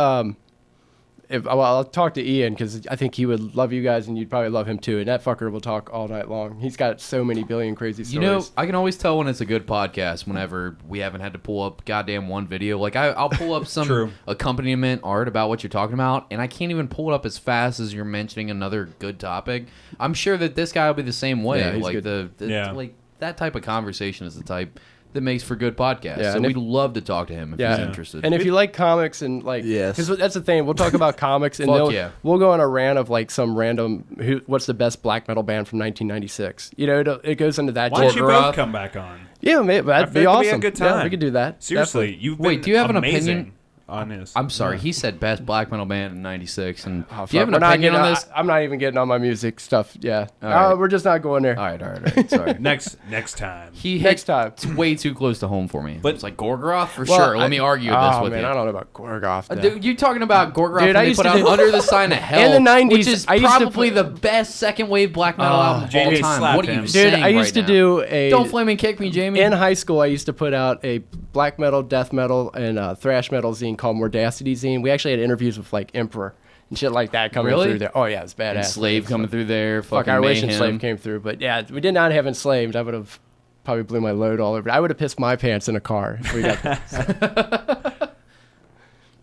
S4: I'll talk to Ian because I think he would love you guys and you'd probably love him too. And that fucker will talk all night long. He's got so many billion crazy stories.
S1: You know, I can always tell when it's a good podcast whenever we haven't had to pull up goddamn one video. Like I'll pull up some accompaniment art about what you're talking about, and I can't even pull it up as fast as you're mentioning another good topic. I'm sure that this guy will be the same way.
S4: Yeah, he's
S1: like
S4: good.
S1: Like that type of conversation is the type that makes for good podcasts.
S4: Yeah,
S1: so we'd love to talk to him if he's interested.
S4: And if you like comics and like, because that's the thing, we'll talk about comics and we'll go on a rant of like some random what's the best black metal band from 1996. You know, it goes into that.
S2: Why don't you both come back on?
S4: Yeah, maybe that'd be awesome.
S2: Be a good time.
S4: Yeah, we could do that.
S2: Seriously,
S4: definitely.
S1: Do you have an opinion
S2: on this?
S1: I'm sorry, he said best black metal band in '96. And do you have an opinion on this?
S4: I'm not even getting on my music stuff. Yeah, we're just not going there.
S1: All right. Sorry.
S2: next time.
S1: Next time. It's way too close to home for me. But it's like Gorgoroth for
S4: Well,
S1: sure. Let me argue this with you.
S4: I don't know about Gorgoroth.
S1: Dude, you talking about Gorgoroth?
S4: Dude,
S1: when
S4: I
S1: they
S4: used
S1: put
S4: to
S1: out
S4: do-
S1: Under the Sign of Hell,
S4: in the 90s,
S1: which is
S4: I used to
S1: probably the best second wave black metal album of all
S2: Jaimie
S1: time.
S2: slapped
S1: What are you
S2: him.
S1: saying
S4: Dude, I used to
S1: right
S4: do
S1: now?
S4: a.
S1: Don't flame and kick me, Jaimie.
S4: In high school, I used to put out a black metal, death metal, and thrash metal zine called Mordacity Zine. We actually had interviews with like Emperor and shit like that coming through there. Oh yeah, it's badass.
S1: Enslaved coming through there.
S4: Fuck, I wish Enslaved came through, but yeah, we did not have Enslaved. I would have probably blew my load all over. I would have pissed my pants in a car if we got.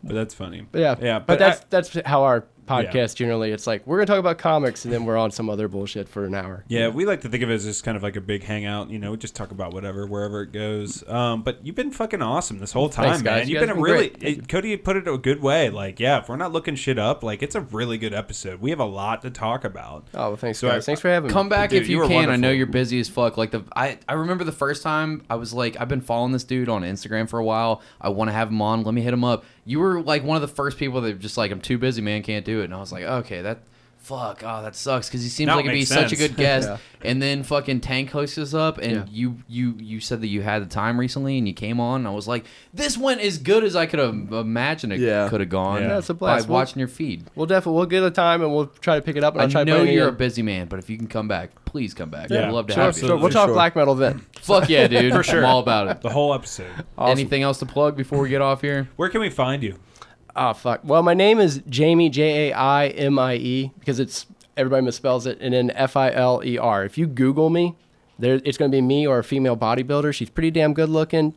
S2: But that's funny.
S4: But yeah,
S2: yeah.
S4: But that's how our podcast generally, it's like we're gonna talk about comics and then we're on some other bullshit for an hour.
S2: Yeah, we like to think of it as just kind of like a big hangout. You know, we just talk about whatever, wherever it goes. But you've been fucking awesome this whole time,
S4: Thanks, guys.
S2: man.
S4: You
S2: You've
S4: guys
S2: been
S4: have been
S2: really. Cody put it a good way. Like, yeah, if we're not looking shit up, like, it's a really good episode. We have a lot to talk about.
S4: Oh, well, thanks,
S2: So
S4: guys. Thanks for having me.
S1: Come back
S2: Dude,
S1: if
S2: you
S1: you
S2: were
S1: can. I know
S2: wonderful.
S1: you're busy as fuck. Like I remember the first time I was like, I've been following this dude on Instagram for a while. I want to have him on. Let me hit him up. You were like one of the first people that just like, I'm too busy, man, can't do it. And I was like, okay, that sucks because he seems
S2: No,
S1: like
S2: it
S1: he'd be
S2: makes
S1: such a
S2: sense.
S1: good guest.
S4: Yeah.
S1: And then fucking Tank hooks us up, and you said that you had the time recently, and you came on. And I was like, this went as good as I could have imagined it could have gone.
S2: Yeah.
S4: It's a blast.
S1: By watching your feed.
S4: We'll get a time and we'll try to pick it up. And
S1: I
S4: I'll try to
S1: know
S4: put it
S1: you're a
S4: in.
S1: busy man, but if you can come back, please come back.
S2: Yeah,
S1: I'd love to
S4: Sure,
S1: have you.
S4: sure. We'll talk black metal then.
S1: Fuck yeah, dude. For sure. I'm all about it.
S2: The whole episode.
S4: Awesome.
S1: Anything else to plug before we get off here?
S2: Where can we find you?
S4: Oh, fuck. Well, my name is Jaimie, Jaimie, because everybody misspells it, and then Filer. If you Google me, it's going to be me or a female bodybuilder. She's pretty damn good looking.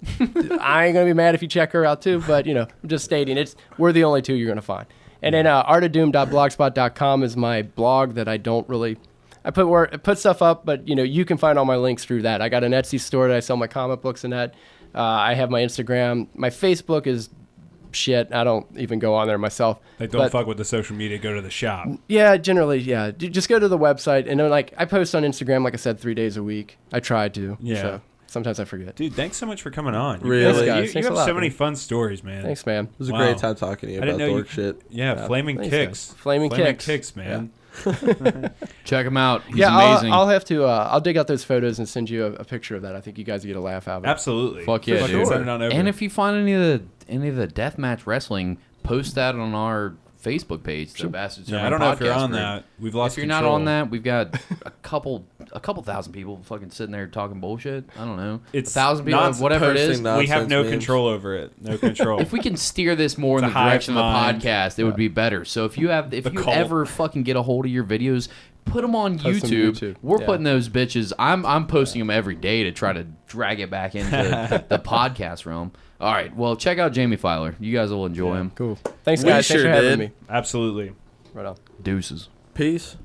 S4: I ain't going to be mad if you check her out too, but, I'm just stating, we're the only two you're going to find. And then artofdoom.blogspot.com is my blog that I don't really... I put stuff up, but, you can find all my links through that. I got an Etsy store that I sell my comic books in that. I have my Instagram. My Facebook is... shit, I don't even go on there myself.
S2: Like, don't fuck with the social media. Go to the shop.
S4: Yeah, generally, yeah. Just go to the website, and then I post on Instagram, like I said, 3 days a week. I try to.
S2: Yeah.
S4: So sometimes I forget.
S2: Dude, thanks so much for coming on.
S3: Really?
S4: Thanks, guys.
S2: You
S4: Thanks
S2: have
S4: a lot,
S2: so many
S4: man.
S2: fun stories, man.
S4: Thanks, man.
S3: It was a
S2: Wow.
S3: great time talking to you
S2: I didn't
S3: about
S2: know
S3: dork shit.
S2: Yeah, Flaming
S4: Thanks,
S2: Kicks.
S4: guys. Flaming Kicks.
S2: Kicks, man.
S1: Check him out. He's
S4: Yeah,
S1: amazing.
S4: I'll have to. I'll dig out those photos and send you a picture of that. I think you guys get a laugh out of it.
S2: Absolutely.
S1: Fuck yeah,
S2: Fucking
S1: dude.
S2: send it on over.
S1: And if you find any of the deathmatch wrestling, post that on our Facebook page, the Bastards.
S2: I don't know if you're
S1: Podcast
S2: on
S1: group.
S2: that. We've lost
S1: If you're not
S2: control.
S1: on that, we've got a couple thousand people fucking sitting there talking bullshit. I don't know.
S2: It's
S1: 1,000 people,
S2: nonsense.
S1: whatever it is.
S3: Posting
S2: we have
S3: nonsense
S2: no
S3: memes.
S2: control over it. No control.
S1: If we can steer this more in
S2: It's
S1: the
S2: a hive
S1: direction of the
S2: mind.
S1: podcast, it would be better. So if you
S2: cult.
S1: ever fucking get a hold of your videos, put them on
S4: Post them
S1: YouTube.
S4: YouTube.
S1: We're
S4: Yeah.
S1: putting those bitches. I'm posting them every day to try to drag it back into the podcast realm. All right, well, check out Jaimie Filer. You guys will enjoy him.
S4: Cool. Thanks,
S3: We
S4: guys. Thanks
S3: sure
S4: for having
S3: did.
S4: me.
S2: Absolutely.
S4: Right on.
S1: Deuces.
S3: Peace.